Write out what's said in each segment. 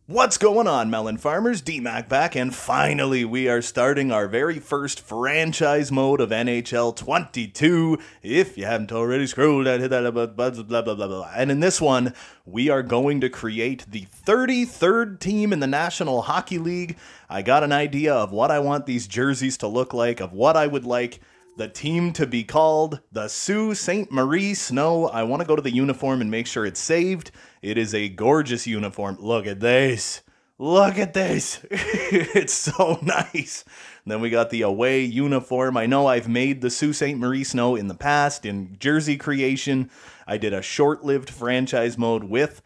What's going on, melon farmers? D-Mac back, and finally we are starting our very first franchise mode of NHL 22. If you haven't already scrolled down, hit that blah, blah, blah, blah, blah. And in this one, we are going to create the 33rd team in the National Hockey League. I got an idea of what I want these jerseys to look like, of what I would like the team to be called, the Sault Ste. Marie Snow. I want to go to the uniform and make sure it's saved. It is a gorgeous uniform. Look at this. Look at this. It's so nice. And then we got the away uniform. I know I've made the Sault Ste. Marie Snow in the past in jersey creation. I did a short-lived franchise mode with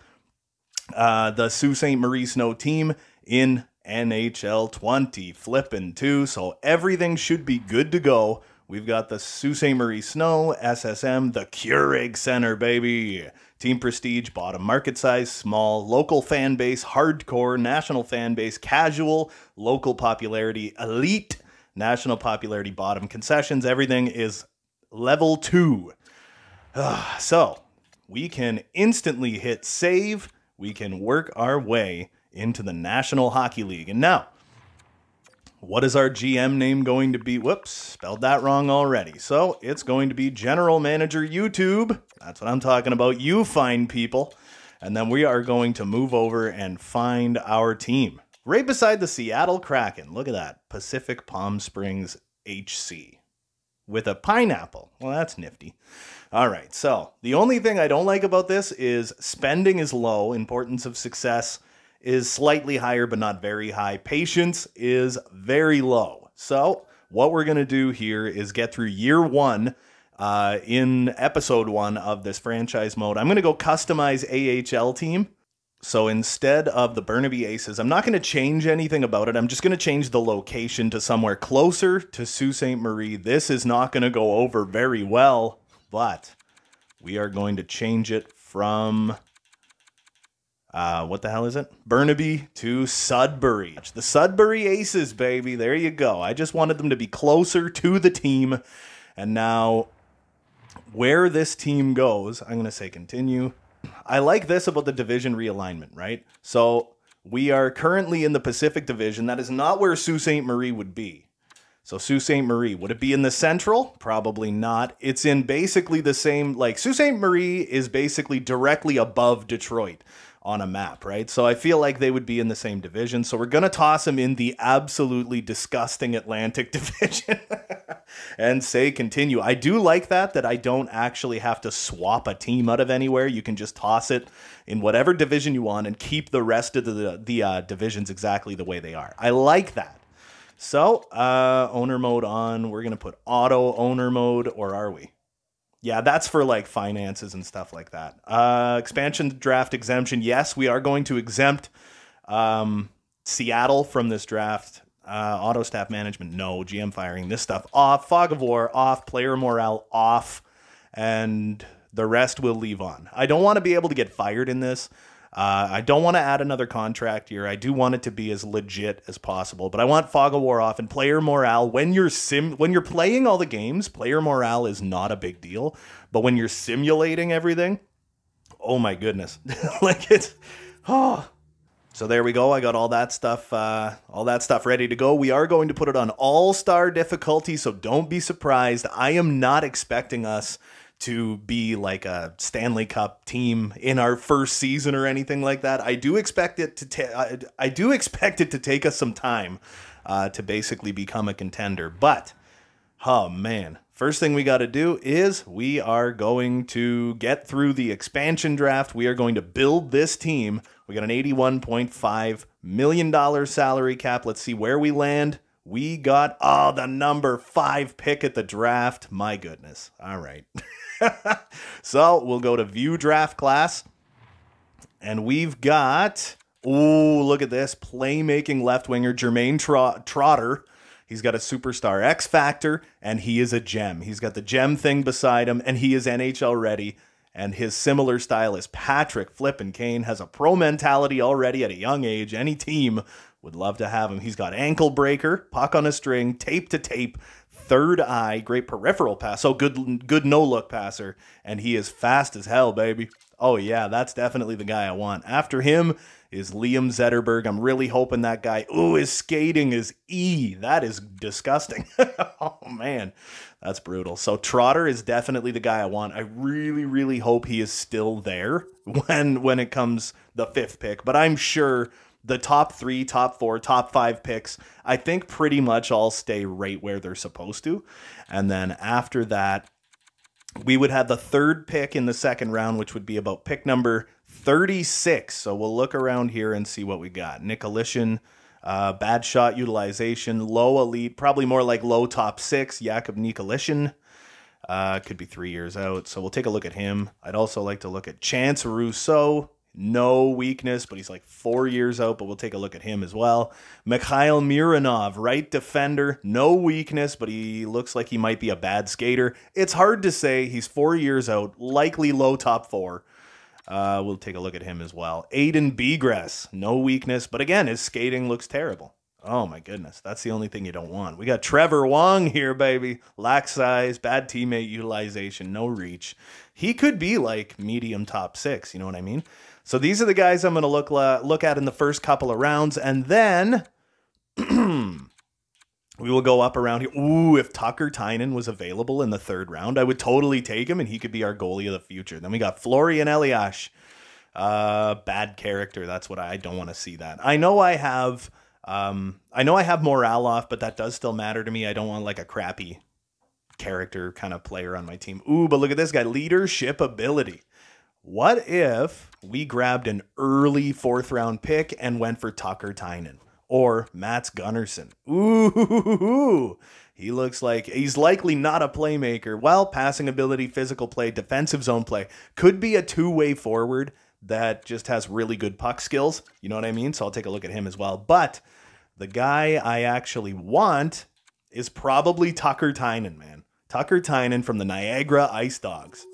the Sault Ste. Marie Snow team in NHL 20 flippin' 2. So everything should be good to go. We've got the Sault Ste. Marie Snow, SSM, the Keurig Center, baby. Team prestige, bottom market size, small, local fan base, hardcore, national fan base, casual, local popularity, elite, national popularity, bottom concessions. Everything is level 2. So we can instantly hit save. We can work our way into the National Hockey League. And now, what is our GM name going to be? Whoops, spelled that wrong already. So it's going to be General Manager YouTube. That's what I'm talking about. You fine people. And then we are going to move over and find our team. Right beside the Seattle Kraken. Look at that. Pacific Palm Springs HC. With a pineapple. Well, that's nifty. All right, so the only thing I don't like about this is spending is low. Importance of success is slightly higher, but not very high. Patience is very low. So what we're going to do here is get through year 1 in episode 1 of this franchise mode. I'm going to go customize AHL team. So instead of the Burnaby Aces, I'm not going to change anything about it. I'm just going to change the location to somewhere closer to Sault Ste. Marie. This is not going to go over very well, but we are going to change it from what the hell is it? Burnaby to Sudbury. The Sudbury Aces, baby. There you go. I just wanted them to be closer to the team. And now, where this team goes, I'm going to say continue. I like this about the division realignment, right? So, we are currently in the Pacific Division. That is not where Sault Ste. Marie would be. So, Sault Ste. Marie, would it be in the Central? Probably not. It's in basically the same, like, Sault Ste. Marie is basically directly above Detroit on a map, right? So I feel like they would be in the same division. So we're going to toss them in the absolutely disgusting Atlantic Division and say continue. I do like that I don't actually have to swap a team out of anywhere. You can just toss it in whatever division you want and keep the rest of the divisions exactly the way they are. I like that. So owner mode on. We're going to put auto owner mode, or are we? Yeah, that's for like finances and stuff like that. Expansion draft exemption. Yes, we are going to exempt Seattle from this draft. Auto staff management, no. GM firing, this stuff off. Fog of war off. Player morale off. And the rest will leave on. I don't want to be able to get fired in this. I don't want to add another contract here. I do want it to be as legit as possible, but I want fog of war off and player morale. When you're playing all the games, player morale is not a big deal, but when you're simulating everything, oh my goodness, like it's, oh. So there we go. I got all that stuff ready to go. We are going to put it on all-star difficulty, so don't be surprised. I am not expecting us to be like a Stanley Cup team in our first season or anything like that. I do expect it to take us some time to basically become a contender. But oh man, first thing we got to do is we are going to get through the expansion draft. We are going to build this team. We got an $81.5 million salary cap. Let's see where we land. We got, the number 5 pick at the draft. My goodness. All right. So we'll go to view draft class. And we've got, look at this. Playmaking left winger, Jermaine Trotter. He's got a superstar X factor, and he is a gem. He's got the gem thing beside him, and he is NHL ready. And his similar style is Patrick Flippin' Kane, has a pro mentality already at a young age. Any team would love to have him. He's got ankle breaker, puck on a string, tape to tape, third eye, great peripheral pass. So good no-look passer, and he is fast as hell, baby. Oh, yeah, that's definitely the guy I want. After him is Liam Zetterberg. I'm really hoping that guy, ooh, his skating is E. That is disgusting. Oh, man, that's brutal. So Trotter is definitely the guy I want. I really, really hope he is still there when it comes the 5th pick. But I'm sure the top 3, top 4, top 5 picks, I think pretty much all stay right where they're supposed to. And then after that, we would have the 3rd pick in the 2nd round, which would be about pick number 36. So we'll look around here and see what we got. Nicolishin, bad shot utilization, low elite, probably more like low top 6. Jakub Nicolishin, could be 3 years out. So we'll take a look at him. I'd also like to look at Chance Rousseau. No weakness, but he's like 4 years out, but we'll take a look at him as well. Mikhail Mironov, right defender, no weakness, but he looks like he might be a bad skater. It's hard to say. He's 4 years out, likely low top 4. We'll take a look at him as well. Aiden Begress, no weakness, but again, his skating looks terrible. Oh my goodness, that's the only thing you don't want. We got Trevor Wong here, baby. Lack size, bad teammate utilization, no reach. He could be like medium top 6, you know what I mean? So these are the guys I'm going to look at in the first couple of rounds, and then we will go up around here. Ooh, if Tucker Tynan was available in the 3rd round, I would totally take him, and he could be our goalie of the future. Then we got Florian Eliash. Bad character. That's what I don't want to see that. I know I have Moralov, but that does still matter to me. I don't want like a crappy character kind of player on my team. Ooh, but look at this guy. Leadership ability. What if we grabbed an early 4th round pick and went for Tucker Tynan or Mats Gunnarsson? Ooh, he looks like he's likely not a playmaker. Well, passing ability, physical play, defensive zone play. Could be a 2-way forward that just has really good puck skills. You know what I mean? So I'll take a look at him as well. But the guy I actually want is probably Tucker Tynan, man. Tucker Tynan from the Niagara Ice Dogs.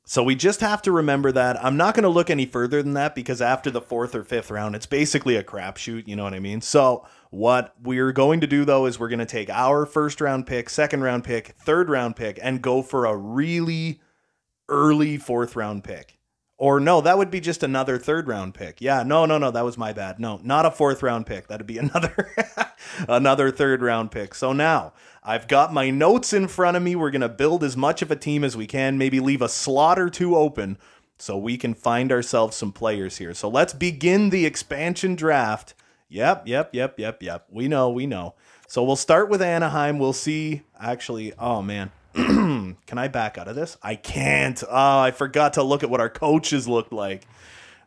So we just have to remember that. I'm not going to look any further than that because after the 4th or 5th round, it's basically a crapshoot. You know what I mean? So what we're going to do, though, is we're going to take our 1st round pick, 2nd round pick, 3rd round pick, and go for a really early 4th round pick. Or no, that would be just another 3rd round pick. Yeah, no, that was my bad. No, not a 4th round pick. That'd be another another 3rd round pick. So now I've got my notes in front of me. We're going to build as much of a team as we can, maybe leave a slot or 2 open so we can find ourselves some players here. So let's begin the expansion draft. Yep. We know. So we'll start with Anaheim. We'll see. Actually, oh man. Can I back out of this? I can't. Oh, I forgot to look at what our coaches looked like.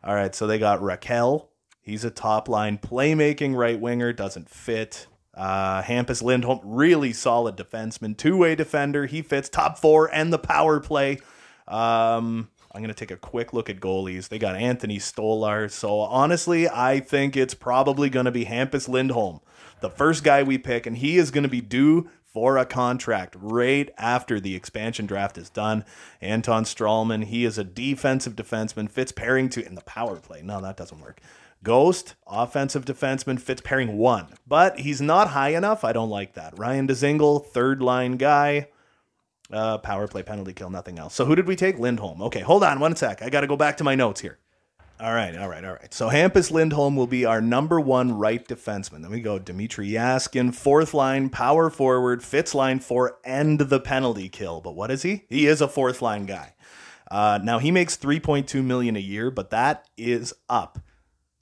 All right, so they got Raquel. He's a top-line playmaking right winger. Doesn't fit. Hampus Lindholm, really solid defenseman. 2-way defender. He fits top 4 and the power play. I'm going to take a quick look at goalies. They got Anthony Stolar. So honestly, I think it's probably going to be Hampus Lindholm, the first guy we pick, and he is going to be due for a contract right after the expansion draft is done. Anton Strawman, he is a defensive defenseman, fits pairing 2 in the power play. No, that doesn't work. Ghost, offensive defenseman, fits pairing 1, but he's not high enough. I don't like that. Ryan DeZingle, 3rd line guy, power play, penalty kill, nothing else. So who did we take? Lindholm. Okay, hold on one sec. I got to go back to my notes here. All right. So Hampus Lindholm will be our number 1 right defenseman. Then we go Dmitry Yaskin, 4th line, power forward, fits line 4, and the penalty kill. But what is he? He is a 4th line guy. Now he makes $3.2 million a year, but that is up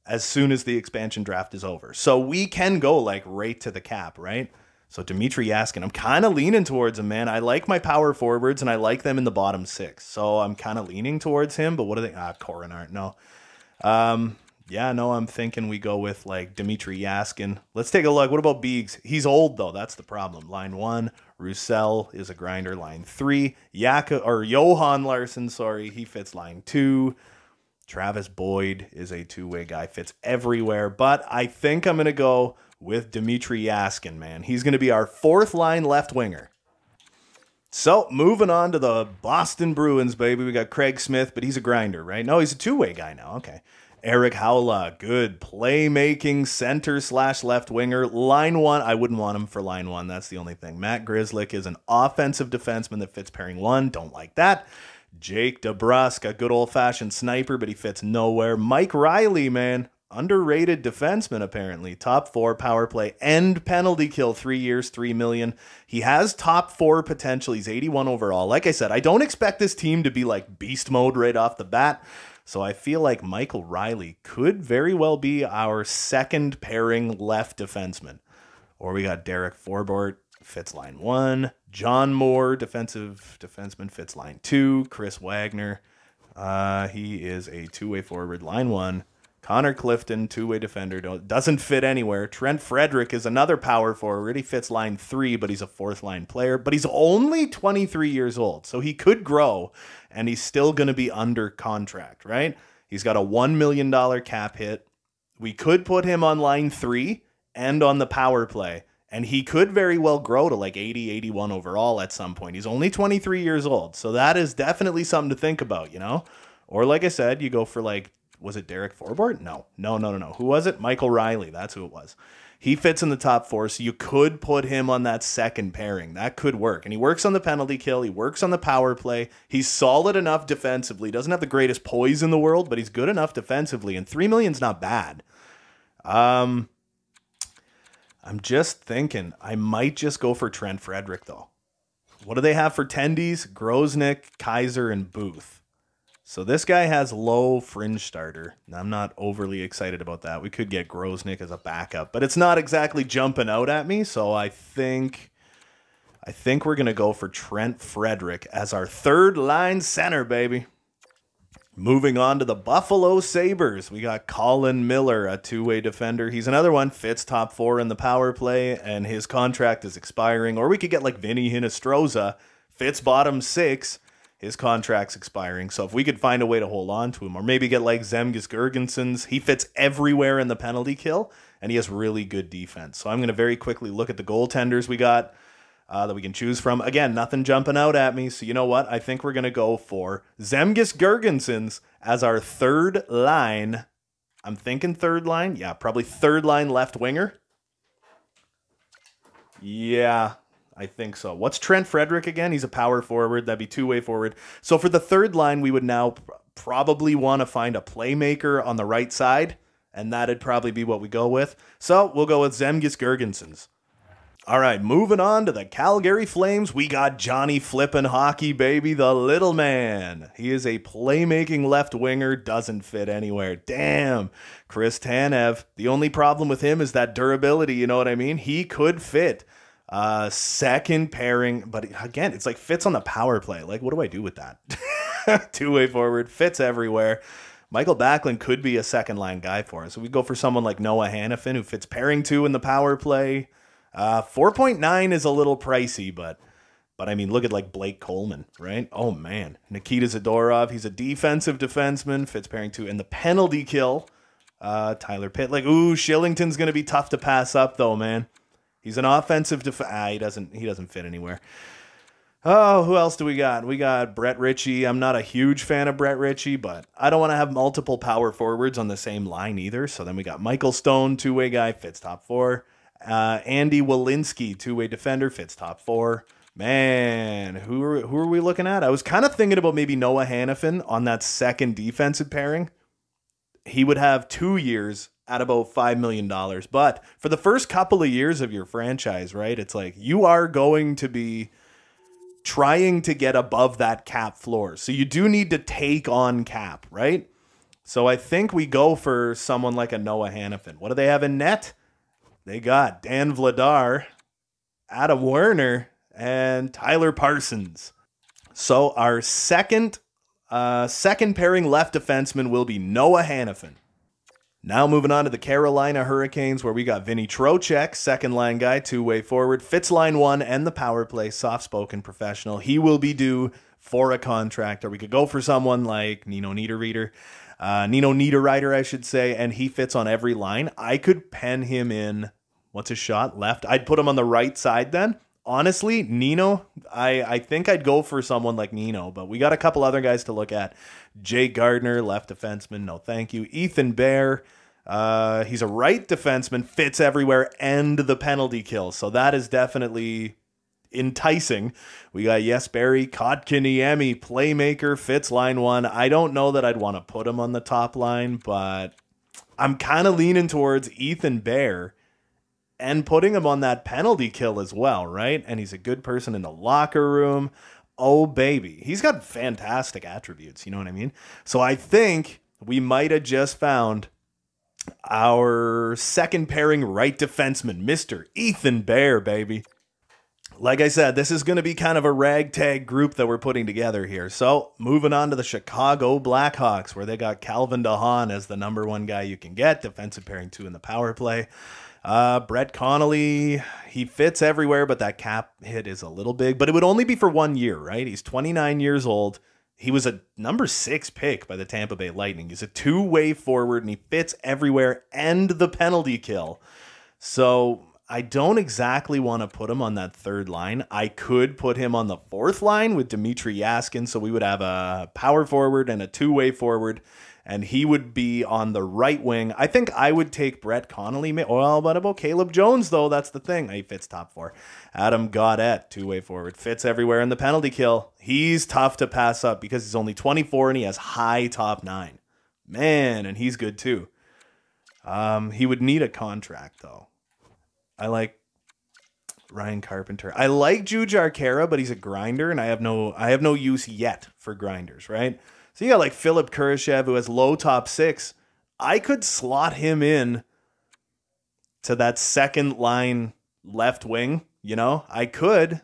as soon as the expansion draft is over. So we can go like right to the cap, right? So Dmitry Yaskin, I'm kind of leaning towards him, man. I like my power forwards, and I like them in the bottom 6. So I'm kind of leaning towards him, but what are they? Coronart, no. I'm thinking we go with like Dmitry Yaskin. Let's take a look. What about Biegs? He's old though. That's the problem. Line 1, Roussel is a grinder. Line 3, Johan Larson. Sorry. He fits line 2. Travis Boyd is a 2-way guy. Fits everywhere, but I think I'm going to go with Dmitry Yaskin, man. He's going to be our 4th line left winger. So, moving on to the Boston Bruins, baby. We got Craig Smith, but he's a grinder, right? No, he's a 2-way guy now. Okay. Eric Haula, good playmaking center/left winger. Line one, I wouldn't want him for line one. That's the only thing. Matt Grzelcyk is an offensive defenseman that fits pairing one. Don't like that. Jake DeBrusk, a good old-fashioned sniper, but he fits nowhere. Mike Riley, man, underrated defenseman apparently. Top 4 power play and penalty kill, 3 years, $3 million. He has top 4 potential. He's 81 overall. Like I said, I don't expect this team to be like beast mode right off the bat. So I feel like Michael Riley could very well be our second pairing left defenseman. Or we got Derek Forbort, fits line 1. John Moore, defensive defenseman, fits line 2. Chris Wagner, he is a two-way forward, line 1. Connor Clifton, two-way defender, doesn't fit anywhere. Trent Frederick is another power forward. He fits line 3, but he's a fourth-line player. But he's only 23 years old, so he could grow, and he's still going to be under contract, right? He's got a $1 million cap hit. We could put him on line 3 and on the power play, and he could very well grow to like 80, 81 overall at some point. He's only 23 years old, so that is definitely something to think about, you know? Or like I said, you go for like, was it Derek Forbort? No. Who was it? Michael Riley. That's who it was. He fits in the top 4, so you could put him on that second pairing. That could work. And he works on the penalty kill. He works on the power play. He's solid enough defensively. Doesn't have the greatest poise in the world, but he's good enough defensively. And $3 million's not bad. I'm just thinking I might just go for Trent Frederick, though. What do they have for tendies? Grzelcyk, Kaiser, and Booth. So this guy has low fringe starter. I'm not overly excited about that. We could get Grzelcyk as a backup, but it's not exactly jumping out at me. So I think we're going to go for Trent Frederick as our third line center, baby. Moving on to the Buffalo Sabres. We got Colin Miller, a two-way defender. He's another one, fits top 4 in the power play, and his contract is expiring. Or we could get like Vinny Hinostroza, fits bottom 6. His contract's expiring, so if we could find a way to hold on to him, or maybe get like Zemgus Girgensons, he fits everywhere in the penalty kill, and he has really good defense. So I'm going to very quickly look at the goaltenders we got that we can choose from. Again, nothing jumping out at me, so you know what? I think we're going to go for Zemgus Girgensons as our third line. I'm thinking third line. Yeah, probably third line left winger. Yeah, I think so. What's Trent Frederick again? He's a power forward. That'd be two-way forward. So for the third line, we would now probably want to find a playmaker on the right side, and that'd probably be what we go with. So we'll go with Zemgus Girgensons. All right, moving on to the Calgary Flames, we got Johnny Flippin' Hockey, baby, the little man. He is a playmaking left winger, doesn't fit anywhere. Damn. Chris Tanev, the only problem with him is that durability, you know what I mean? He could fit. Second pairing, but again, it's like fits on the power play. Like, what do I do with that? Two-way forward, fits everywhere. Michael Backlund could be a second line guy for us. So we go for someone like Noah Hannafin, who fits pairing 2 in the power play. 4.9 is a little pricey, but I mean, look at like Blake Coleman, right? Oh man, Nikita Zadorov, he's a defensive defenseman, fits pairing 2 in the penalty kill. Tyler Pitt, like, ooh, Shillington's gonna be tough to pass up though, man. He's an offensive he doesn't fit anywhere. Oh, who else do we got? We got Brett Richie. I'm not a huge fan of Brett Richie, but I don't want to have multiple power forwards on the same line either. So then we got Michael Stone, two-way guy, fits top 4. Andy Walensky, two-way defender, fits top 4. Man, who are we looking at? I was kind of thinking about maybe Noah Hannafin on that second defensive pairing. He would have 2 years at about $5 million. But for the first couple of years of your franchise, right, it's like you are going to be trying to get above that cap floor. So you do need to take on cap, right? So I think we go for someone like a Noah Hannafin. What do they have in net? They got Dan Vladar, Adam Werner, and Tyler Parsons. So our second pairing left defenseman will be Noah Hannafin. Now moving on to the Carolina Hurricanes, where we got Vinny Trocheck, second line guy, two-way forward, fits line 1 and the power play, soft-spoken professional. He will be due for a contract, or we could go for someone like Nino Niederreiter, I should say, and he fits on every line. I could pen him in, what's his shot? Left. I'd put him on the right side then. honestly, Nino, I think I'd go for someone like Nino, but we got a couple other guys to look at. Jake Gardner, left defenseman, no thank you. Ethan Bear, he's a right defenseman, fits everywhere, and the penalty kill. So that is definitely enticing. We got Jesper Kotkaniemi, playmaker, fits line 1. I don't know that I'd want to put him on the top line, but I'm kind of leaning towards Ethan Bear and putting him on that penalty kill as well, right? And he's a good person in the locker room. Oh, baby. He's got fantastic attributes, you know what I mean? So I think we might have just found our second pairing right defenseman, Mr. Ethan Bear, baby. Like I said, this is going to be kind of a ragtag group that we're putting together here. So moving on to the Chicago Blackhawks, where they got Calvin DeHaan as the number 1 guy you can get, defensive pairing 2 in the power play. Brett Connolly, he fits everywhere, but that cap hit is a little big. But it would only be for 1 year, right? He's 29 years old. He was a number 6 pick by the Tampa Bay Lightning. He's a two-way forward, and he fits everywhere and the penalty kill. So I don't exactly want to put him on that third line. I could put him on the fourth line with Dmitry Yaskin, so we would have a power forward and a two-way forward, and he would be on the right wing. I think I would take Brett Connolly. Well, what about Caleb Jones, though? That's the thing. He fits top 4. Adam Gaudette, two-way forward, fits everywhere in the penalty kill. He's tough to pass up because he's only 24 and he has high top 9. Man, and he's good too. He would need a contract, though. I like Ryan Carpenter. I like Juju Arcera, but he's a grinder, and I have no use yet for grinders, right? So you got like Philip Kurashev, who has low top 6. I could slot him in to that second line left wing, you know? I could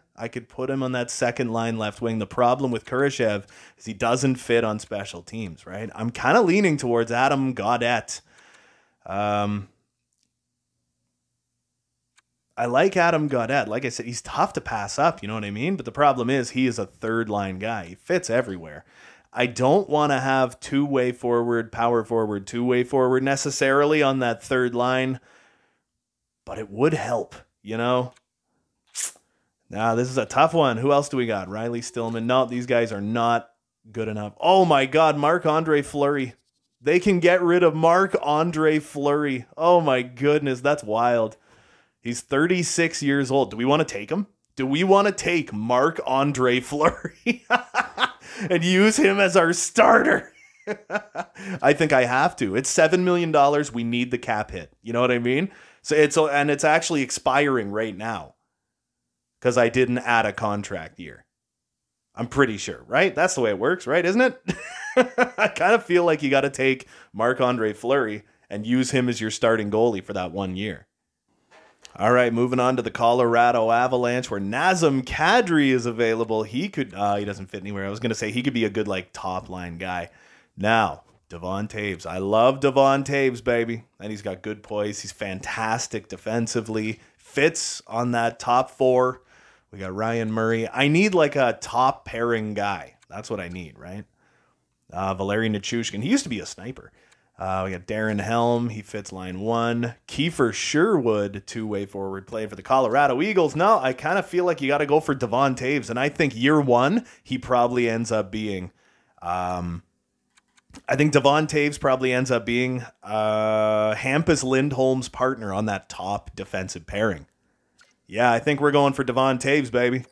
put him on that second line left wing. The problem with Kurashev is he doesn't fit on special teams, right? I'm kind of leaning towards Adam Gaudette. I like Adam Gaudette. Like I said, he's tough to pass up, you know what I mean? But the problem is he is a third line guy. He fits everywhere. I don't want to have two-way forward, power forward, two-way forward necessarily on that third line, but it would help, you know? Now, this is a tough one. Who else do we got? Riley Stillman. No, these guys are not good enough. Oh my God, Marc-Andre Fleury. They can get rid of Marc-Andre Fleury. Oh my goodness, that's wild. He's 36 years old. Do we want to take him? Do we want to take Marc-Andre Fleury and use him as our starter? I think I have to. It's $7 million. We need the cap hit. You know what I mean? So it's actually expiring right now because I didn't add a contract year. I'm pretty sure, right? That's the way it works, right? Isn't it? I kind of feel like you got to take Marc-Andre Fleury and use him as your starting goalie for that 1 year. All right, moving on to the Colorado Avalanche, where Nazem Kadri is available. He doesn't fit anywhere. I was going to say he could be a good, like, top-line guy. Now, Devon Toews. I love Devon Toews, baby. And he's got good poise. He's fantastic defensively. Fits on that top 4. We got Ryan Murray. I need, like, a top-pairing guy. That's what I need, right? Valeri Nichushkin. He used to be a sniper. We got Darren Helm. He fits line 1. Kiefer Sherwood, two-way forward play for the Colorado Eagles. No, I kind of feel like you got to go for Devon Toews. And I think year 1, he probably ends up being... I think Devon Toews probably ends up being Hampus Lindholm's partner on that top defensive pairing. Yeah, I think we're going for Devon Toews, baby.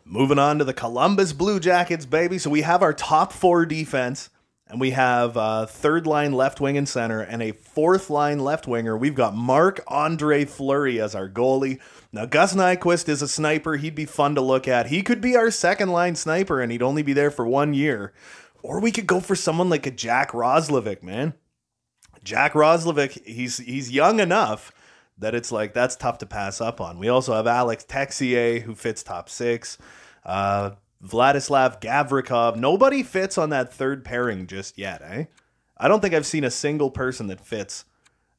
Moving on to the Columbus Blue Jackets, baby. So we have our top 4 defense. And we have third line left wing and center and a fourth line left winger. We've got Marc-Andre Fleury as our goalie. Now, Gus Nyquist is a sniper. He'd be fun to look at. He could be our second line sniper, and he'd only be there for 1 year. Or we could go for someone like a Jack Roslovic, man. Jack Roslovic, he's young enough that it's like that's tough to pass up on. We also have Alex Texier, who fits top 6. Vladislav Gavrikov. Nobody fits on that third pairing just yet, eh? I don't think I've seen a single person that fits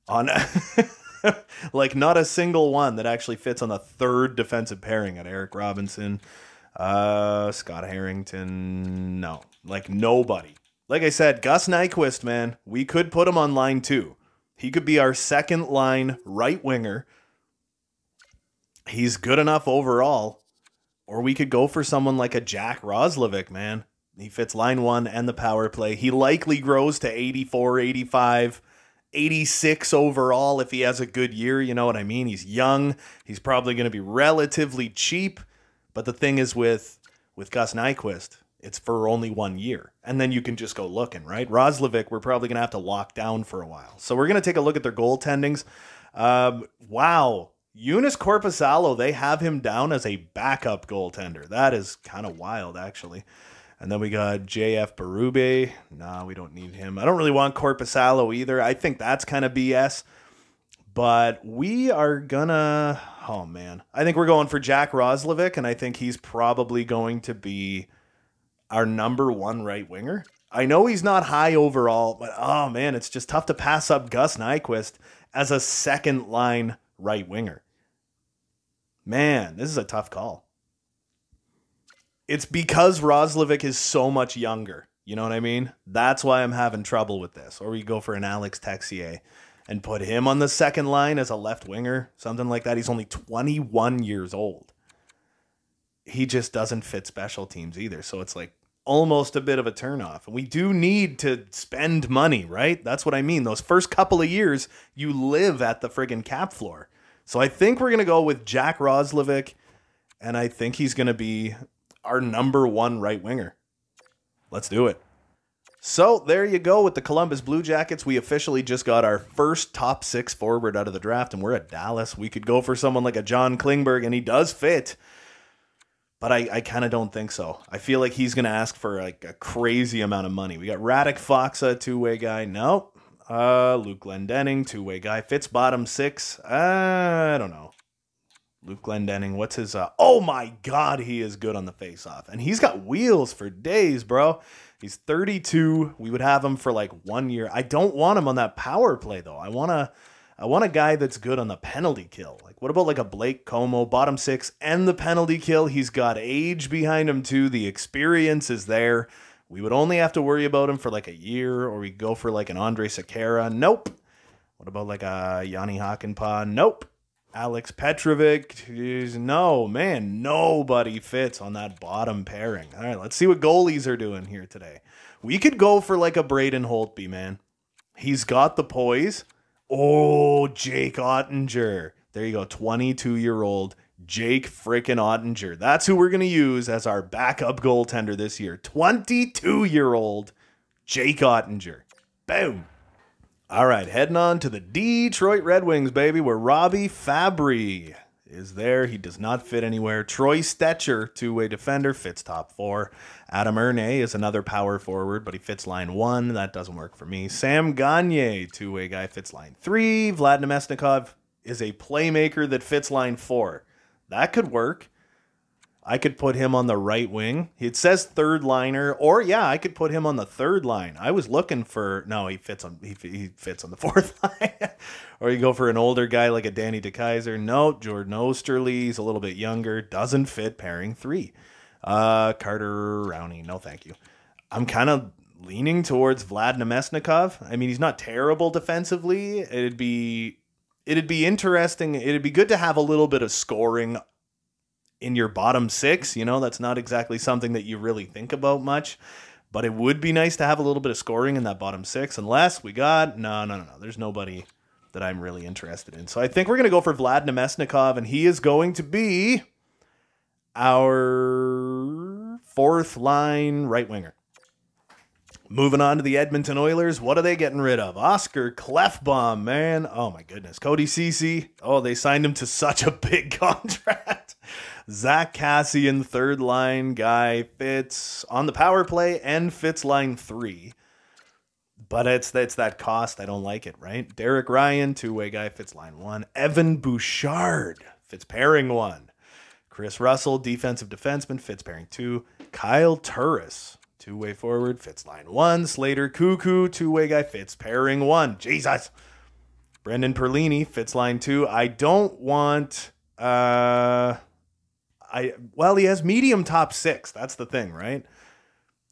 on... like, not a single one that actually fits on the third defensive pairing. At Eric Robinson, Scott Harrington. No. Like, nobody. Like I said, Gus Nyquist, man, we could put him on line 2. He could be our second line right winger. He's good enough overall. Or we could go for someone like a Jack Roslovic, man. He fits line 1 and the power play. He likely grows to 84, 85, 86 overall if he has a good year. You know what I mean? He's young. He's probably going to be relatively cheap. But the thing is with Gus Nyquist, it's for only 1 year. And then you can just go looking, right? Roslovic, we're probably going to have to lock down for a while. So we're going to take a look at their goaltendings. Wow. Joonas Korpisalo, they have him down as a backup goaltender. That is kind of wild, actually. And then we got JF Berube. No, we don't need him. I don't really want Korpisalo either. I think that's kind of BS. But we are gonna... Oh, man. I think we're going for Jack Roslovic, and I think he's probably going to be our number 1 right winger. I know he's not high overall, but oh, man, it's just tough to pass up Gus Nyquist as a second-line right winger. Man, this is a tough call. It's because Roslovic is so much younger. You know what I mean? That's why I'm having trouble with this. Or we go for an Alex Texier and put him on the second line as a left winger, something like that. He's only 21 years old. He just doesn't fit special teams either. So it's like almost a bit of a turnoff. And we do need to spend money, right? That's what I mean. Those first couple of years, you live at the friggin' cap floor. So I think we're going to go with Jack Roslovic, and I think he's going to be our number 1 right winger. Let's do it. So there you go with the Columbus Blue Jackets. We officially just got our first top 6 forward out of the draft, and we're at Dallas. We could go for someone like a John Klingberg, and he does fit. But I kind of don't think so. I feel like he's going to ask for like a crazy amount of money. We got Radek Faksa, 2-way guy. Nope. Luke Glendening, 2-way guy. Fits bottom 6. I don't know. Luke Glendening, what's his... oh my God, he is good on the face-off. And he's got wheels for days, bro. He's 32. We would have him for like 1 year. I don't want him on that power play, though. I want a guy that's good on the penalty kill. Like, what about like a Blake Como, bottom 6, and the penalty kill? He's got age behind him, too. The experience is there. We would only have to worry about him for like a year, or we go for like an Andre Sekera. Nope. What about like a Yanni Hakanpää? Nope. Alex Petrovic. No, man. Nobody fits on that bottom pairing. All right, let's see what goalies are doing here today. We could go for like a Braden Holtby, man. He's got the poise. Oh, Jake Ottinger. There you go, 22-year-old Jake frickin' Ottinger. That's who we're going to use as our backup goaltender this year. 22-year-old Jake Ottinger. Boom. All right, heading on to the Detroit Red Wings, baby, where Robbie Fabry is there. He does not fit anywhere. Troy Stetcher, 2-way defender, fits top 4. Adam Erne is another power forward, but he fits line 1. That doesn't work for me. Sam Gagner, 2-way guy, fits line 3. Vlad Nemesnikov is a playmaker that fits line 4. That could work. I could put him on the right wing. It says third liner, or yeah, I could put him on the third line. I was looking for he fits on the fourth line. Or you go for an older guy like a Danny DeKeyser. No, Jordan Osterley, he's a little bit younger, doesn't fit pairing 3. Carter Rowney, no thank you. I'm kind of leaning towards Vlad Nemesnikov. I mean, he's not terrible defensively. It'd be interesting. It'd be good to have a little bit of scoring in your bottom 6. You know, that's not exactly something that you really think about much, but it would be nice to have a little bit of scoring in that bottom 6, unless we got, no. There's nobody that I'm really interested in. So I think we're going to go for Vlad Nemesnikov, and he is going to be our 4th line right winger. Moving on to the Edmonton Oilers, what are they getting rid of? Oscar Klefbom, man. Oh, my goodness. Cody Ceci. Oh, they signed him to such a big contract. Zach Cassian, 3rd line guy, fits on the power play and fits line 3. But it's that cost. I don't like it, right? Derek Ryan, 2-way guy, fits line 1. Evan Bouchard fits pairing 1. Chris Russell, defensive defenseman, fits pairing 2. Kyle Turris, 2-way forward, fits line 1. Slater Cuckoo, 2-way guy, fits pairing 1. Jesus. Brendan Perlini fits line 2. I don't want... Well, he has medium top 6. That's the thing, right?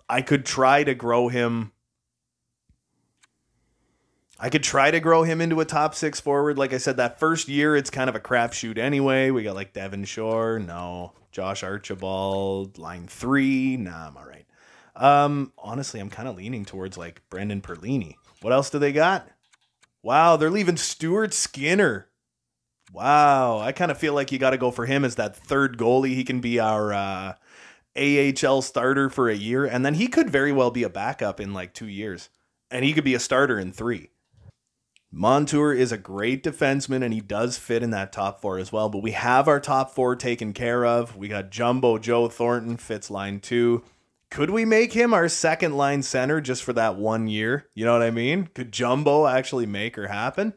I could try to grow him. I could try to grow him into a top 6 forward. Like I said, that first year, it's kind of a crapshoot anyway. We got like Devon Shore. No. Josh Archibald. Line 3. Nah, I'm all right. Honestly, I'm kind of leaning towards like Brendan Perlini. What else do they got? Wow, they're leaving Stuart Skinner. Wow, I kind of feel like you got to go for him as that third goalie. He can be our AHL starter for a year, and then he could very well be a backup in like 2 years, and he could be a starter in 3. Montour is a great defenseman, and he does fit in that top 4 as well, but we have our top 4 taken care of. We got Jumbo Joe Thornton, fits line 2. Could we make him our second line center just for that 1 year? You know what I mean? Could Jumbo actually make her happen?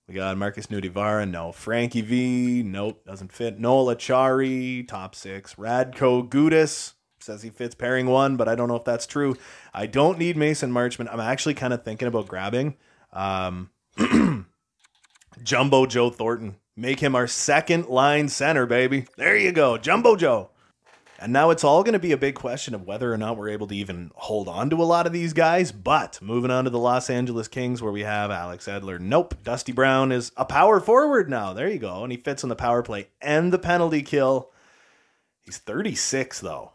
We got Marcus Nudivara, no. Frankie V, nope, doesn't fit. Noel Achari, top 6. Radko Gudas, says he fits pairing 1, but I don't know if that's true. I don't need Mason Marchment. I'm actually kind of thinking about grabbing Jumbo Joe Thornton. Make him our second line center, baby. There you go, Jumbo Joe. And now it's all going to be a big question of whether or not we're able to even hold on to a lot of these guys. But moving on to the Los Angeles Kings, where we have Alex Edler. Nope. Dusty Brown is a power forward now. There you go. And he fits on the power play and the penalty kill. He's 36, though.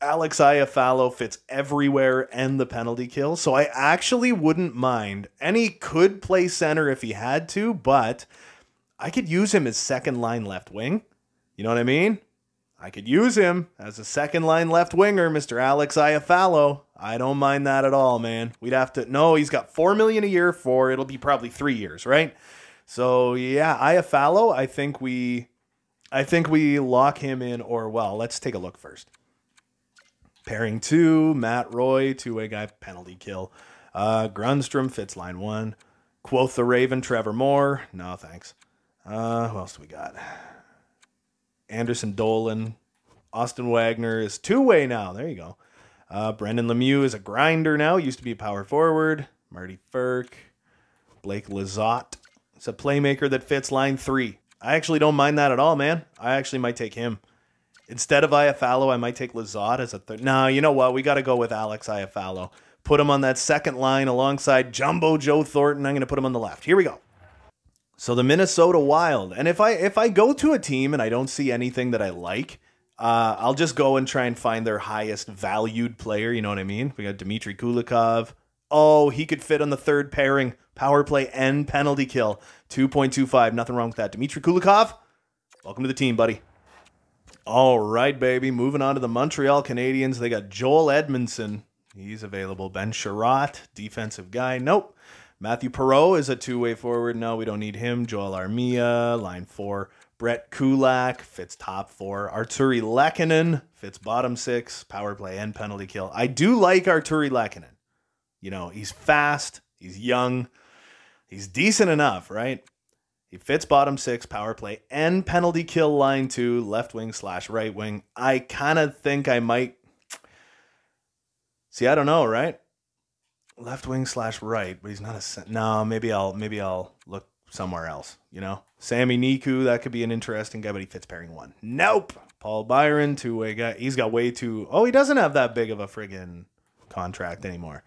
Alex Iafallo fits everywhere and the penalty kill. So I actually wouldn't mind. And he could play center if he had to, but I could use him as second line left wing. You know what I mean? I could use him as a second-line left winger, Mr. Alex Iafallo. I don't mind that at all, man. We'd have to... No, he's got $4 million a year for... It'll be probably 3 years, right? So, yeah, Iafallo, I think we lock him in, or, well, let's take a look first. Pairing 2, Matt Roy, two-way guy, penalty kill. Grundstrom fits line 1. Quoth the Raven, Trevor Moore. No, thanks. Who else do we got? Anderson Dolan. Austin Wagner is two-way now. There you go. Brendan Lemieux is a grinder now. Used to be a power forward. Marty Ferk. Blake Lizotte. It's a playmaker that fits line 3. I actually don't mind that at all, man. I actually might take him. Instead of Iafallo, I might take Lizotte as a third. No, you know what? We got to go with Alex Iafallo. Put him on that second line alongside Jumbo Joe Thornton. I'm going to put him on the left. Here we go. So the Minnesota Wild, and if I go to a team and I don't see anything that I like, I'll just go and try and find their highest valued player. You know what I mean? We got Dmitry Kulikov. Oh, he could fit on the third pairing, power play and penalty kill. 2.25. Nothing wrong with that. Dmitry Kulikov, welcome to the team, buddy. All right, baby. Moving on to the Montreal Canadiens. They got Joel Edmondson. He's available. Ben Sherratt, defensive guy. Nope. Matthew Perron is a two-way forward. No, we don't need him. Joel Armia, line 4. Brett Kulak fits top 4. Arturi Lehkonen fits bottom 6. Power play and penalty kill. I do like Arturi Lehkonen. You know, he's fast. He's young. He's decent enough, right? He fits bottom 6, power play and penalty kill line 2, left wing / right wing. I kind of think I might... See, I don't know, right? Left wing / right, but he's not a... No, maybe I'll look somewhere else, you know? Sammy Niku, that could be an interesting guy, but he fits pairing 1. Nope! Paul Byron, two-way guy. He's got way too... Oh, he doesn't have that big of a friggin' contract anymore.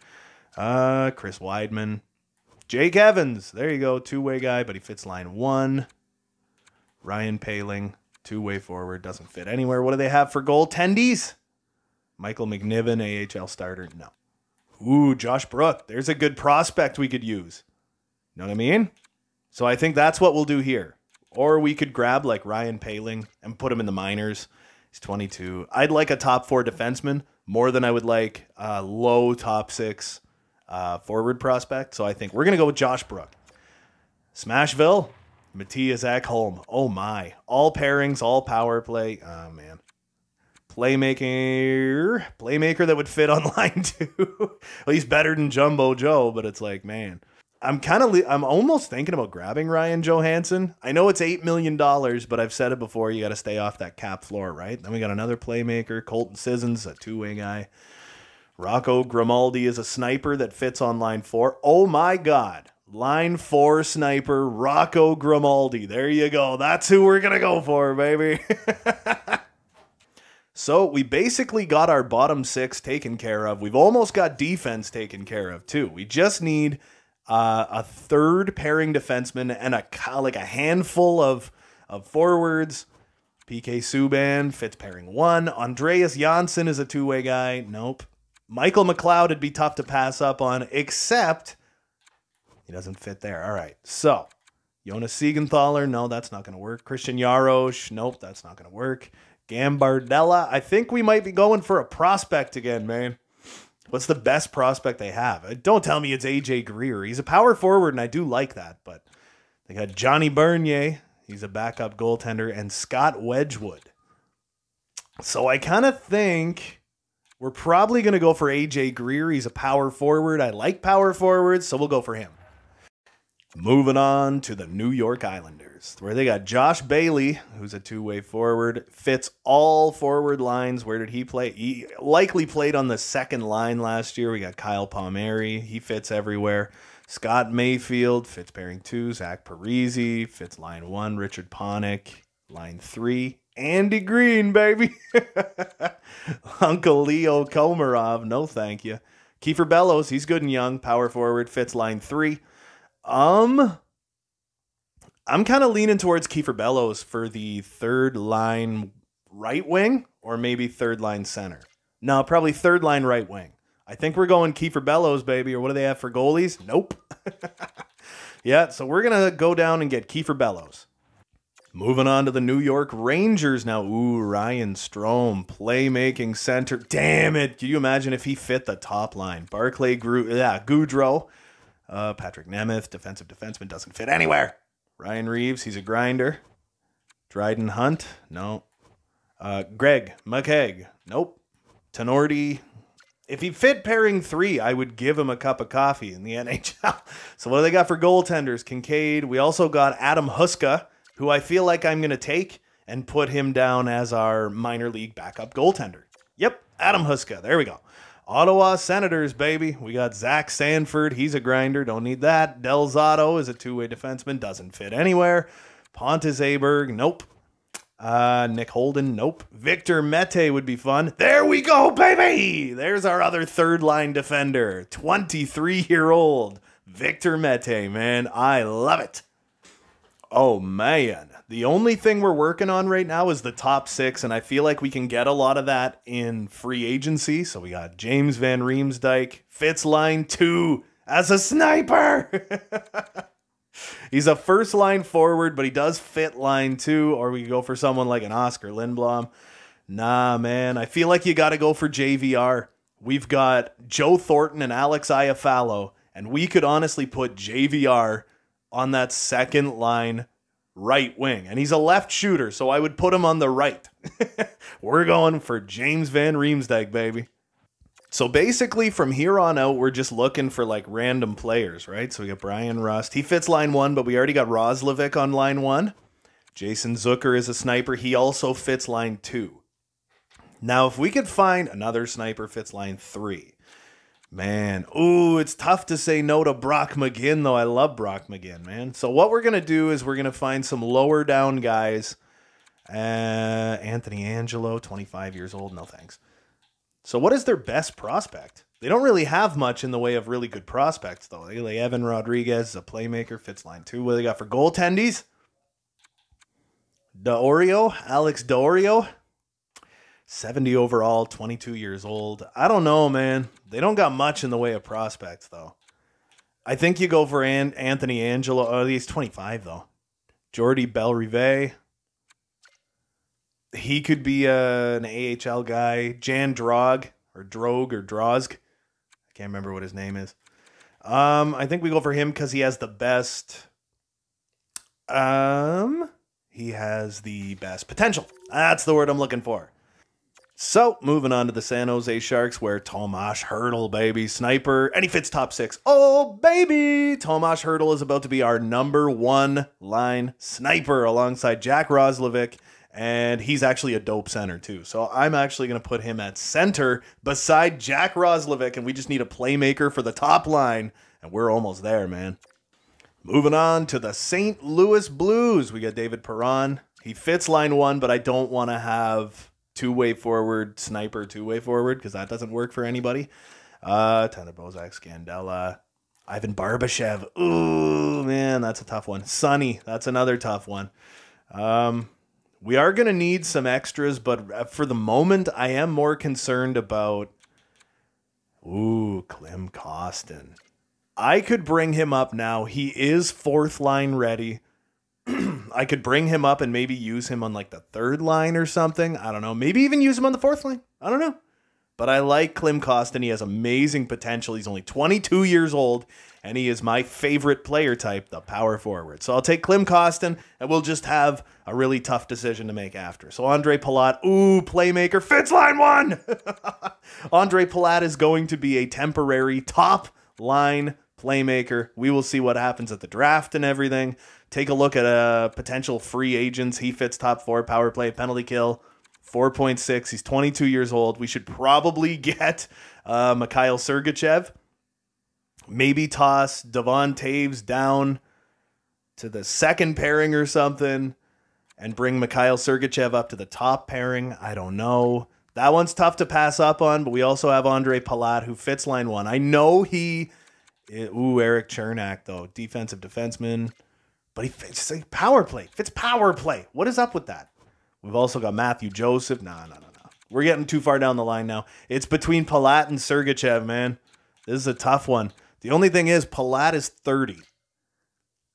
Chris Weidman. Jake Evans, there you go, two-way guy, but he fits line 1. Ryan Paling, two-way forward, doesn't fit anywhere. What do they have for goaltendies? Michael McNiven, AHL starter, no. Ooh, Josh Brook. There's a good prospect we could use. You know what I mean? So I think that's what we'll do here. Or we could grab like Ryan Paling and put him in the minors. He's 22. I'd like a top 4 defenseman more than I would like a low top 6 forward prospect. So I think we're going to go with Josh Brook. Smashville, Matthias Ekholm. Oh my. All pairings, all power play. Oh man. Playmaker that would fit on line 2. Well, he's better than Jumbo Joe, but it's like, man, I'm almost thinking about grabbing Ryan Johansson. I know it's $8 million, but I've said it before, you got to stay off that cap floor, right? Then we got another playmaker, Colton Sissons, a two-way guy. Rocco Grimaldi is a sniper that fits on line 4. Oh my God. Line 4 sniper, Rocco Grimaldi. There you go. That's who we're going to go for, baby. So we basically got our bottom 6 taken care of. We've almost got defense taken care of too. We just need a third pairing defenseman, and a handful of forwards. PK Subban fits pairing 1. Andreas Janssen is a two-way guy. Nope. Michael McLeod would be tough to pass up on, except he doesn't fit there. All right, so Jonas Siegenthaler, no, that's not going to work. Christian Jaros, nope, that's not going to work. Gambardella, I think we might be going for a prospect again, man. What's the best prospect they have? Don't tell me it's AJ Greer. He's a power forward, and I do like that, but they got Johnny Bernier. He's a backup goaltender, and Scott Wedgwood. So I kind of think we're probably going to go for AJ Greer. He's a power forward. I like power forwards, so we'll go for him. Moving on to the New York Islanders, where they got Josh Bailey, who's a two-way forward, fits all forward lines. Where did he play? He likely played on the second line last year. We got Kyle Palmieri. He fits everywhere. Scott Mayfield fits pairing 2. Zach Parise fits line 1. Richard Panik, line 3. Andy Green, baby. Uncle Leo Komarov, no thank you. Kiefer Bellows, he's good and young. Power forward, fits line 3. I'm kind of leaning towards Kiefer Bellows for the third line right wing, or maybe third line center. No, probably third line right wing. I think we're going Kiefer Bellows, baby. Or what do they have for goalies? Nope. Yeah, so we're going to go down and get Kiefer Bellows. Moving on to the New York Rangers now. Ooh, Ryan Strome, playmaking center. Damn it. Can you imagine if he fit the top line? Barclay Goudreau. Patrick Nemeth, defensive defenseman, doesn't fit anywhere. Ryan Reeves, he's a grinder. Dryden Hunt, no. Greg McKegg, nope. Tenorti, if he fit pairing 3, I would give him a cup of coffee in the NHL. So what do they got for goaltenders? Kincaid. We also got Adam Huska, who I feel like I'm going to take and put him down as our minor league backup goaltender. Yep, Adam Huska. There we go. Ottawa Senators, baby. We got Zach Sanford. He's a grinder. Don't need that. Del Zotto is a two-way defenseman. Doesn't fit anywhere. Pontus Aberg. Nope. Nick Holden. Nope. Victor Mete would be fun. There we go, baby. There's our other third-line defender. 23-year-old Victor Mete, man. I love it. Oh, man. The only thing we're working on right now is the top 6, and I feel like we can get a lot of that in free agency. So we got James Van Riemsdyk, fits line 2 as a sniper. He's a first-line forward, but he does fit line 2, or we go for someone like an Oscar Lindblom. Nah, man, I feel like you got to go for JVR. We've got Joe Thornton and Alex Iafallo, and we could honestly put JVR on that second line right wing. And he's a left shooter, so I would put him on the right. We're going for James Van Riemsdyk, baby. So basically from here on out, we're just looking for like random players, right? So we got Brian Rust. He fits line 1, but we already got Roslovic on line 1. Jason Zucker is a sniper. He also fits line 2. Now, if we could find another sniper fits line 3. Man, ooh, it's tough to say no to Brock McGinn, though. I love Brock McGinn, man. So what we're going to do is we're going to find some lower down guys. Anthony Angelo, 25 years old. No thanks. So what is their best prospect? They don't really have much in the way of really good prospects, though. They like Evan Rodriguez, a playmaker, fits line 2. What do they got for goaltendies? Alex Delaurier. 70 overall, 22 years old. I don't know, man. They don't got much in the way of prospects, though. I think you go for Anthony Angelo. Oh, he's 25, though. Jordy Belrive. He could be an AHL guy. Jan Drog or Drozg. I can't remember what his name is. I think we go for him because he has the best. He has the best potential. That's the word I'm looking for. So, moving on to the San Jose Sharks, where Tomas Hertl, baby, sniper, and he fits top 6. Oh, baby! Tomas Hertl is about to be our number 1 line sniper alongside Jack Roslovic, and he's actually a dope center, too. So, I'm actually going to put him at center beside Jack Roslovic, and we just need a playmaker for the top line, and we're almost there, man. Moving on to the St. Louis Blues, we got David Perron. He fits line 1, but I don't want to have two-way forward, sniper, two-way forward, because that doesn't work for anybody. Tanner Bozak, Scandella. Ivan Barbashev. Ooh, man, that's a tough one. Sonny, that's another tough one. We are going to need some extras, but for the moment, I am more concerned about... Ooh, Klim Kostin. I could bring him up now. He is fourth line ready. I could bring him up and maybe use him on like the third line or something. I don't know. Maybe even use him on the fourth line. I don't know. But I like Klim Kostin. He has amazing potential. He's only 22 years old, and he is my favorite player type, the power forward. So I'll take Klim Kostin, and we'll just have a really tough decision to make after. So Andre Palat, ooh, playmaker, fits line one! Andre Palat is going to be a temporary top line playmaker. We will see what happens at the draft and everything. Take a look at potential free agents. He fits top 4, power play, penalty kill, 4.6. He's 22 years old. We should probably get Mikhail Sergachev. Maybe toss Devon Taves down to the second pairing or something and bring Mikhail Sergachev up to the top pairing. I don't know. That one's tough to pass up on, but we also have Andre Palat, who fits line 1. I know he... Ooh, Eric Chernak, though. Defensive defenseman. But he fits like power play. Fits power play. What is up with that? We've also got Matthew Joseph. No. We're getting too far down the line now. It's between Palat and Sergachev, man. This is a tough one. The only thing is, Palat is 30.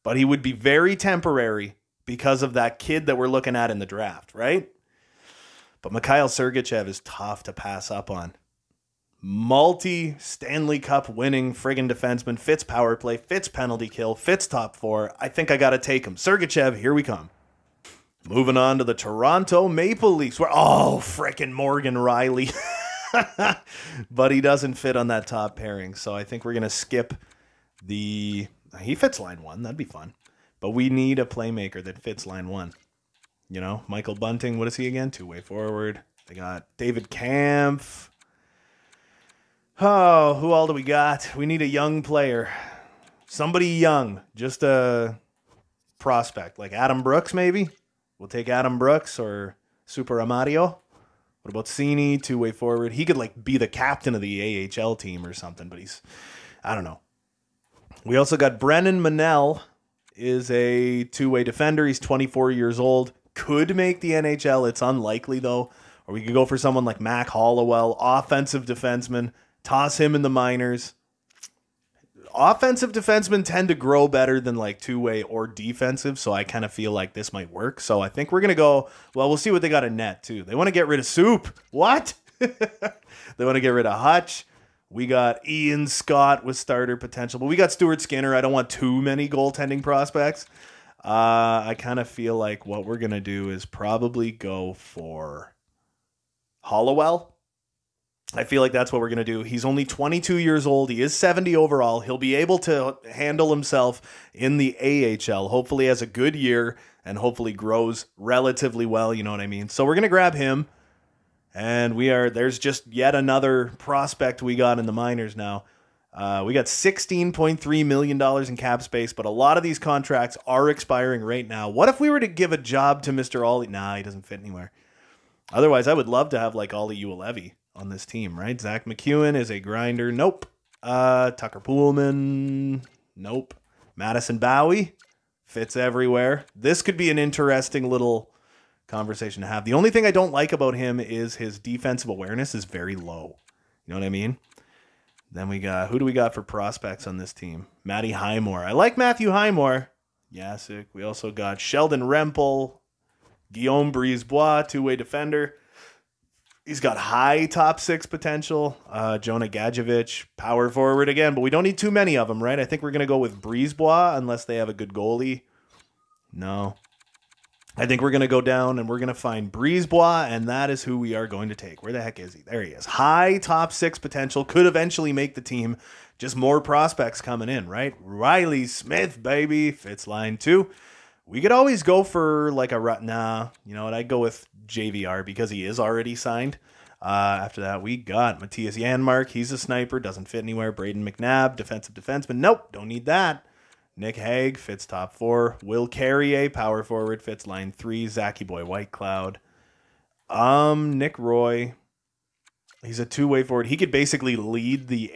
But he would be very temporary because of that kid that we're looking at in the draft, right? But Mikhail Sergachev is tough to pass up on. Multi-Stanley Cup winning friggin' defenseman, fits power play, fits penalty kill, fits top 4. I think I got to take him. Sergachev, here we come. Moving on to the Toronto Maple Leafs. Oh, frickin' Morgan Riley. But he doesn't fit on that top pairing, so I think we're going to skip the... He fits line 1. That'd be fun. But we need a playmaker that fits line 1. You know, Michael Bunting, what is he again? Two-way forward. They got David Kampf. Oh, who all do we got? We need a young player. Somebody young. Just a prospect. Like Adam Brooks, maybe? We'll take Adam Brooks or Super Amadio. What about Cini, two-way forward? He could like be the captain of the AHL team or something, but he's... I don't know. We also got Brennan Manel. Is a two-way defender. He's 24 years old. Could make the NHL. It's unlikely, though. Or we could go for someone like Mac Hollowell. Offensive defenseman. Toss him in the minors. Offensive defensemen tend to grow better than like two-way or defensive, so I kind of feel like this might work. So I think we're going to go, well, we'll see what they got in net, too. They want to get rid of Soup. What? They want to get rid of Hutch. We got Ian Scott with starter potential, but we got Stuart Skinner. I don't want too many goaltending prospects. I kind of feel like what we're going to do is probably go for Hollowell. I feel like that's what we're going to do. He's only 22 years old. He is 70 overall. He'll be able to handle himself in the AHL. Hopefully has a good year and hopefully grows relatively well. You know what I mean? So we're going to grab him. And there's just yet another prospect we got in the minors now. We got $16.3 million in cap space, but a lot of these contracts are expiring right now. What if we were to give a job to Mr. Ollie? Nah, he doesn't fit anywhere. Otherwise, I would love to have like Ollie Ulevi on this team, right? Zach McEwen is a grinder. Nope. Tucker Poolman. Nope. Madison Bowie fits everywhere. This could be an interesting little conversation to have. The only thing I don't like about him is his defensive awareness is very low. You know what I mean? Then we got, who do we got for prospects on this team? Matty Highmore. I like Matthew Highmore. Yasik. We also got Sheldon Rempel, Guillaume Brisebois, two-way defender. He's got high top 6 potential. Jonah Gadjevich, power forward again, but we don't need too many of them, right? I think we're going to go with Brisebois unless they have a good goalie. No. I think we're going to go down and we're going to find Brisebois, and that is who we are going to take. Where the heck is he? There he is. High top 6 potential. Could eventually make the team. Just more prospects coming in, right? Riley Smith, baby. Fits line 2. We could always go for like a... Nah, you know what? I'd go with JVR because he is already signed. After that, we got Matthias Yanmark. He's a sniper. Doesn't fit anywhere. Braden McNabb, defensive defenseman. Nope, don't need that. Nick Hague fits top 4. Will Carrier, power forward, fits line 3. Zachy Boy Whitecloud. Nick Roy. He's a two-way forward. He could basically lead the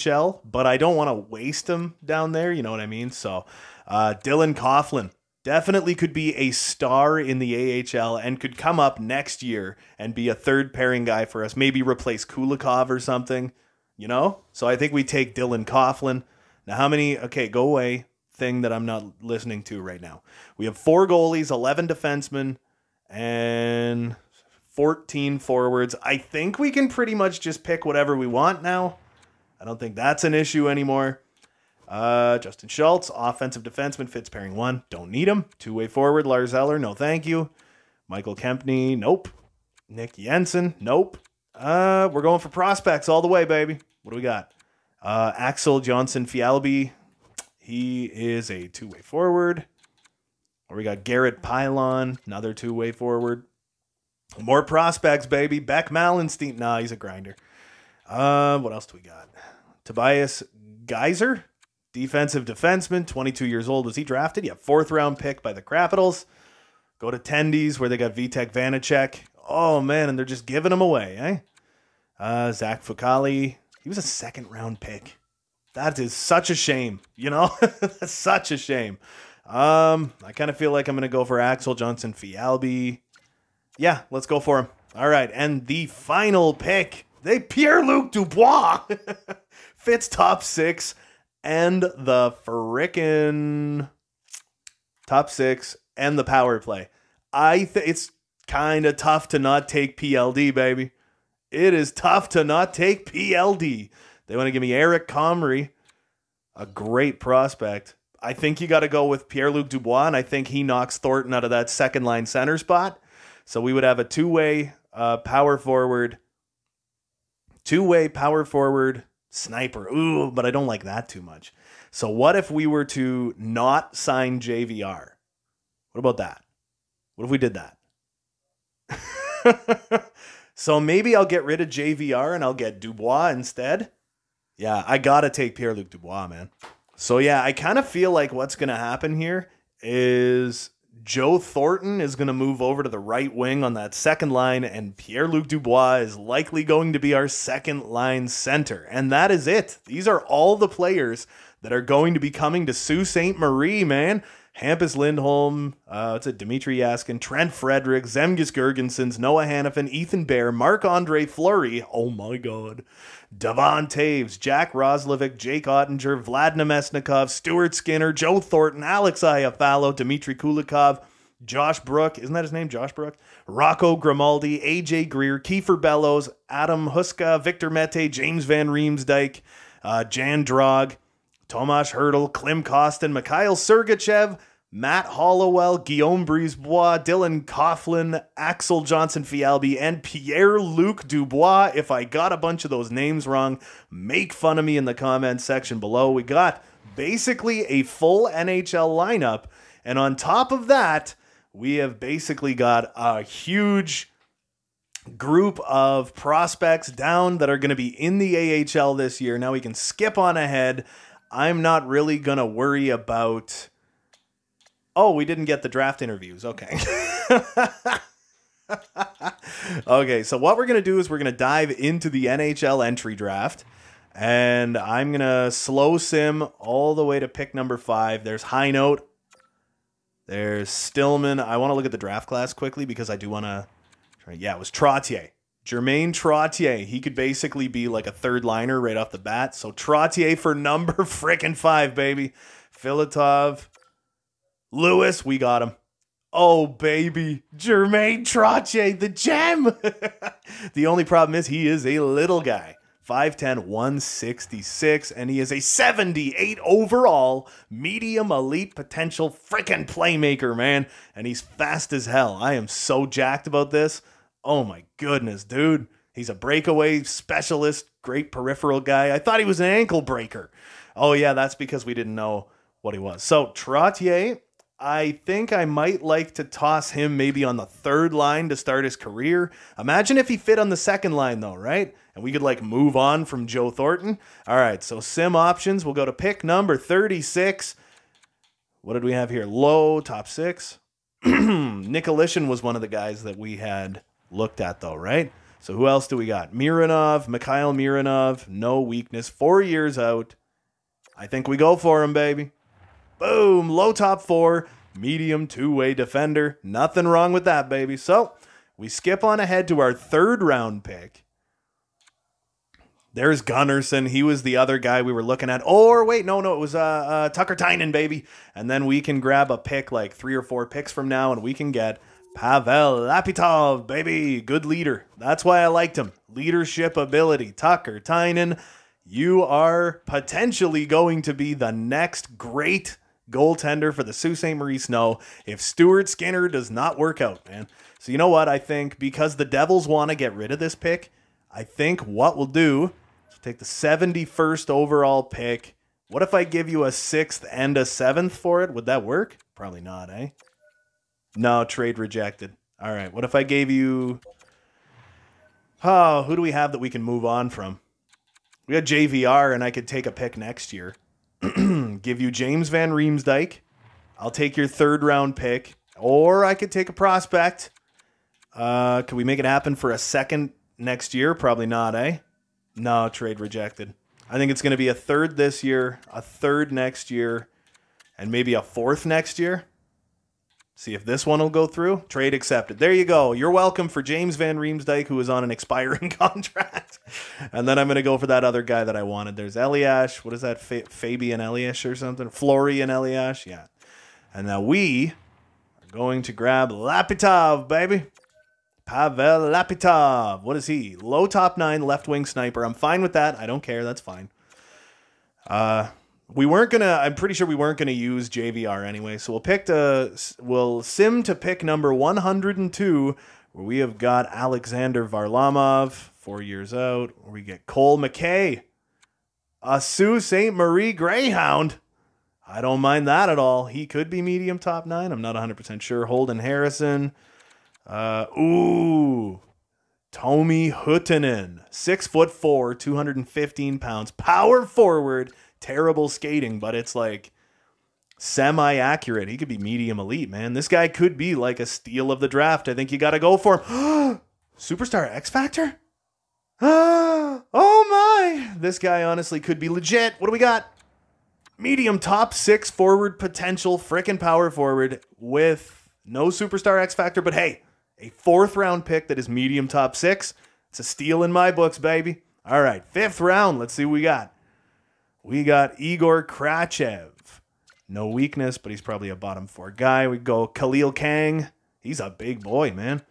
AHL, but I don't want to waste him down there. You know what I mean? So Dylan Coughlin definitely could be a star in the AHL and could come up next year and be a third pairing guy for us. Maybe replace Kulikov or something, you know? So I think we take Dylan Coughlin. Now how many? Okay, go away. Thing that I'm not listening to right now. We have 4 goalies, 11 defensemen, and 14 forwards. I think we can pretty much just pick whatever we want now. I don't think that's an issue anymore. Justin Schultz, offensive defenseman, fits pairing 1. Don't need him. Two-way forward, Lars Eller, no thank you. Michael Kempney, nope. Nick Jensen, nope. We're going for prospects all the way, baby. What do we got? Axel Johnson Fialbi. He is a two-way forward. Or we got Garrett Pylon, another two-way forward. More prospects, baby. Beck Malenstein. Nah, he's a grinder. What else do we got? Tobias Geyser, defensive defenseman, 22 years old. Was he drafted? Yeah, 4th round pick by the Capitals. Go to Tendies where they got Vitek Vanacek. Oh, man, and they're just giving him away, eh? Zach Fucali. He was a 2nd round pick. That is such a shame, you know? That's such a shame. I kind of feel like I'm going to go for Axel Johnson Fialbi. Yeah, let's go for him. All right, and the final pick, Pierre-Luc Dubois fits top 6 and the frickin' top 6 and the power play. It's kind of tough to not take PLD, baby. It is tough to not take PLD. They want to give me Eric Comrie, a great prospect. I think you got to go with Pierre-Luc Dubois, and I think he knocks Thornton out of that second-line center spot. So we would have a two-way power forward sniper. Ooh, but I don't like that too much. So what if we were to not sign JVR? What about that? What if we did that? So maybe I'll get rid of JVR and I'll get Dubois instead. Yeah, I got to take Pierre-Luc Dubois, man. So yeah, I kind of feel like what's going to happen here is Joe Thornton is going to move over to the right wing on that second line, and Pierre-Luc Dubois is likely going to be our second line center. And that is it. These are all the players that are going to be coming to Sault Ste. Marie, man. Hampus Lindholm, Dmitry Yaskin, Trent Frederick, Zemgus Girgensons, Noah Hannafin, Ethan Bear, Marc-Andre Fleury, oh my god, Devon Taves, Jack Roslovic, Jake Ottinger, Vlad Nemesnikov, Stuart Skinner, Joe Thornton, Alex Iafallo, Dmitry Kulikov, Josh Brook, isn't that his name, Josh Brook? Rocco Grimaldi, AJ Greer, Kiefer Bellows, Adam Huska, Victor Mete, James Van Riemsdyk, Jan Drog, Tomas Hertl, Klim Kostin, Mikhail Sergachev, Matt Hollowell, Guillaume Brisebois, Dylan Coughlin, Axel Johnson Fialbi, and Pierre-Luc Dubois. If I got a bunch of those names wrong, make fun of me in the comments section below. We got basically a full NHL lineup, and on top of that, we have basically got a huge group of prospects down that are going to be in the AHL this year. Now we can skip on ahead. I'm not really going to worry about... Oh, we didn't get the draft interviews. Okay. Okay, so what we're going to do is we're going to dive into the NHL Entry Draft. And I'm going to slow sim all the way to pick number 5. There's High Note. There's Stillman. I want to look at the draft class quickly because I do want to... Yeah, it was Trottier. Jermaine Trottier. He could basically be like a third liner right off the bat. So Trottier for number frickin' 5, baby. Filatov. Lewis, we got him. Oh, baby. Jermaine Trottier, the gem. The only problem is he is a little guy. 5'10", 166, and he is a 78 overall medium elite potential frickin' playmaker, man. And he's fast as hell. I am so jacked about this. Oh my goodness, dude. He's a breakaway specialist, great peripheral guy. I thought he was an ankle breaker. Oh yeah, that's because we didn't know what he was. So Trottier, I think I might like to toss him maybe on the third line to start his career. Imagine if he fit on the second line though, right? And we could like move on from Joe Thornton. All right, so sim options. We'll go to pick number 36. What did we have here? Low, top 6. Nicolishin was one of the guys that we had looked at though, right? So who else do we got? Mironov, Mikhail Mironov, no weakness, 4 years out. I think we go for him, baby. Boom, low top 4, medium two-way defender. Nothing wrong with that, baby. So we skip on ahead to our 3rd round pick. There's Gunnarsson. He was the other guy we were looking at. Or wait, no, it was Tucker Tynan, baby. And then we can grab a pick like 3 or 4 picks from now, and we can get Pavel Lapitov, baby. Good leader. That's why I liked him. Leadership ability. Tucker Tynan, you are potentially going to be the next great goaltender for the Sault Ste. Marie Snow if Stuart Skinner does not work out, man. So you know what? I think because the Devils want to get rid of this pick, I think what we'll do is take the 71st overall pick. What if I give you a 6th and a 7th for it? Would that work? Probably not, eh? No, trade rejected. All right, what if I gave you... Oh, who do we have that we can move on from? We got JVR, and I could take a pick next year. Give you James Van Riemsdyk. I'll take your 3rd round pick. Or I could take a prospect. Could we make it happen for a 2nd next year? Probably not, eh? No, trade rejected. I think it's going to be a 3rd this year, a 3rd next year, and maybe a 4th next year. See if this one will go through. Trade accepted. There you go. You're welcome for James Van Riemsdyk, who is on an expiring contract. And then I'm going to go for that other guy that I wanted. There's Eliash. What is that? Fabian Eliash or something? Florian Eliash. Yeah. And now we are going to grab Lapitov, baby. Pavel Lapitov. What is he? Low top 9, left wing sniper. I'm fine with that. I don't care. That's fine. We weren't gonna. I'm pretty sure we weren't gonna use JVR anyway. So we'll sim to pick number 102, where we have got Alexander Varlamov, 4 years out. Where we get Cole McKay, a Sault Ste. Marie Greyhound. I don't mind that at all. He could be medium top 9. I'm not 100% sure. Holden Harrison. Tomi Huttinen, 6'4", 215 pounds, power forward. Terrible skating, but it's like semi-accurate. He could be medium elite, man. This guy could be like a steal of the draft. I think you got to go for him. Superstar X Factor? Oh my. This guy honestly could be legit. What do we got? Medium top 6 forward potential, frickin' power forward with no Superstar X Factor, but hey, a 4th round pick that is medium top 6. It's a steal in my books, baby. All right, 5th round. Let's see what we got. We got Igor Krachev. No weakness, but he's probably a bottom 4 guy. We go Khalil Kang. He's a big boy, man.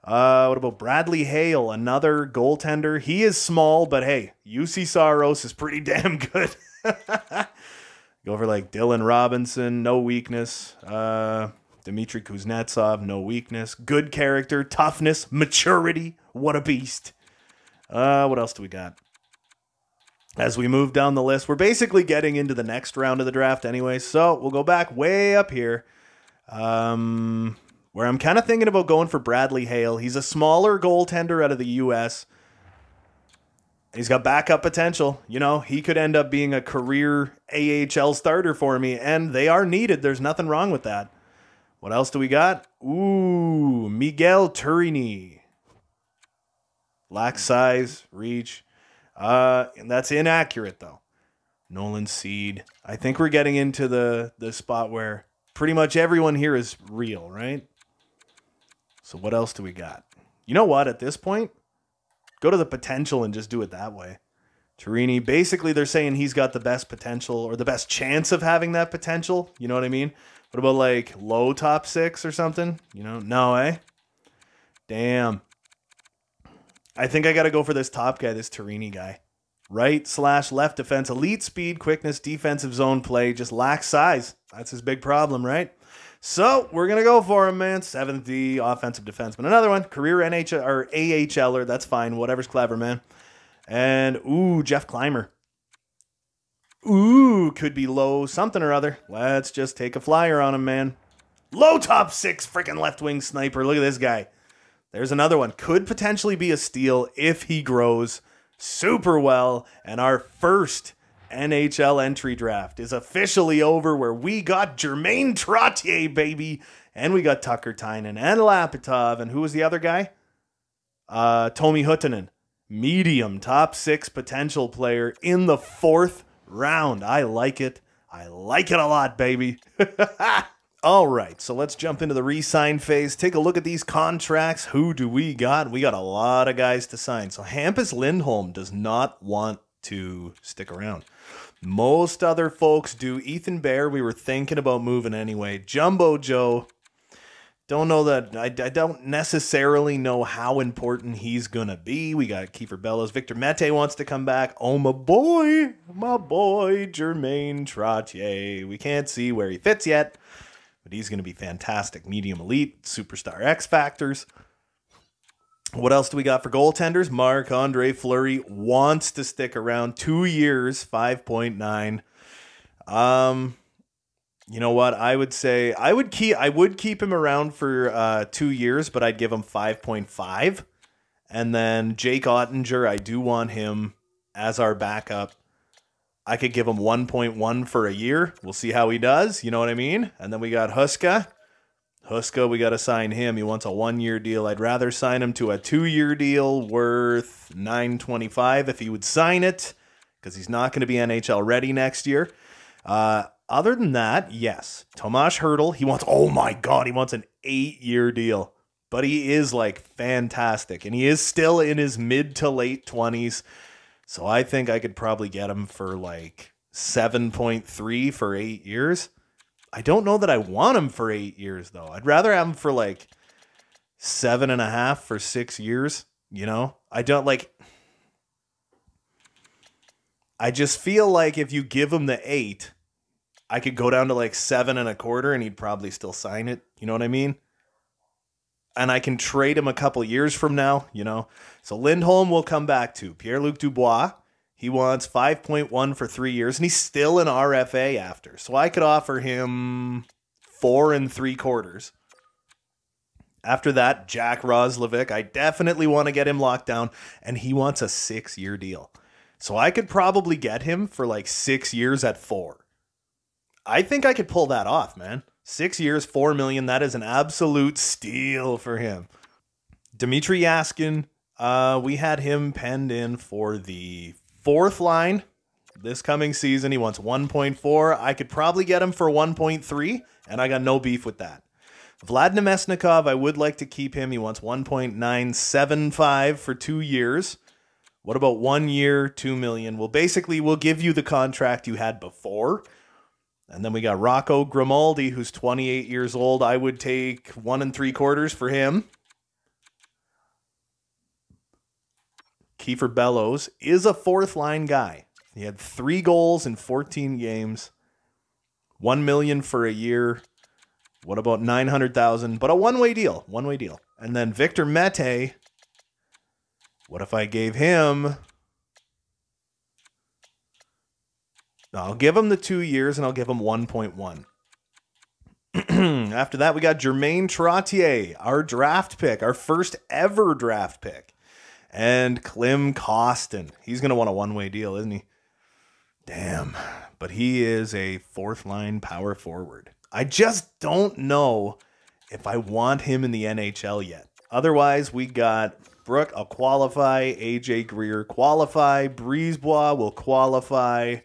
What about Bradley Hale, another goaltender? He is small, but hey, UC Saros is pretty damn good. Go for like Dylan Robinson, no weakness. Dmitry Kuznetsov, no weakness. Good character, toughness, maturity. What a beast. What else do we got? As we move down the list, we're basically getting into the next round of the draft anyway, so we'll go back way up here, where I'm kind of thinking about going for Bradley Hale. He's a smaller goaltender out of the U.S. He's got backup potential. You know, he could end up being a career AHL starter for me, and they are needed. There's nothing wrong with that. What else do we got? Ooh, Miguel Turini. Lacks size, reach. And that's inaccurate, though. Nolan Seed. I think we're getting into the spot where pretty much everyone here is real, right? So what else do we got? You know what? At this point, go to the potential and just do it that way. Turini, basically they're saying he's got the best potential or the best chance of having that potential. You know what I mean? What about like low top 6 or something? You know? No, eh? Damn. I think I got to go for this top guy, this Turini guy. Right/left defense, elite speed, quickness, defensive zone play, just lacks size. That's his big problem, right? So we're going to go for him, man. 7th D, offensive defenseman. Another one, career NHL or AHLer. That's fine. Whatever's clever, man. And, ooh, Jeff Clymer. Ooh, could be low something or other. Let's just take a flyer on him, man. Low top 6 freaking left wing sniper. Look at this guy. There's another one. Could potentially be a steal if he grows super well. And our first NHL entry draft is officially over, where we got Jermaine Trottier, baby. And we got Tucker Tynan and Lapitov. And who was the other guy? Tomi Huttunen, medium, top 6 potential player in the 4th round. I like it. I like it a lot, baby. All right, so let's jump into the re-sign phase. Take a look at these contracts. Who do we got? We got a lot of guys to sign. So Hampus Lindholm does not want to stick around. Most other folks do. Ethan Bear, we were thinking about moving anyway. Jumbo Joe, don't know that. I don't necessarily know how important he's going to be. We got Kiefer Bellows. Victor Mete wants to come back. Oh, my boy, Jermaine Trottier. We can't see where he fits yet, but he's going to be fantastic. Medium elite, superstar X Factors. What else do we got for goaltenders? Marc-Andre Fleury wants to stick around. 2 years, 5.9. You know what? I would say I would keep him around for 2 years, but I'd give him 5.5. And then Jake Ottinger, I do want him as our backup. I could give him 1.1 for a year. We'll see how he does. You know what I mean? And then we got Huska. Huska, we got to sign him. He wants a 1-year deal. I'd rather sign him to a 2-year deal worth $925 if he would sign it, because he's not going to be NHL ready next year. Other than that, yes. Tomas Hertl, he wants, oh my God, he wants an 8-year deal. But he is like fantastic, and he is still in his mid to late 20s. So I think I could probably get him for like 7.3 for 8 years. I don't know that I want him for 8 years, though. I'd rather have him for like 7.5 for 6 years. You know, I don't like. I just feel like if you give him the 8, I could go down to like 7.25 and he'd probably still sign it. You know what I mean? And I can trade him a couple years from now, you know. So Lindholm will come back to. Pierre-Luc Dubois, he wants 5.1 for 3 years, and he's still an RFA after. So I could offer him 4 3/4. After that, Jack Roslovic, I definitely want to get him locked down, and he wants a 6-year deal. So I could probably get him for like 6 years at 4. I think I could pull that off, man. 6 years, $4 million. That is an absolute steal for him. Dmitry Yaskin, we had him penned in for the 4th line this coming season. He wants 1.4. I could probably get him for 1.3, and I got no beef with that. Vlad Nemesnikov, I would like to keep him. He wants 1.975 for 2 years. What about 1 year, $2 million? Well, basically, we'll give you the contract you had before. And then we got Rocco Grimaldi, who's 28 years old. I would take 1 3/4 for him. Kiefer Bellows is a 4th line guy. He had 3 goals in 14 games. $1 million for a year. What about $900,000? But a one-way deal. One-way deal. And then Victor Mete. What if I gave him? I'll give him the 2 years, and I'll give him 1.1. After that, we got Jermaine Trottier, our draft pick, our first ever draft pick. And Klim Kostin. He's going to want a one-way deal, isn't he? Damn. But he is a 4th line power forward. I just don't know if I want him in the NHL yet. Otherwise, we got Brooke, I'll qualify. AJ Greer, qualify. Brisebois will qualify.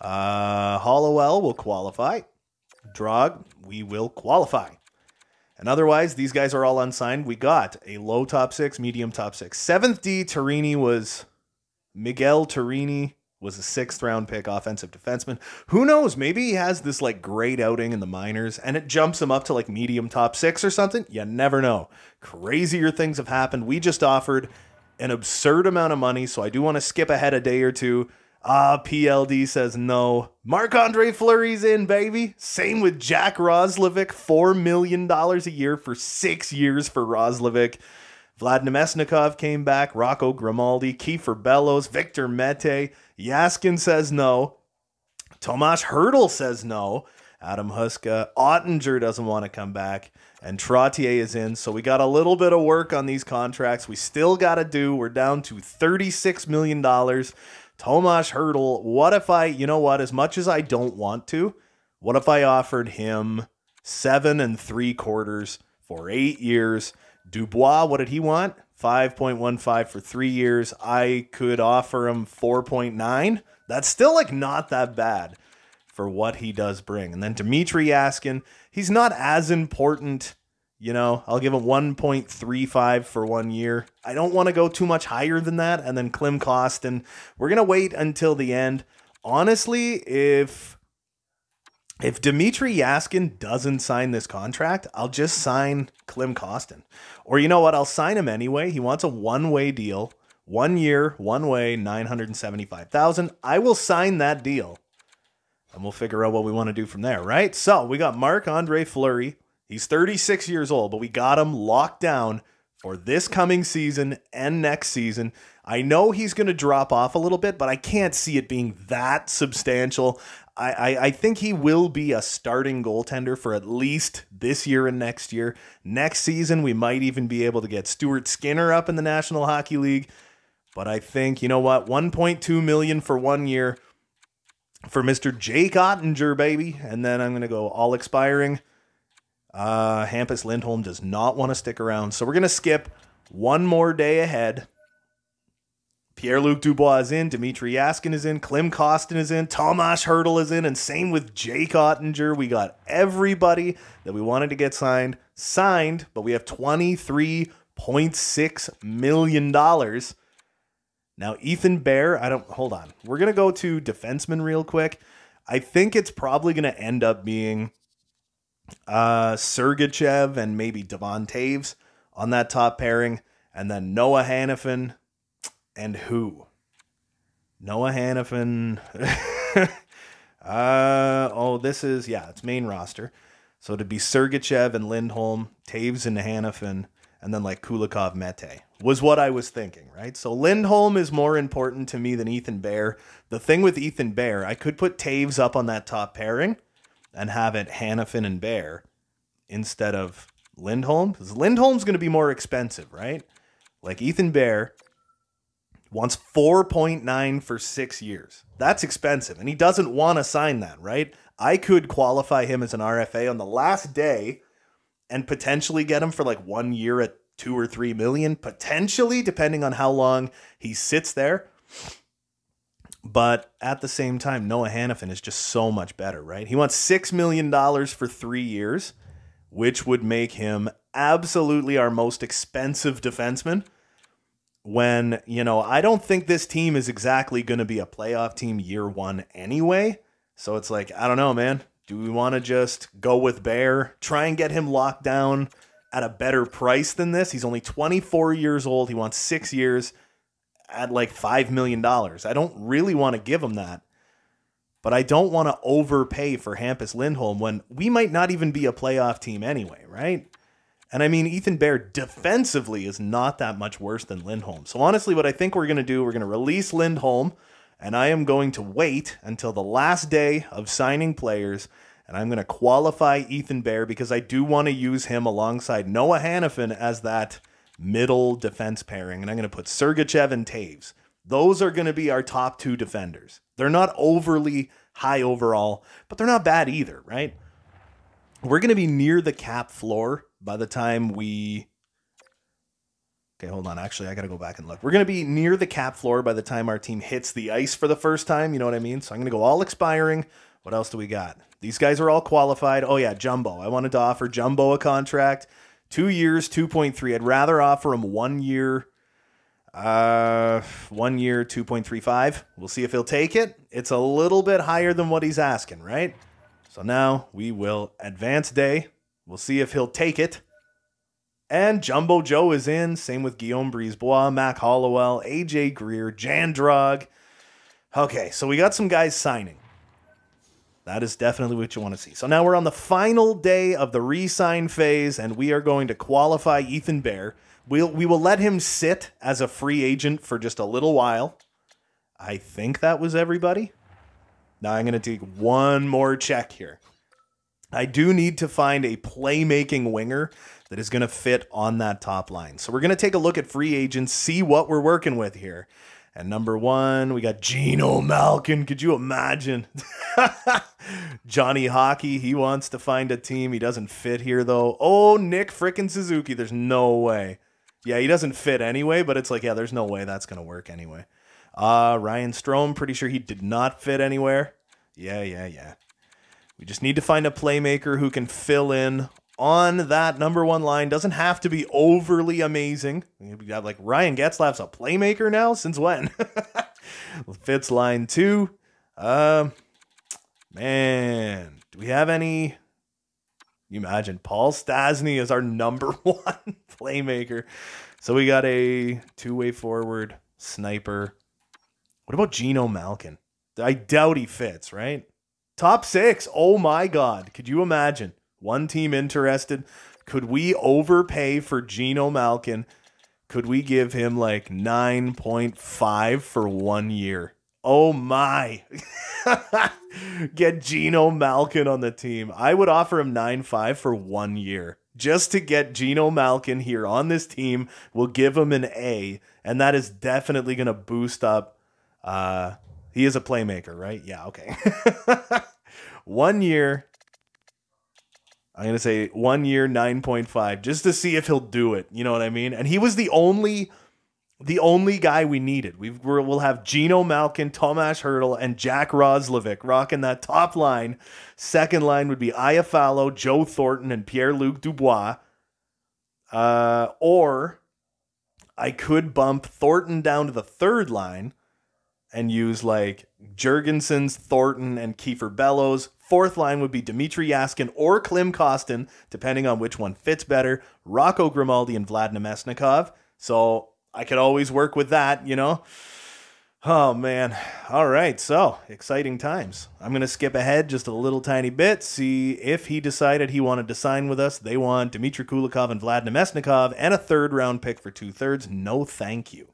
Hollowell will qualify. Drog, we will qualify. And otherwise, these guys are all unsigned. We got a low top 6, medium top 6. 7th D, Miguel Torini was a 6th round pick, offensive defenseman. Who knows? Maybe he has this like great outing in the minors and it jumps him up to like medium top 6 or something. You never know. Crazier things have happened. We just offered an absurd amount of money, so I do want to skip ahead a day or two. PLD says no. Marc-Andre Fleury's in, baby. Same with Jack Roslovic. $4 million a year for 6 years for Roslovic. Vlad Nemesnikov came back. Rocco Grimaldi. Kiefer Bellows. Victor Mete. Yaskin says no. Tomas Hertl says no. Adam Huska. Ottinger doesn't want to come back. And Trottier is in. So we got a little bit of work on these contracts. We still got to do. We're down to $36 million. Tomas Hertl, what if you know what, as much as I don't want to, what if I offered him 7 3/4 for 8 years? Dubois, what did he want? 5.15 for 3 years. I could offer him 4.9. That's still like not that bad for what he does bring. And then Dmitry Yaskin, he's not as important. You know, I'll give him 1.35 for 1 year. I don't want to go too much higher than that. And then Klim Kostin, we're going to wait until the end. Honestly, if Dmitry Yaskin doesn't sign this contract, I'll just sign Klim Kostin. Or you know what? I'll sign him anyway. He wants a one-way deal. 1 year, one way, $975,000. I will sign that deal. And we'll figure out what we want to do from there, right? So we got Marc-Andre Fleury. He's 36 years old, but we got him locked down for this coming season and next season. I know he's going to drop off a little bit, but I can't see it being that substantial. I think he will be a starting goaltender for at least this year and next year. Next season, we might even be able to get Stuart Skinner up in the National Hockey League. But I think, you know what, $1.2 million for 1 year for Mr. Jake Ottinger, baby. And then I'm going to go all expiring. Hampus Lindholm does not want to stick around. So we're going to skip one more day ahead. Pierre-Luc Dubois is in. Dmitry Yaskin is in. Klim Kostin is in. Tomas Hertl is in. And same with Jake Ottinger. We got everybody that we wanted to get signed. But we have $23.6 million. Now, Ethan Bear, hold on. We're going to go to defenseman real quick. I think it's probably going to end up being Sergachev and maybe Devon Taves on that top pairing. And then Noah Hannafin and who? Noah Hannafin. It's main roster. So it'd be Sergachev and Lindholm, Taves and Hannafin, and then like Kulikov Mete was what I was thinking, right? So Lindholm is more important to me than Ethan Bear. The thing with Ethan Bear, I could put Taves up on that top pairing and have it Hannafin and Bear instead of Lindholm. Because Lindholm's going to be more expensive, right? Like Ethan Bear wants 4.9 for 6 years. That's expensive, and he doesn't want to sign that, right? I could qualify him as an RFA on the last day and potentially get him for like 1 year at 2 or 3 million, potentially, depending on how long he sits there. But at the same time, Noah Hannafin is just so much better, right? He wants $6 million for 3 years, which would make him absolutely our most expensive defenseman. When, you know, I don't think this team is exactly going to be a playoff team year one anyway. So it's like, I don't know, man. Do we want to just go with Bear, try and get him locked down at a better price than this? He's only 24 years old. He wants 6 years at like $5 million. I don't really want to give him that. But I don't want to overpay for Hampus Lindholm when we might not even be a playoff team anyway, right? And I mean, Ethan Bear defensively is not that much worse than Lindholm. So honestly, what I think we're going to do, we're going to release Lindholm, and I am going to wait until the last day of signing players, and I'm going to qualify Ethan Bear because I do want to use him alongside Noah Hannafin as that middle defense pairing, and I'm going to put Sergachev and Taves. Those are going to be our top two defenders. They're not overly high overall, but they're not bad either, right? We're going to be near the cap floor by the time we... Okay, hold on. Actually, I got to go back and look. We're going to be near the cap floor by the time our team hits the ice for the first time. You know what I mean? So I'm going to go all expiring. What else do we got? These guys are all qualified. Oh, yeah, Jumbo. I wanted to offer Jumbo a contract. 2 years, 2.3. I'd rather offer him 1 year... 1 year, 2.35. We'll see if he'll take it. It's a little bit higher than what he's asking, right? So now we will advance day. We'll see if he'll take it. And Jumbo Joe is in. Same with Guillaume Brisebois, Mac Hollowell, AJ Greer, Jan Drog. Okay, so we got some guys signing. That is definitely what you want to see. So now we're on the final day of the Resign Phase, and we are going to qualify Ethan Bear. We will let him sit as a free agent for just a little while. I think that was everybody. Now I'm going to take one more check here. I do need to find a playmaking winger that is going to fit on that top line. So we're going to take a look at free agents, see what we're working with here. And number one, we got Gino Malkin. Could you imagine? Johnny Hockey, he wants to find a team. He doesn't fit here, though. Oh, Nick frickin' Suzuki. There's no way. Yeah, he doesn't fit anyway, but it's like, yeah, there's no way that's going to work anyway. Ryan Strome, pretty sure he did not fit anywhere. Yeah. We just need to find a playmaker who can fill in on that number one line. Doesn't have to be overly amazing. We got like Ryan Getzlaf's a playmaker now? Since when? Fits line 2. Man, do we have any? You imagine Paul Stastny is our number 1 playmaker. So we got a 2-way forward sniper. What about Geno Malkin? I doubt he fits, right? Top 6. Oh my God. Could you imagine? One team interested. Could we overpay for Geno Malkin? Could we give him like 9.5 for 1 year? Oh my. Get Geno Malkin on the team. I would offer him 9.5 for 1 year. Just to get Geno Malkin here on this team. We'll give him an A. And that is definitely going to boost up. He is a playmaker, right? Yeah, okay. 1 year. I'm going to say 1 year, 9.5, just to see if he'll do it. You know what I mean? And he was the only guy we needed. We'll have Geno Malkin, Tomas Hertl, and Jack Roslovic rocking that top line. Second line would be Iafallo, Joe Thornton, and Pierre-Luc Dubois. Or I could bump Thornton down to the third line and use like Jurgensen's, Thornton, and Kiefer Bellows. Fourth line would be Dmitry Yaskin or Klim Kostin, depending on which one fits better. Rocco Grimaldi and Vlad Nemesnikov. So I could always work with that, you know. Oh, man. All right, so exciting times. I'm going to skip ahead just a little tiny bit, see if he decided he wanted to sign with us. They want Dmitry Kulikov and Vlad Nemesnikov and a third-round pick for 2/3. No, thank you.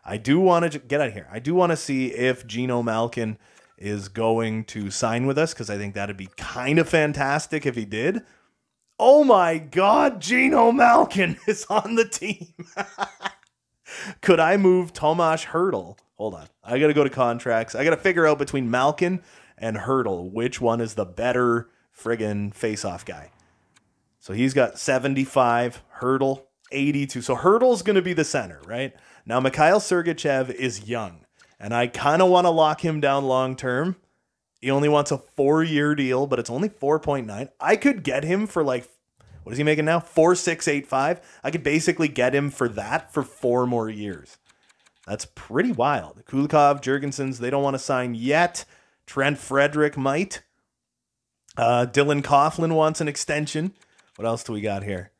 I do want to get out of here. I do want to see if Geno Malkin is going to sign with us, because I think that'd be kind of fantastic if he did. Oh my God, Geno Malkin is on the team. Could I move Tomas Hertl? Hold on. I got to go to contracts. I got to figure out between Malkin and Hertl which one is the better friggin' face-off guy. So he's got 75, Hertl 82. So Hertl's going to be the center, right? Now, Mikhail Sergachev is young, and I kind of want to lock him down long-term. He only wants a 4-year deal, but it's only 4.9. I could get him for like, what is he making now? 4.685. I could basically get him for that for 4 more years. That's pretty wild. Kulikov, Jurgensen's, they don't want to sign yet. Trent Frederick might. Dylan Coughlin wants an extension. What else do we got here?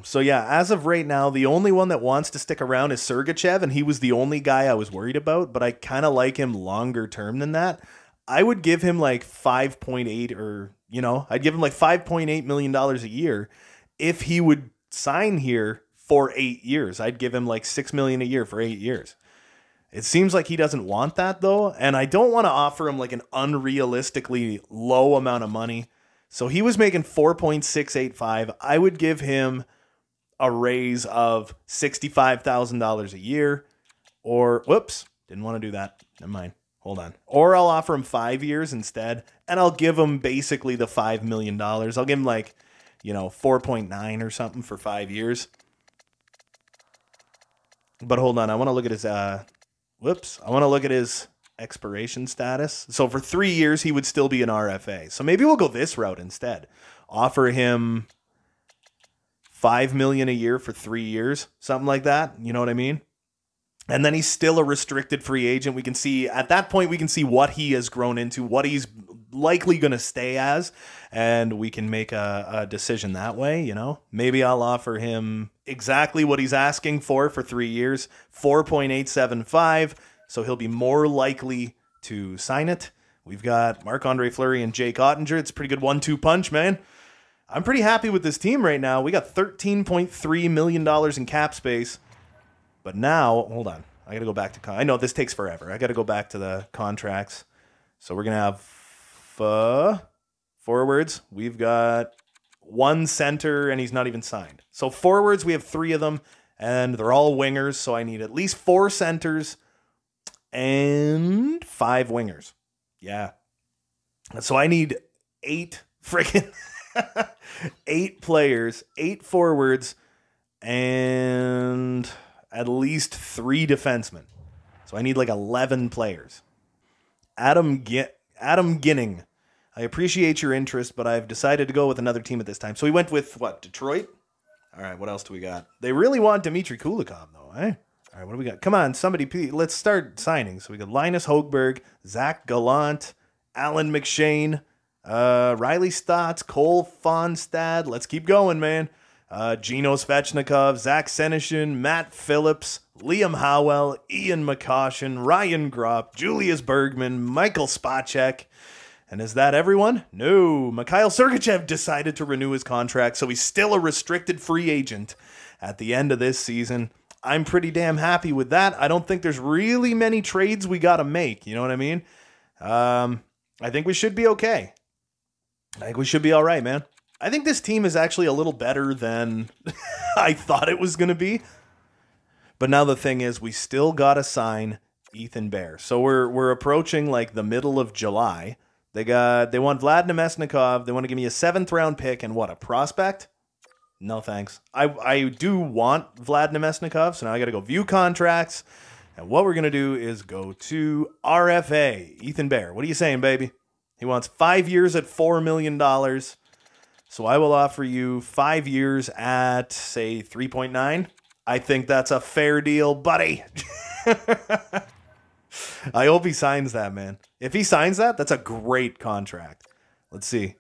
So yeah, as of right now, the only one that wants to stick around is Sergachev, and he was the only guy I was worried about, but I kind of like him longer term than that. I would give him like 5.8 or, you know, I'd give him like $5.8 million a year if he would sign here for 8 years. I'd give him like $6 million a year for 8 years. It seems like he doesn't want that though, and I don't want to offer him like an unrealistically low amount of money. So he was making 4.685. I would give him a raise of $65,000 a year, or whoops, didn't want to do that. Never mind. Hold on. Or I'll offer him 5 years instead, and I'll give him basically the $5 million. I'll give him like, 4.9 or something for 5 years. But hold on, I want to look at his I want to look at his expiration status. So for 3 years, he would still be an RFA. So maybe we'll go this route instead. Offer him $5 million a year for 3 years, something like that. You know what I mean? And then he's still a restricted free agent. We can see at that point, we can see what he has grown into, what he's likely going to stay as, and we can make a decision that way. Maybe I'll offer him exactly what he's asking for 3 years, 4.875. So he'll be more likely to sign it. We've got Marc-Andre Fleury and Jake Ottinger. It's a pretty good 1-2 punch, man. I'm pretty happy with this team right now. We got $13.3 million in cap space. But now, hold on. I got to go back to... I know this takes forever. I got to go back to the contracts. So we're going to have forwards. We've got 1 center, and he's not even signed. So forwards, we have 3 of them, and they're all wingers. So I need at least 4 centers and 5 wingers. Yeah. So I need 8 freaking 8 players, 8 forwards, and at least 3 defensemen. So I need like 11 players. Adam Ginning. I appreciate your interest, but I've decided to go with another team at this time. So we went with, what, Detroit? All right, what else do we got? They really want Dmitry Kulikov, though, eh? All right, what do we got? Come on, somebody, please, let's start signing. So we got Linus Hogberg, Zach Gallant, Alan McShane, Riley Stotts, Cole Fonstad. Let's keep going, man. Gino Svechnikov, Zach Senyshyn, Matt Phillips, Liam Howell, Ian McCoshen, Ryan Gropp, Julius Bergman, Michael Spacek. And is that everyone? No. Mikhail Sergachev decided to renew his contract, so he's still a restricted free agent at the end of this season. I'm pretty damn happy with that. I don't think there's really many trades we got to make. You know what I mean? I think we should be okay. I think we should be all right, man. I think this team is actually a little better than I thought it was going to be. But now the thing is, we still got to sign Ethan Bear. So we're approaching like the middle of July. They want Vlad Nemesnikov. They want to give me a 7th round pick and what, a prospect? No thanks. I do want Vlad Nemesnikov, so now I got to go view contracts. And what we're going to do is go to RFA. Ethan Bear, what are you saying, baby? He wants 5 years at $4 million. So I will offer you 5 years at, say, 3.9. I think that's a fair deal, buddy. I hope he signs that, man. If he signs that, that's a great contract. Let's see.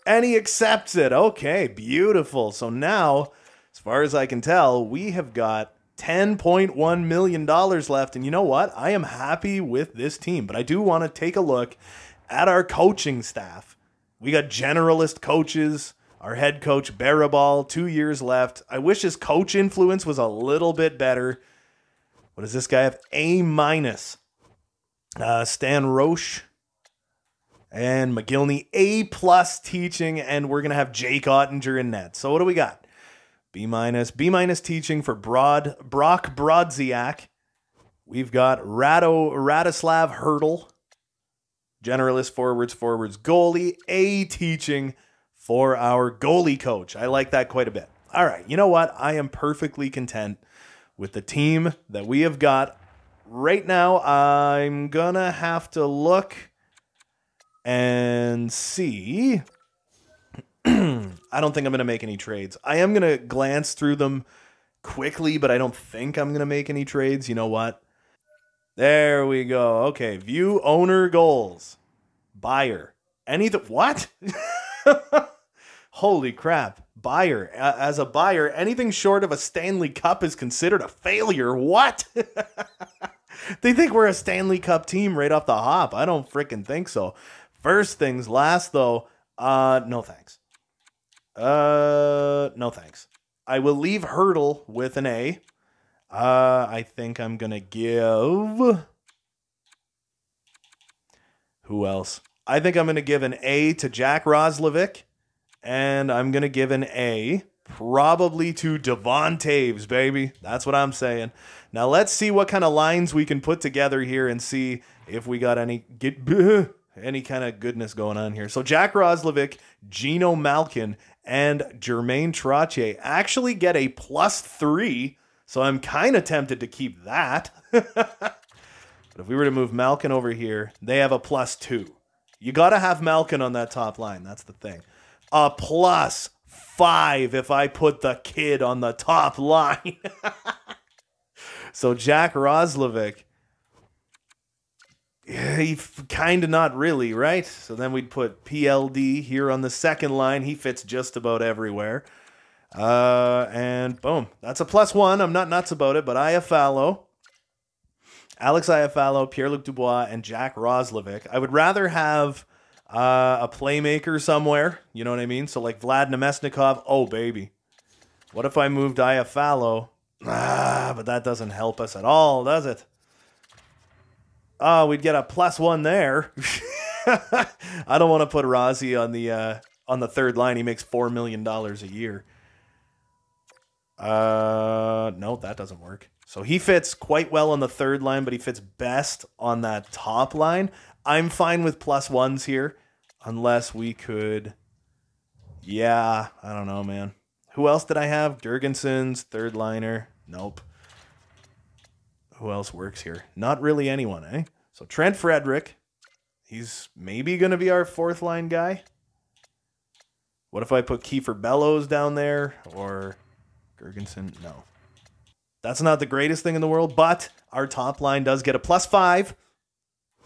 And he accepts it. Okay, beautiful. So now, as far as I can tell, we have got $10.1 million left. And you know what? I am happy with this team. But I do want to take a look at our coaching staff. We got generalist coaches. Our head coach, Barabal, 2 years left. I wish his coach influence was a little bit better. What does this guy have? A-. Stan Roche and McGillney, A+ teaching, and we're going to have Jake Ottinger in net. So what do we got? B-. B- teaching for Brock Brodziak. We've got Radislav Hurdle, generalist forwards, goalie. A teaching for our goalie coach. I like that quite a bit. All right, you know what? I am perfectly content with the team that we have got. Right now, I'm going to have to look and see. I don't think I'm going to make any trades. I am going to glance through them quickly, but I don't think I'm going to make any trades. You know what? There we go. Okay, view owner goals. Buyer. Anything? What? Holy crap. Buyer. As a buyer, anything short of a Stanley Cup is considered a failure. What? They think we're a Stanley Cup team right off the hop. I don't freaking think so. First things last, though. No thanks. No thanks. I will leave Hurdle with an A. I think I'm going to give... Who else? I think I'm going to give an A to Jack Roslovic. And I'm going to give an A probably to Devon Taves, baby. That's what I'm saying. Now let's see what kind of lines we can put together here and see if we got any kind of goodness going on here. So Jack Roslovic, Gino Malkin, and Jermaine Trottier actually get a +3. So I'm kind of tempted to keep that. But if we were to move Malkin over here, they have a +2. You got to have Malkin on that top line. That's the thing. A +5 if I put the kid on the top line. So Jack Roslovic, he kind of not really, right? So then we'd put PLD here on the second line. He fits just about everywhere. And boom, that's a +1. I'm not nuts about it, but Iafallo, Alex Iafallo, Pierre-Luc Dubois, and Jack Roslovic. I would rather have a playmaker somewhere, you know what I mean? So like Vlad Nemesnikov, oh baby. What if I moved Iafallo? But that doesn't help us at all, does it? Oh, we'd get a +1 there. I don't want to put Rossi on the third line. He makes $4 million a year. No, that doesn't work. So he fits quite well on the third line, but he fits best on that top line. I'm fine with +1s here, unless we could... Yeah, I don't know, man. Who else did I have? Jurgensen's third liner. Nope. Who else works here? Not really anyone, eh? So Trent Frederick. He's maybe going to be our fourth line guy. What if I put Kiefer Bellows down there? Or Jurgensen? No. That's not the greatest thing in the world, but our top line does get a +5,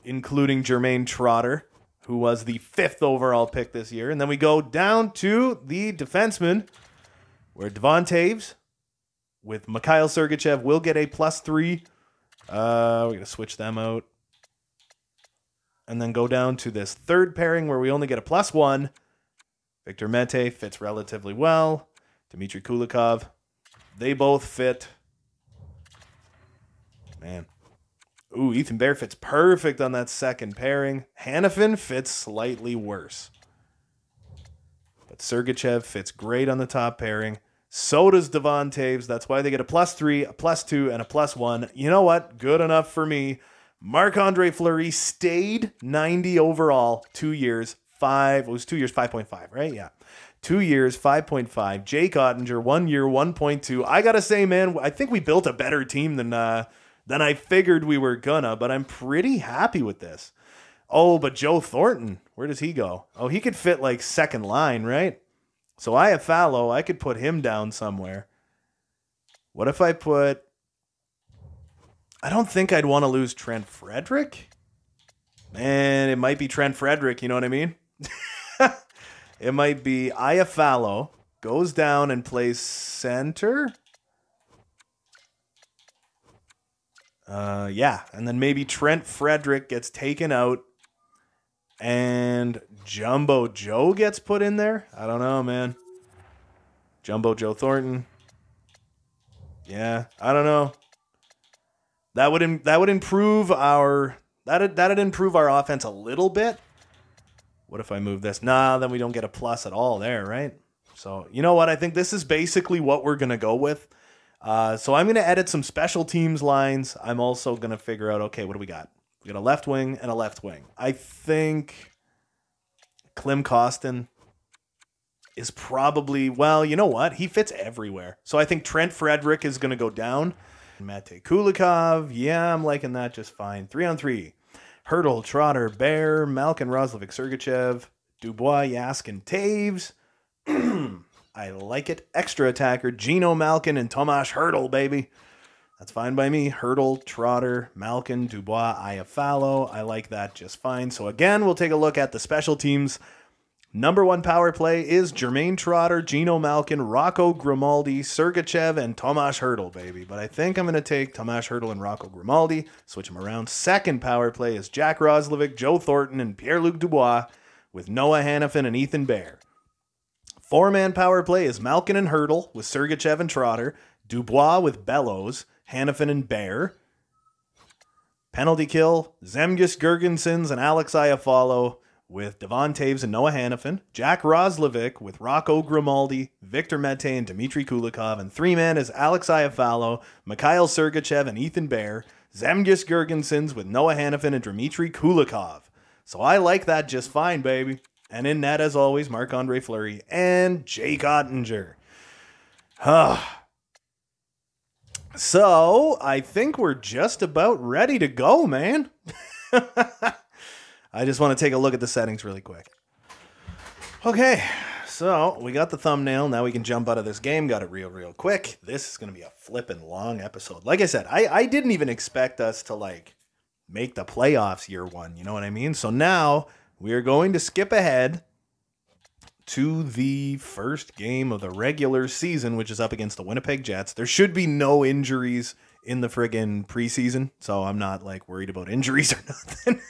including Jermaine Trotter, who was the 5th overall pick this year. And then we go down to the defenseman, where Devon Taves with Mikhail Sergachev will get a +3. We're going to switch them out. And then go down to this third pairing where we only get a +1. Victor Mete fits relatively well. Dmitry Kulikov. They both fit. Man. Ooh, Ethan Bear fits perfect on that second pairing. Hanifin fits slightly worse. But Sergachev fits great on the top pairing. So does Devon Taves. That's why they get a +3, a +2, and a +1. You know what? Good enough for me. Marc-Andre Fleury stayed 90 overall, 2 years, 5.5, right? Yeah. 2 years, 5.5. Jake Ottinger, 1 year, 1.2. I got to say, man, I think we built a better team than I figured we were gonna, but I'm pretty happy with this. Oh, but Joe Thornton, where does he go? Oh, he could fit like second line, right? So I have Fallow. I could put him down somewhere. What if I put... I don't think I'd want to lose Trent Frederick. Man, it might be Trent Frederick, you know what I mean? It might be Iafallo goes down and plays center. Yeah, and then maybe Trent Frederick gets taken out and Jumbo Joe gets put in there. I don't know, man. Jumbo Joe Thornton. Yeah, I don't know. That would improve our that'd improve our offense a little bit. What if I move this? Nah, then we don't get a plus at all there, right? So, you know what? I think this is basically what we're going to go with. So I'm going to edit some special teams lines. I'm also going to figure out, okay, what do we got? We got a left wing and a left wing. I think Klim Kostin is probably, well, you know what? He fits everywhere. So I think Trent Frederick is going to go down. Mate Kulikov, yeah, I'm liking that just fine. 3-on-3. Hurdle, Trotter, Bear, Malkin, Roslovic, Sergachev, Dubois, Yaskin, Taves. I like it. Extra attacker, Gino Malkin and Tomas Hurdle, baby. That's fine by me. Hurdle, Trotter, Malkin, Dubois, Iafallo. I like that just fine. So again, we'll take a look at the special teams. Number 1 power play is Jermaine Trotter, Gino Malkin, Rocco Grimaldi, Sergachev, and Tomas Hurdle, baby. But I think I'm going to take Tomas Hurdle and Rocco Grimaldi, switch them around. Second power play is Jack Roslovic, Joe Thornton, and Pierre-Luc Dubois with Noah Hanifin and Ethan Bear. 4-man power play is Malkin and Hurdle with Sergachev and Trotter, Dubois with Bellows, Hanifin and Bear. Penalty kill, Zemgus Girgensons and Alex Iafallo with Devon Taves and Noah Hanifin, Jack Roslovic with Rocco Grimaldi, Victor Mete and Dmitry Kulikov, and 3-man is Alex Iafallo, Mikhail Sergachev and Ethan Bear, Zemgus Girgensons with Noah Hanifin and Dmitry Kulikov. So I like that just fine, baby. And in net, as always, Marc-Andre Fleury and Jake Ottinger. So I think we're just about ready to go, man. I just want to take a look at the settings really quick. Okay, so we got the thumbnail. Now we can jump out of this game. Got it real quick. This is going to be a flippin' long episode. Like I said, I didn't even expect us to, like, make the playoffs year one. You know what I mean? So now we are going to skip ahead to the first game of the regular season, which is up against the Winnipeg Jets. There should be no injuries in the friggin' preseason, so I'm not, like, worried about injuries or nothing.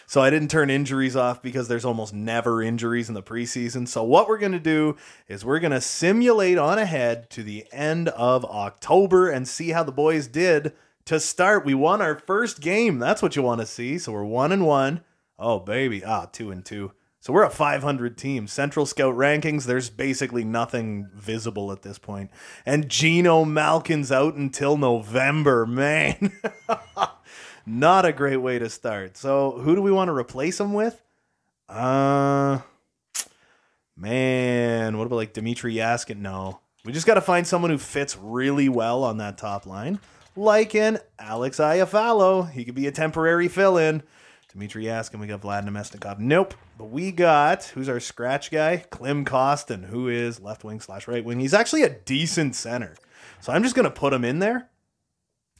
So I didn't turn injuries off because there's almost never injuries in the preseason. So what we're going to do is we're going to simulate on ahead to the end of October and see how the boys did to start. We won our first game. That's what you want to see. So we're 1-1. Oh, baby. 2-2. So we're a 500 team. Central Scout rankings, there's basically nothing visible at this point. And Gino Malkin's out until November. Man. Not a great way to start. So who do we want to replace him with? Man, what about about like Dmitry Yaskin? No. We just got to find someone who fits really well on that top line. Like an Alex Iafallo. He could be a temporary fill-in. Dmitry Yaskin, we got Vlad Namestnikov. Nope. But we got, who's our scratch guy? Klim Kostin, who is left wing / right wing. He's actually a decent center. So I'm just going to put him in there.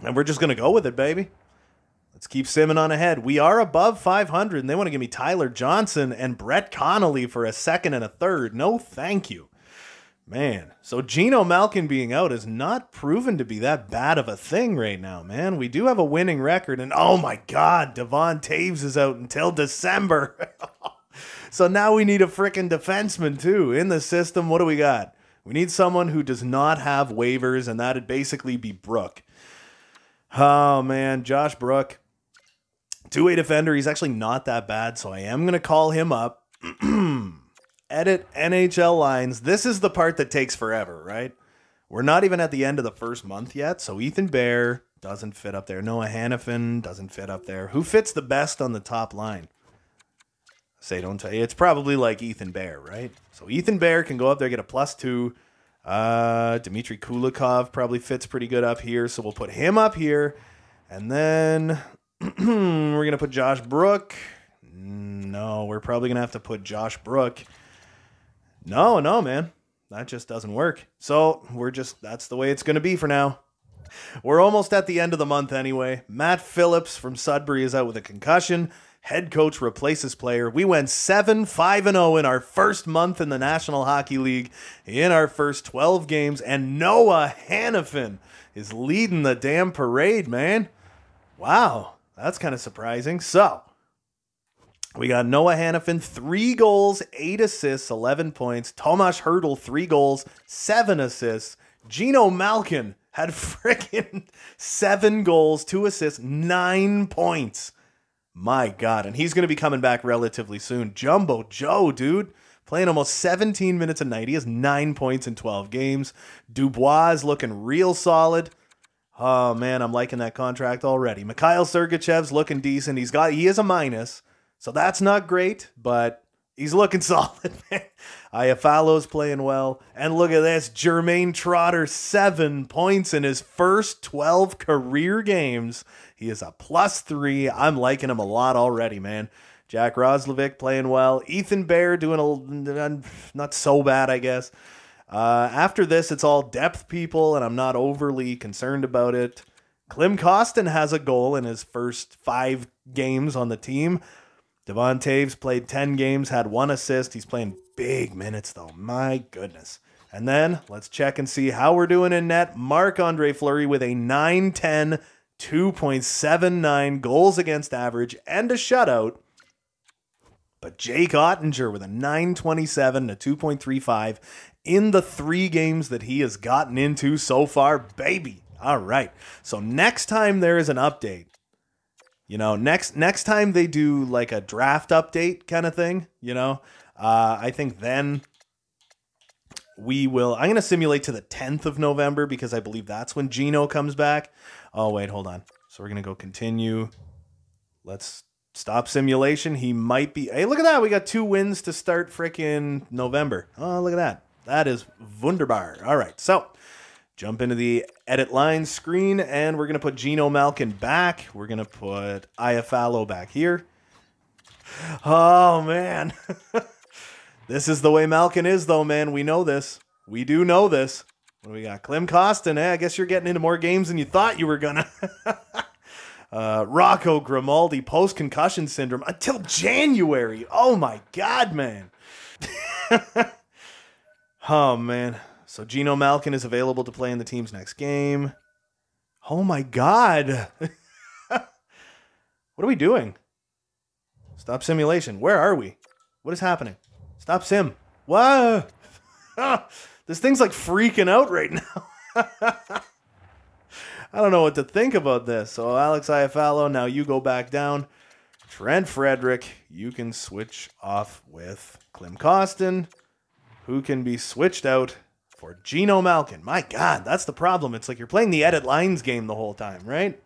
And we're just going to go with it, baby. Let's keep simming on ahead. We are above 500, and they want to give me Tyler Johnson and Brett Connolly for a second and a third. No, thank you. Man, so Geno Malkin being out is not proven to be that bad of a thing right now, man. We do have a winning record, and oh my God, Devon Taves is out until December. So now we need a frickin' defenseman, too, in the system. What do we got? We need someone who does not have waivers, and that'd basically be Brook. Oh, man, Josh Brook. Two-way defender, he's actually not that bad, so I am going to call him up. Edit NHL lines. This is the part that takes forever, right? We're not even at the end of the first month yet, so Ethan Bear doesn't fit up there. Noah Hannafin doesn't fit up there. Who fits the best on the top line? Say, don't tell you. It's probably like Ethan Bear, right? So Ethan Bear can go up there, get a +2. Dmitry Kulikov probably fits pretty good up here, so we'll put him up here. And then we're going to put Josh Brook. No, we're probably going to have to put Josh Brook. No, man. That just doesn't work. So that's the way it's going to be for now. We're almost at the end of the month anyway. Matt Phillips from Sudbury is out with a concussion. Head coach replaces player. We went 7-5-0 in our first month in the National Hockey League in our first 12 games. And Noah Hannafin is leading the damn parade, man. Wow, that's kind of surprising. So, we got Noah Hannafin, 3 goals, 8 assists, 11 points. Tomas Hertl, 3 goals, 7 assists. Geno Malkin had frickin' 7 goals, 2 assists, 9 points. My God, and he's going to be coming back relatively soon. Jumbo Joe, dude, playing almost 17 minutes a night. He has 9 points in 12 games. Dubois is looking real solid. Oh, man, I'm liking that contract already. Mikhail Sergachev's looking decent. He is a minus. So that's not great, but he's looking solid, man. Iafallo's playing well. And look at this. Jermaine Trotter, 7 points in his first 12 career games. He is a +3. I'm liking him a lot already, man. Jack Roslovic playing well. Ethan Bear doing not so bad, I guess. After this, it's all depth people, and I'm not overly concerned about it. Klim Kostin has a goal in his first 5 games on the team. Devon Taves played 10 games, had 1 assist. He's playing big minutes, though. My goodness. And then let's check and see how we're doing in net. Marc-Andre Fleury with a 9-10, 2.79 goals against average and a shutout. But Jake Ottinger with a 9.27, a 2.35 in the 3 games that he has gotten into so far, baby. All right. So next time there is an update, you know, next time they do like a draft update kind of thing, you know, I think then I'm going to simulate to the 10th of November because I believe that's when Geno comes back. Oh, wait, hold on. So we're going to go continue. Let's stop simulation. He might be. Hey, look at that. We got 2 wins to start frickin' November. Oh, look at that. That is wunderbar. All right. So jump into the edit line screen, and we're going to put Geno Malkin back. We're going to put Iafallo back here. Oh, man. This is the way Malkin is, though, man. We know this. We do know this. What do we got? Klim Kostin. I guess you're getting into more games than you thought you were going to. Rocco Grimaldi, post-concussion syndrome until January. Oh, my God, man. Oh, man. So Geno Malkin is available to play in the team's next game. Oh, my God. What are we doing? Stop simulation. Where are we? What is happening? Stop sim. What? This thing's like freaking out right now. I don't know what to think about this. So Alex Iafallo, now you go back down. Trent Frederick, you can switch off with Klim Kostin, who can be switched out for Geno Malkin. My God, that's the problem. It's like you're playing the edit lines game the whole time, right?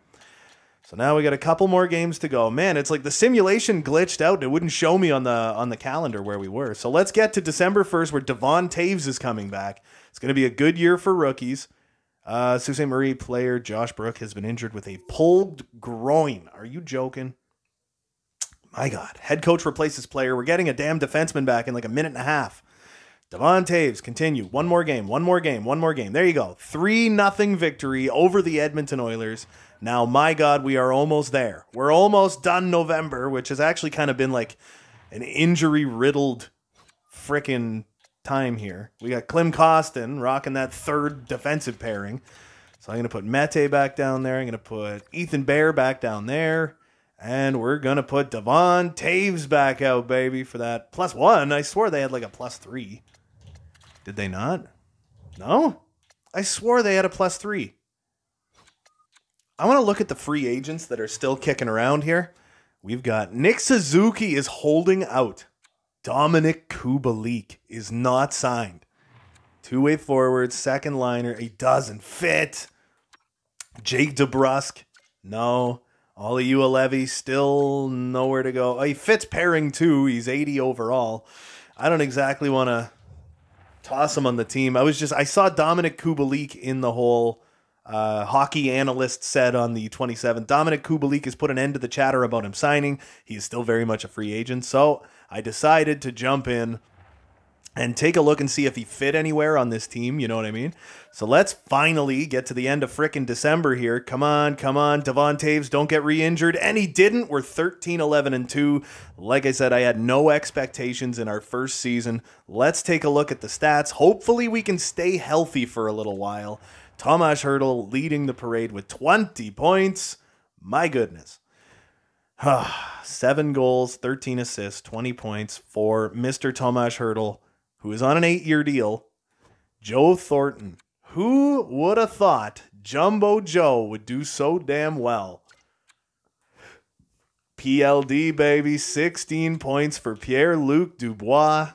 So now we got a couple more games to go. Man, it's like the simulation glitched out. It wouldn't show me on the calendar where we were. So let's get to December 1st where Devon Toews is coming back. It's going to be a good year for rookies. Sault Ste. Marie player Josh Brook has been injured with a pulled groin. Are you joking? My God. Head coach replaces player. We're getting a damn defenseman back in like a minute and a half. Devon Toews, continue. One more game. There you go. 3-0 victory over the Edmonton Oilers. Now, my God, we are almost there. We're almost done November, which has actually kind of been like an injury-riddled frickin' time here. We got Klim Kostin rocking that third defensive pairing. So I'm going to put Mete back down there. I'm going to put Ethan Bear back down there. And we're going to put Devon Toews back out, baby, for that +1. I swore they had like a +3. Did they not? No? I swore they had a +3. I want to look at the free agents that are still kicking around here. We've got Nick Suzuki is holding out. Dominic Kubalik is not signed. Two-way forward, second liner. He doesn't fit. Jake DeBrusk, no. Olli Juolevi, still nowhere to go. Oh, he fits pairing too. He's 80 overall. I don't exactly want to toss him on the team. I saw Dominic Kubalik in the whole hockey analyst said on the 27th. Dominic Kubalik has put an end to the chatter about him signing. He is still very much a free agent. So I decided to jump in and take a look and see if he fit anywhere on this team. You know what I mean? So let's finally get to the end of frickin' December here. Come on. Devon Toews, don't get re-injured. And he didn't. We're 13-11-2. Like I said, I had no expectations in our first season. Let's take a look at the stats. Hopefully we can stay healthy for a little while. Tomas Hertl leading the parade with 20 points. My goodness. 7 goals, 13 assists, 20 points for Mr. Tomas Hertl, who is on an 8-year deal. Joe Thornton. Who would have thought Jumbo Joe would do so damn well? PLD, baby. 16 points for Pierre-Luc Dubois.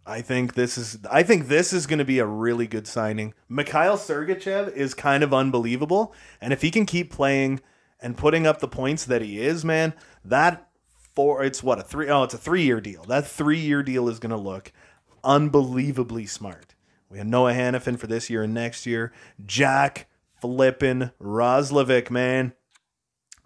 I think this is going to be a really good signing. Mikhail Sergachev is kind of unbelievable, and if he can keep playing and putting up the points that he is, man, it's a 3-year deal. That 3-year deal is going to look unbelievably smart. We have Noah Hannafin for this year and next year. Jack flippin' Roslovic, man.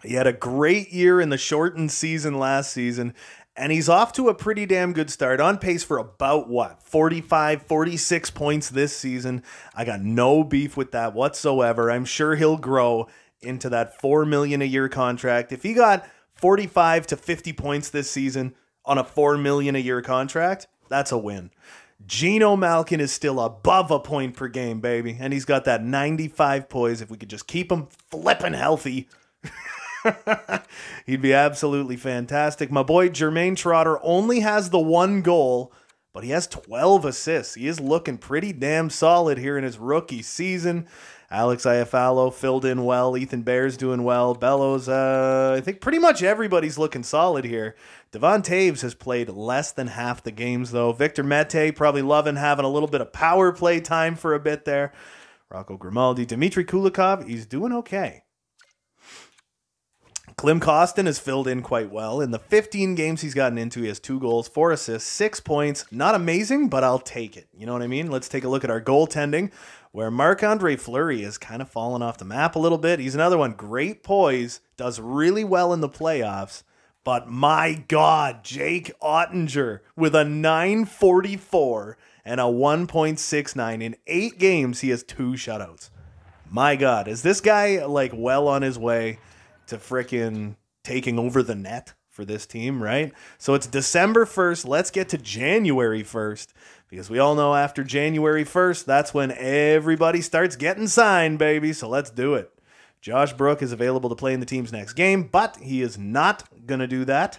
He had a great year in the shortened season last season, and he's off to a pretty damn good start. On pace for about, 45, 46 points this season. I got no beef with that whatsoever. I'm sure he'll grow into that $4 million a year contract. If he got 45 to 50 points this season on a $4 million a year contract, that's a win. Geno Malkin is still above a point per game, baby. And he's got that 95 poise. If we could just keep him flipping healthy, he'd be absolutely fantastic. My boy Jermaine Trotter only has the 1 goal, but he has 12 assists. He is looking pretty damn solid here in his rookie season. Alex Iafallo filled in well. Ethan Bear's doing well. Bellows, I think pretty much everybody's looking solid here. Devon Toews has played less than half the games, though. Victor Mete probably loving having a little bit of power play time for a bit there. Rocco Grimaldi. Dmitry Kulikov, he's doing okay. Klim Kostin has filled in quite well. In the 15 games he's gotten into, he has 2 goals, 4 assists, 6 points. Not amazing, but I'll take it. You know what I mean? Let's take a look at our goaltending, where Marc-Andre Fleury has kind of fallen off the map a little bit. He's another one. Great poise. Does really well in the playoffs. But my God, Jake Ottinger with a 944 and a 1.69. In 8 games, he has 2 shutouts. My God, is this guy like well on his way to frickin' taking over the net for this team, right? So it's December 1st. Let's get to January 1st, because we all know after January 1st, that's when everybody starts getting signed, baby. So let's do it. Josh Brook is available to play in the team's next game, but he is not going to do that.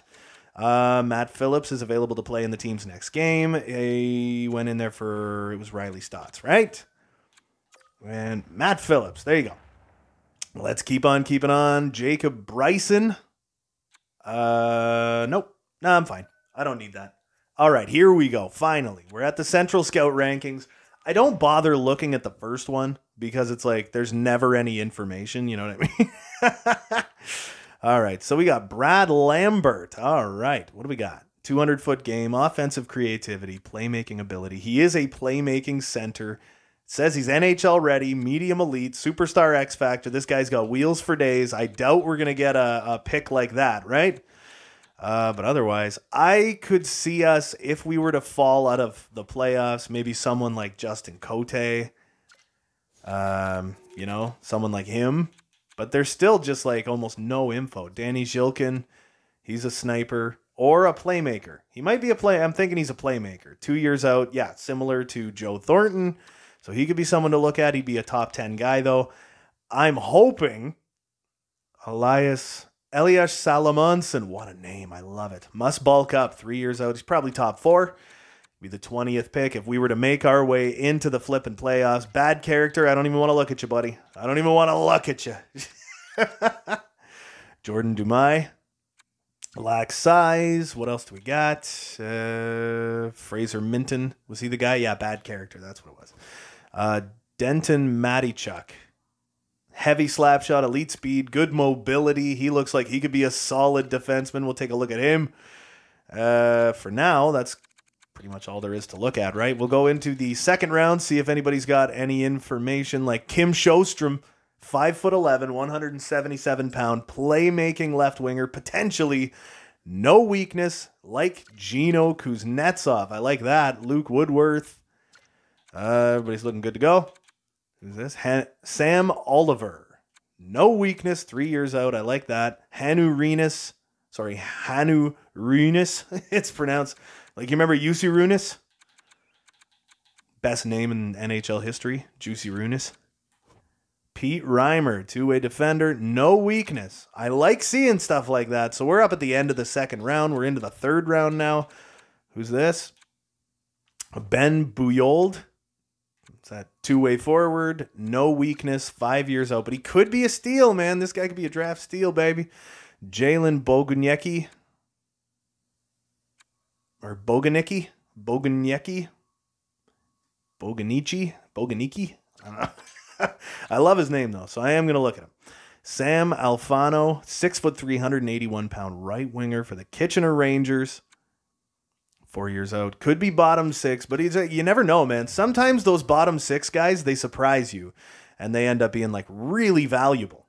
Matt Phillips is available to play in the team's next game. He went in there it was Riley Stotts, right? And Matt Phillips, there you go. Let's keep on keeping on. Jacob Bryson. Nope. No, I'm fine. I don't need that. All right, here we go. Finally, we're at the Central Scout rankings. I don't bother looking at the first one because it's like there's never any information. You know what I mean? All right. So we got Brad Lambert. All right. What do we got? 200-foot game, offensive creativity, playmaking ability. He is a playmaking center. Says he's NHL ready, medium elite, superstar X Factor. This guy's got wheels for days. I doubt we're going to get a pick like that, right? But otherwise, I could see us, if we were to fall out of the playoffs, maybe someone like Justin Cote, you know, someone like him. But there's still just like almost no info. Danny Zhilkin, he's a sniper or a playmaker. He might be I'm thinking he's a playmaker. 2 years out, yeah, similar to Joe Thornton. So he could be someone to look at. He'd be a top 10 guy, though. I'm hoping Eliash Salamonson. What a name. I love it. Must bulk up. 3 years out. He's probably top 4. Be the 20th pick. If we were to make our way into the flipping playoffs. Bad character. I don't even want to look at you, buddy. I don't even want to look at you. Jordan Dumais. Lack size. What else do we got? Fraser Minton. Was he the guy? Yeah, bad character. That's what it was. Denton Matichuk. Heavy slap shot, elite speed, good mobility. He looks like he could be a solid defenseman. We'll take a look at him. For now, that's pretty much all there is to look at, right? We'll go into the second round, see if anybody's got any information like Kim Sjostrom, 5'11", 177-pound, playmaking left winger, potentially no weakness, like Gino Kuznetsov. I like that. Luke Woodworth. Everybody's looking good to go. Who's this? Sam Oliver. No weakness, 3 years out. I like that. Hanu Renis. It's pronounced like, you remember Jussi Runas? Best name in NHL history, Jussi Runas. Pete Reimer, two-way defender, no weakness. I like seeing stuff like that. So we're up at the end of the second round. We're into the third round now. Who's this? Ben Bujold. It's that two-way forward, no weakness, 5 years out. But he could be a steal, man. This guy could be a draft steal, baby. Jalen Boguniecki. Or Boguniecki. Boguniecki. Bogunici. I don't know. I love his name, though, so I am going to look at him. Sam Alfano, 6'3", 181-pound right winger for the Kitchener Rangers. 4 years out. Could be bottom six, but you never know, man. Sometimes those bottom six guys, they surprise you, and they end up being, like, really valuable.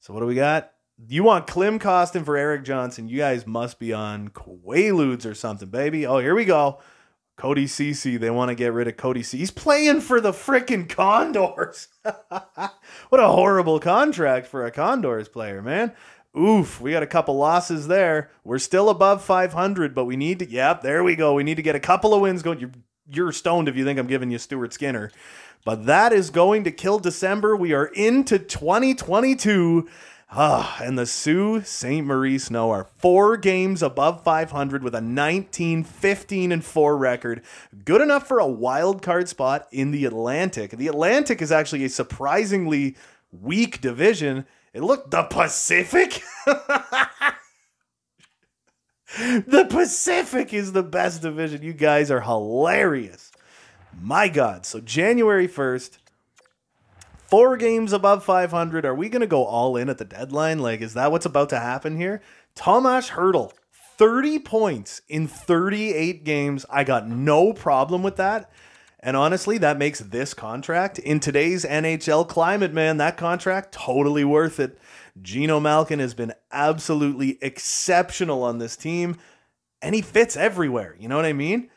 So what do we got? You want Klim Kostin for Eric Johnson. You guys must be on Quaaludes or something, baby. Oh, here we go. Cody Ceci, they want to get rid of Cody Ceci. He's playing for the frickin' Condors. What a horrible contract for a Condors player, man. Oof, we got a couple losses there. We're still above 500, but we need to, yep, there we go. We need to get a couple of wins going. You're stoned if you think I'm giving you Stuart Skinner. But that is going to kill December. We are into 2022. And the Sault Ste. Marie Snow are 4 games above 500 with a 19-15-4 record. Good enough for a wild card spot in the Atlantic. The Atlantic is actually a surprisingly weak division. The Pacific? The Pacific is the best division. You guys are hilarious. My God. So January 1st. 4 games above 500. Are we going to go all in at the deadline? Like, is that what's about to happen here? Tomas Hertl, 30 points in 38 games. I got no problem with that. And honestly, that makes this contract, in today's NHL climate, man, that contract, totally worth it. Geno Malkin has been absolutely exceptional on this team, and he fits everywhere. You know what I mean?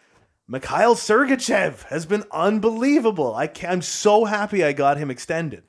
Mikhail Sergachev has been unbelievable. I'm so happy I got him extended.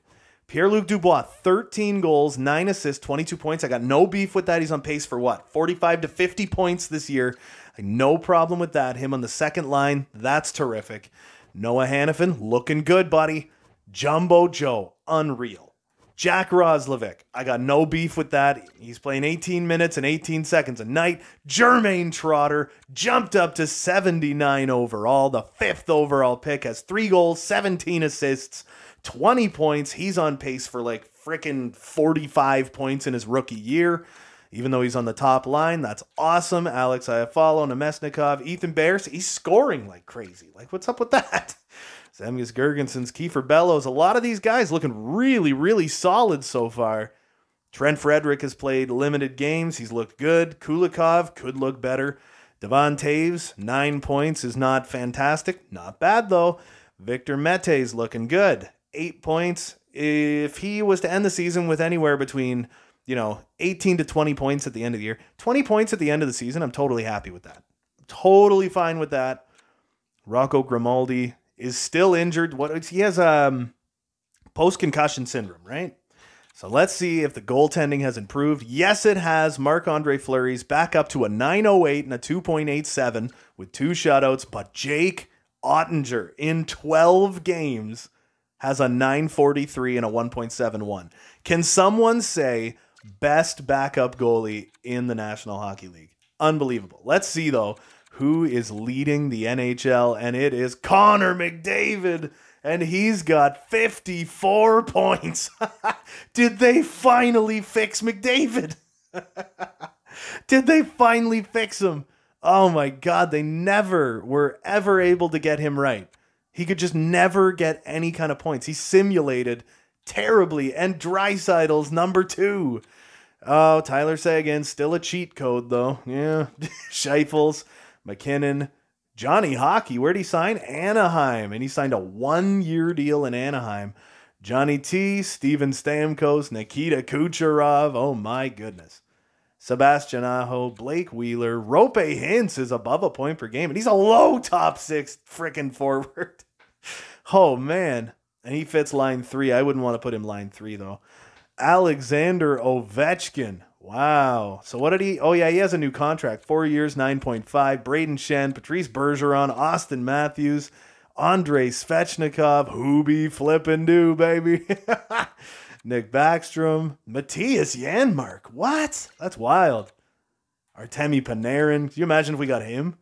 Pierre-Luc Dubois, 13 goals, 9 assists, 22 points. I got no beef with that. He's on pace for what? 45 to 50 points this year. No problem with that. Him on the second line, that's terrific. Noah Hannafin, looking good, buddy. Jumbo Joe, unreal. Jack Roslovic, I got no beef with that. He's playing 18 minutes and 18 seconds a night. Jermaine Trotter jumped up to 79 overall. The 5th overall pick, has 3 goals, 17 assists, 20 points. He's on pace for like freaking 45 points in his rookie year, even though he's on the top line. That's awesome. Alex Iafallo, Nemesnikov, Ethan Bears, he's scoring like crazy. Like, what's up with that? Zemgus Girgensons, Kiefer Bellows. A lot of these guys looking really, really solid so far. Trent Frederick has played limited games. He's looked good. Kulikov could look better. Devon Taves, 9 points is not fantastic. Not bad, though. Victor Mete's looking good. 8 points. If he was to end the season with anywhere between, 18 to 20 points at the end of the year, 20 points at the end of the season, I'm totally happy with that. Totally fine with that. Rocco Grimaldi is still injured. He has post-concussion syndrome, right? So let's see if the goaltending has improved. Yes, it has. Marc-Andre Fleury's back up to a 9.08 and a 2.87 with 2 shutouts, but Jake Ottinger in 12 games has a 9.43 and a 1.71. Can someone say best backup goalie in the National Hockey League? Unbelievable. Let's see, though, who is leading the NHL, and it is Connor McDavid, and he's got 54 points. Did they finally fix McDavid? Did they finally fix him? Oh my God, they never were ever able to get him right. He could just never get any kind of points. He simulated terribly, and Draisaitl's number 2. Oh, Tyler Seguin, still a cheat code, though. Yeah. Scheifels, McKinnon, Johnny Hockey. Where'd he sign? Anaheim. And he signed a 1-year deal in Anaheim. Johnny T, Steven Stamkos, Nikita Kucherov. Oh, my goodness. Sebastian Aho, Blake Wheeler. Rope Hintz is above a point per game. And he's a low top 6 frickin' forward. Oh, man. And he fits line 3. I wouldn't want to put him line 3, though. Alexander Ovechkin. Wow. So what did he... Oh, yeah, he has a new contract. 4 years, 9.5. Braden Shen, Patrice Bergeron, Austin Matthews, Andrei Svechnikov, who be flippin' do, baby. Nick Backstrom, Matthias Yanmark. What? That's wild. Artemi Panarin. Can you imagine if we got him?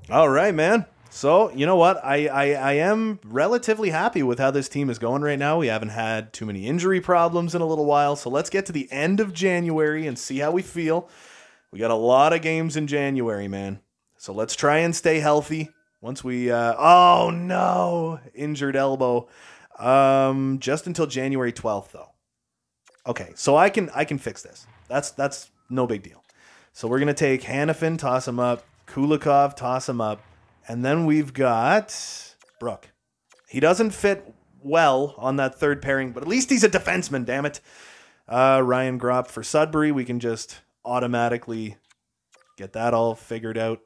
All right, man. So, you know what? I am relatively happy with how this team is going right now. We haven't had too many injury problems in a little while. So let's get to the end of January and see how we feel. We got a lot of games in January, man. So let's try and stay healthy. Once we... oh, no. Injured elbow. Just until January 12th, though. Okay, so I can fix this. That's no big deal. So we're going to take Hanifin, toss him up. Kulikov, toss him up. And then we've got Brook. He doesn't fit well on that third pairing, but at least he's a defenseman, damn it. Ryan Gropp for Sudbury. We can just automatically get that all figured out.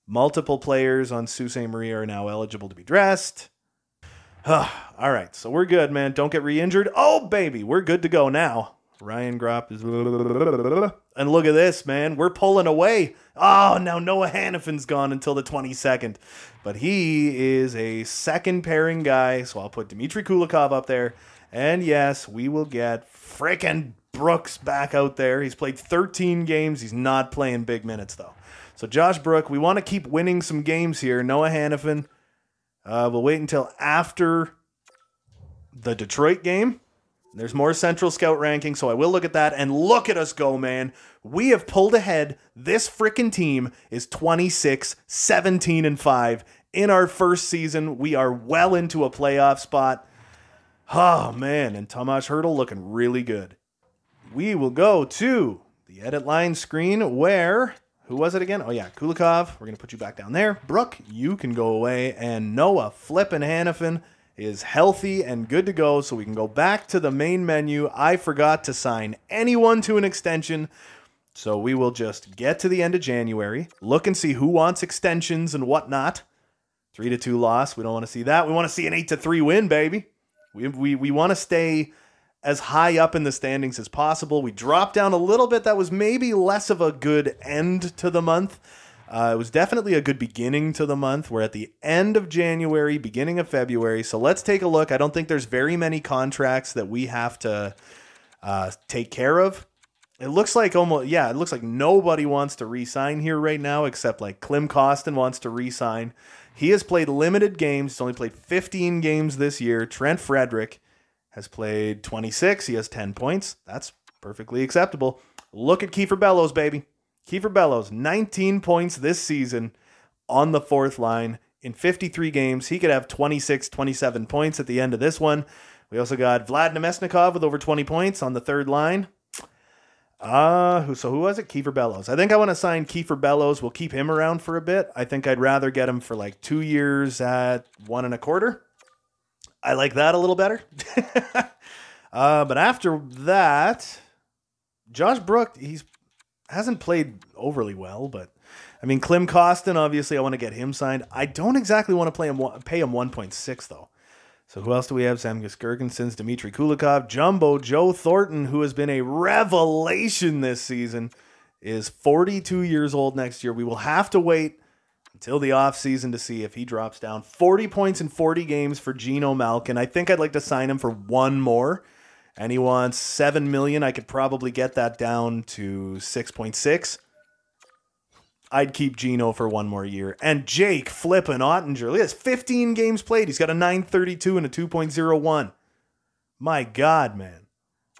Multiple players on Sault Ste. Marie are now eligible to be dressed. All right, so we're good, man. Don't get re-injured. Oh, baby, we're good to go now. Ryan Gropp is... And look at this, man. We're pulling away. Oh, now Noah Hanifin's gone until the 22nd. But he is a second pairing guy, so I'll put Dmitry Kulikov up there. And yes, we will get frickin' Brooks back out there. He's played 13 games. He's not playing big minutes, though. So Josh Brook, we want to keep winning some games here. Noah Hanifin. We'll wait until after the Detroit game. There's more Central Scout ranking, so I will look at that. And look at us go, man. We have pulled ahead. This frickin' team is 26, 17, and 5. In our first season, we are well into a playoff spot. Oh, man. And Tomas Hertl looking really good. We will go to the edit line screen where... Who was it again? Oh, yeah, Kulikov. We're going to put you back down there. Brooke, you can go away. And Noah flippin' Hanifin is healthy and good to go, so we can go back to the main menu. I forgot to sign anyone to an extension, so we will just get to the end of January, look and see who wants extensions and whatnot. 3-2 loss. We don't want to see that. We want to see an 8-3 win, baby. We want to stay as high up in the standings as possible. We dropped down a little bit. That was maybe less of a good end to the month. It was definitely a good beginning to the month. We're at the end of January, beginning of February. So let's take a look. I don't think there's very many contracts that we have to take care of. It looks like it looks like nobody wants to re-sign here right now, except like Klim Kostin wants to re-sign. He has played limited games. He's only played 15 games this year. Trent Frederick has played 26. He has 10 points. That's perfectly acceptable. Look at Kiefer Bellows, baby. Kiefer Bellows, 19 points this season on the fourth line in 53 games. He could have 26, 27 points at the end of this one. We also got Vlad Nemesnikov with over 20 points on the third line. Who was it? Kiefer Bellows. I think I want to sign Kiefer Bellows. We'll keep him around for a bit. I think I'd rather get him for like 2 years at 1.25. I like that a little better. But after that, Josh Brook, hasn't played overly well, but I mean, Klim Kostin, obviously I want to get him signed. I don't exactly want to pay him 1.6 though. So who else do we have? Sam Girgensons, Dmitry Kulikov, Jumbo, Joe Thornton, who has been a revelation this season, is 42 years old next year. We will have to wait until the offseason to see if he drops down. 40 points in 40 games for Geno Malkin. I think I'd like to sign him for one more. And he wants $7 million. I could probably get that down to 6.6. I'd keep Geno for one more year. And Jake flippin' Ottinger. He has 15 games played. He's got a 932 and a 2.01. My God, man.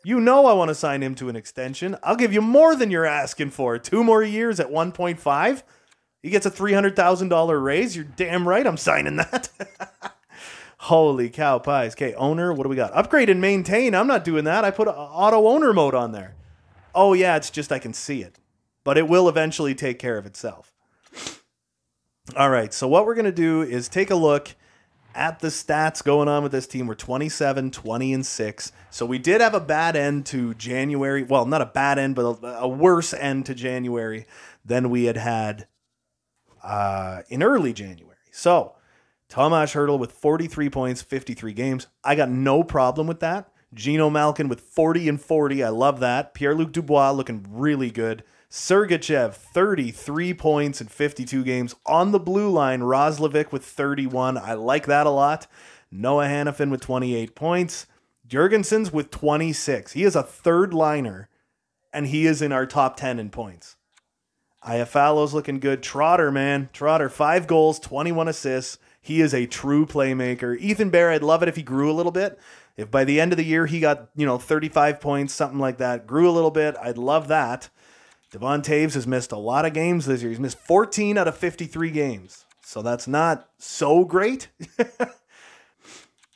You know I want to sign him to an extension. I'll give you more than you're asking for. 2 more years at 1.5. He gets a $300,000 raise. You're damn right I'm signing that. Holy cow pies. Okay, owner, what do we got? Upgrade and maintain. I'm not doing that. I put auto owner mode on there. Oh, yeah, it's just I can see it. But it will eventually take care of itself. All right, so what we're going to do is take a look at the stats going on with this team. We're 27, 20, and 6. So we did have a bad end to January. Well, not a bad end, but a worse end to January than we had in early January. So Tomas Hertl with 43 points, 53 games. I got no problem with that. Geno Malkin with 40 and 40. I love that. Pierre-Luc Dubois looking really good. Sergachev, 33 points in 52 games. On the blue line, Roslovic with 31. I like that a lot. Noah Hannafin with 28 points. Jurgensen's with 26. He is a third liner, and he is in our top 10 in points. Iafallo's looking good. Trotter, man. Trotter, 5 goals, 21 assists. He is a true playmaker. Ethan Bear, I'd love it if he grew a little bit. If by the end of the year he got, 35 points, something like that, grew a little bit, I'd love that. Devon Taves has missed a lot of games this year. He's missed 14 out of 53 games. So that's not so great.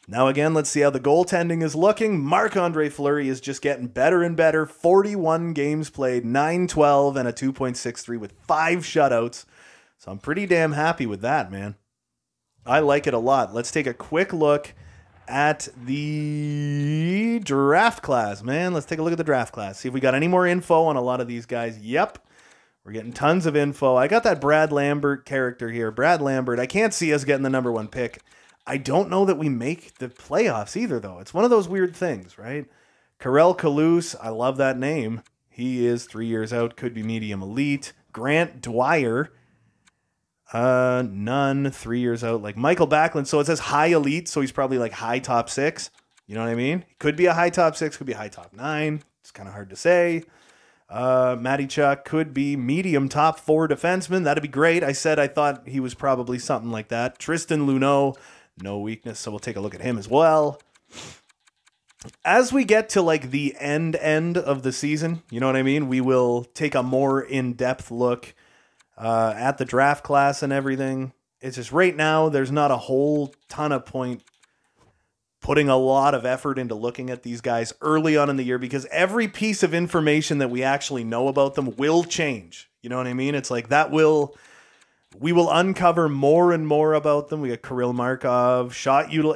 Now again, let's see how the goaltending is looking. Marc-Andre Fleury is just getting better and better. 41 games played, 9-12, and a 2.63 with 5 shutouts. So I'm pretty damn happy with that, man. I like it a lot. Let's take a quick look at the draft class, man. Let's take a look at the draft class. See if we got any more info on a lot of these guys. Yep. We're getting tons of info. I got that Brad Lambert character here. Brad Lambert. I can't see us getting the number 1 pick. I don't know that we make the playoffs either, though. It's one of those weird things, right? Karel Kalous. I love that name. He is 3 years out. Could be medium elite. Grant Dwyer. None, 3 years out. Like Michael Backlund. So it says high elite, so he's probably like high top 6. You know what I mean? Could be a high top 6, could be a high top 9. It's kind of hard to say. Matty Chuck could be medium top 4 defenseman. That'd be great. I said I thought he was probably something like that. Tristan Luneau, no weakness, so we'll take a look at him as well. As we get to like the end of the season, you know what I mean? We will take a more in-depth look at the draft class and everything. It's just right now there's not a whole ton of point putting a lot of effort into looking at these guys early on in the year, because every piece of information that we actually know about them will change. You know what I mean? It's like we will uncover more and more about them. We got Kirill Markov,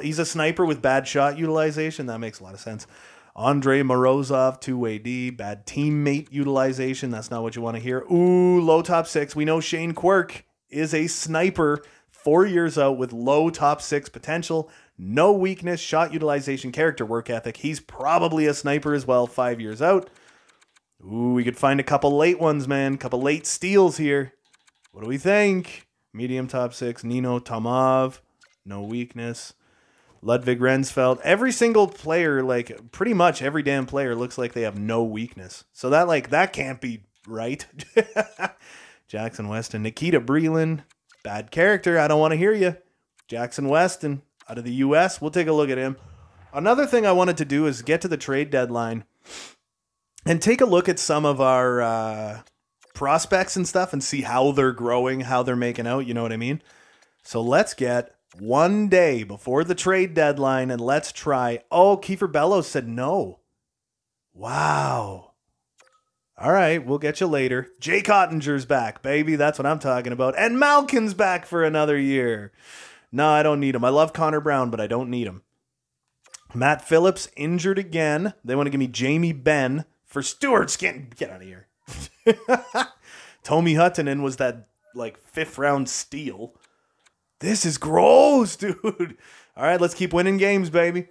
he's a sniper with bad shot utilization. That makes a lot of sense. Andrei Morozov, 2-way D, bad teammate utilization. That's not what you want to hear. Ooh, low top 6. We know Shane Quirk is a sniper, 4 years out with low top 6 potential. No weakness, shot utilization, character, work ethic. He's probably a sniper as well, 5 years out. Ooh, we could find a couple late ones, man. Couple late steals here. What do we think? Medium top 6, Nino Tomov, no weakness. Ludwig Rensfeld. Every single player, like pretty much every damn player, looks like they have no weakness. So that can't be right. Jackson Weston. Nikita Breland. Bad character. I don't want to hear you. Jackson Weston out of the U.S. We'll take a look at him. Another thing I wanted to do is get to the trade deadline and take a look at some of our prospects and stuff and see how they're growing, how they're making out. You know what I mean? So let's get one day before the trade deadline and let's try. Oh, Kiefer Bellows said no. Wow. All right, we'll get you later. Jake Ottinger's back, baby. That's what I'm talking about. And Malkin's back for another year. No, I don't need him. I love Connor Brown, but I don't need him. Matt Phillips injured again. They want to give me Jamie Benn for Stuart Skinner. Get out of here. Tomi Huttunen was that like 5th round steal. This is gross, dude. All right, let's keep winning games, baby.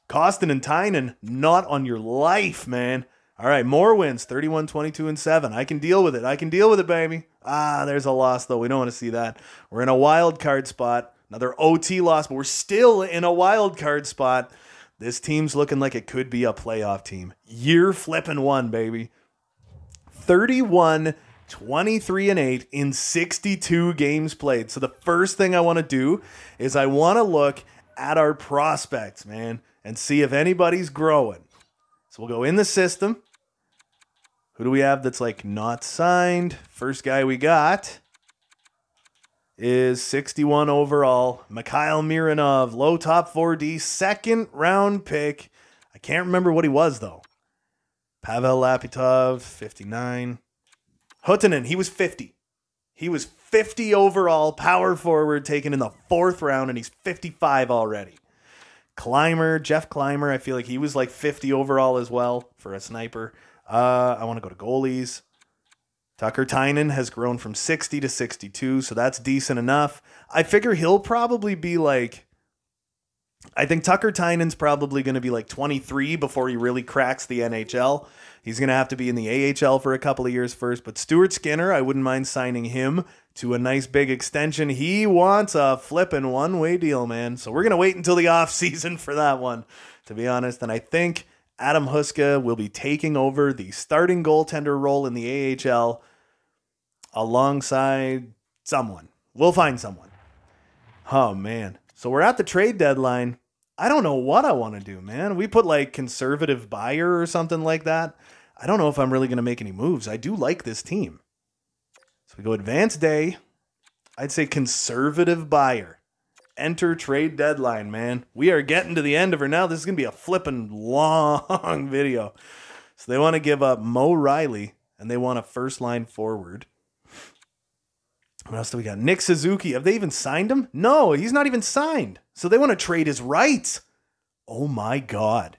Costin and Tynan, not on your life, man. All right, more wins, 31, 22, and 7. I can deal with it. I can deal with it, baby. There's a loss, though. We don't want to see that. We're in a wild card spot. Another OT loss, but we're still in a wild card spot. This team's looking like it could be a playoff team. Year flipping one, baby. 31, 23, and 8 in 62 games played. So the first thing I want to do is I want to look at our prospects, man, and see if anybody's growing. So we'll go in the system. Who do we have that's like not signed? First guy we got is 61 overall, Mikhail Mironov, low top 4D, 2nd round pick. I can't remember what he was, though. Pavel Lapitov, 59. Huttunen, he was 50. He was 50 overall, power forward, taken in the 4th round, and he's 55 already. Jeff Clymer, I feel like he was like 50 overall as well for a sniper. I want to go to goalies. Tucker Tynan has grown from 60 to 62, so that's decent enough. I figure he'll probably be like, I think Tucker Tynan's probably going to be like 23 before he really cracks the NHL. He's going to have to be in the AHL for a couple of years first, but Stuart Skinner, I wouldn't mind signing him to a nice big extension. He wants a flippin' one-way deal, man. So we're going to wait until the offseason for that one, to be honest. And I think Adam Huska will be taking over the starting goaltender role in the AHL alongside someone. We'll find someone. Oh, man. So we're at the trade deadline. I don't know what I want to do, man. We put like conservative buyer or something like that. I don't know if I'm really going to make any moves. I do like this team. So we go advanced day. I'd say conservative buyer. Enter trade deadline, man. We are getting to the end of her now. This is going to be a flippin' long video. So they want to give up Mo Riley, and they want a first-line forward. What else do we got? Nick Suzuki. Have they even signed him? No, he's not even signed. So they want to trade his rights. Oh, my God.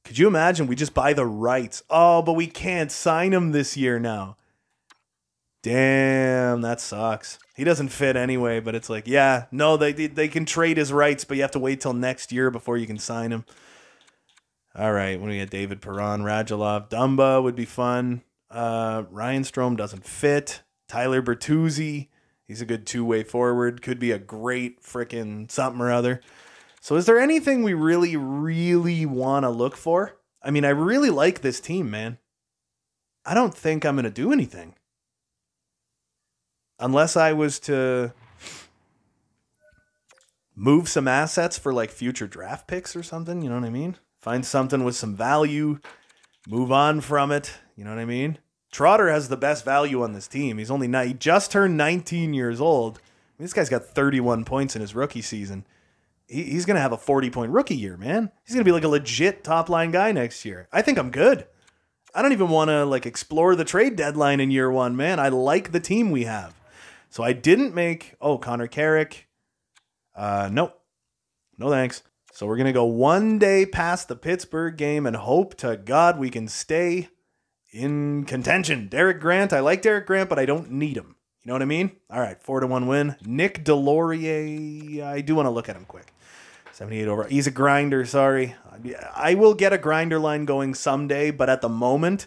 Could you imagine? We just buy the rights. Oh, but we can't sign him this year now. Damn, that sucks. He doesn't fit anyway, but it's like, yeah, no, they can trade his rights, but you have to wait till next year before you can sign him. All right, when we get David Perron, Radulov, Dumba would be fun. Ryan Strome doesn't fit. Tyler Bertuzzi, he's a good two-way forward. Could be a great frickin' something or other. So is there anything we really, really want to look for? I mean, I really like this team, man. I don't think I'm going to do anything. Unless I was to move some assets for like future draft picks or something, you know what I mean? Find something with some value, move on from it, you know what I mean? Trotter has the best value on this team. He just turned 19 years old. I mean, this guy's got 31 points in his rookie season. He's going to have a 40-point rookie year, man. He's going to be like a legit top-line guy next year. I think I'm good. I don't even want to like explore the trade deadline in year one, man. I like the team we have. So I didn't make, Connor Carrick. Nope. No thanks. So we're going to go one day past the Pittsburgh game and hope to God we can stay in contention. Derek Grant. I like Derek Grant, but I don't need him. You know what I mean? All right, 4-1 win. Nick Delaurier. I do want to look at him quick. 78 over. He's a grinder, sorry. I will get a grinder line going someday, but at the moment,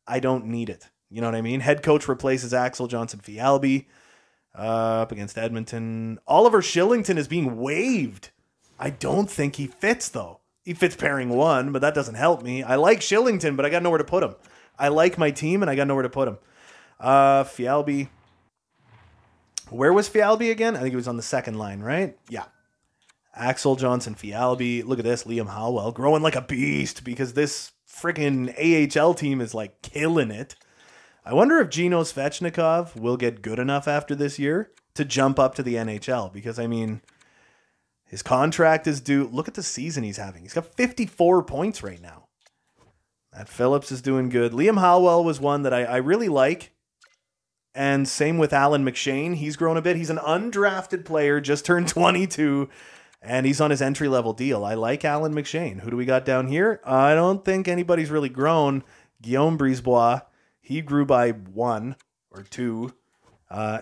I don't need it. You know what I mean? Head coach replaces Axel Johnson-Fialbi. Up against Edmonton. Oliver Shillington is being waived. I don't think he fits, though. He fits pairing one, but that doesn't help me. I like Shillington, but I got nowhere to put him. I like my team, and I got nowhere to put him. Fialbi. Where was Fialbi again? I think he was on the second line, right? Yeah. Axel Johnson-Fialbi. Look at this. Liam Howell growing like a beast because this freaking AHL team is like killing it. I wonder if Gino Svechnikov will get good enough after this year to jump up to the NHL because, I mean, his contract is due. Look at the season he's having. He's got 54 points right now. Matt Phillips is doing good. Liam Hallwell was one that I really like. And same with Alan McShane. He's grown a bit. He's an undrafted player, just turned 22, and he's on his entry-level deal. I like Alan McShane. Who do we got down here? I don't think anybody's really grown. Guillaume Brisebois, he grew by 1 or 2.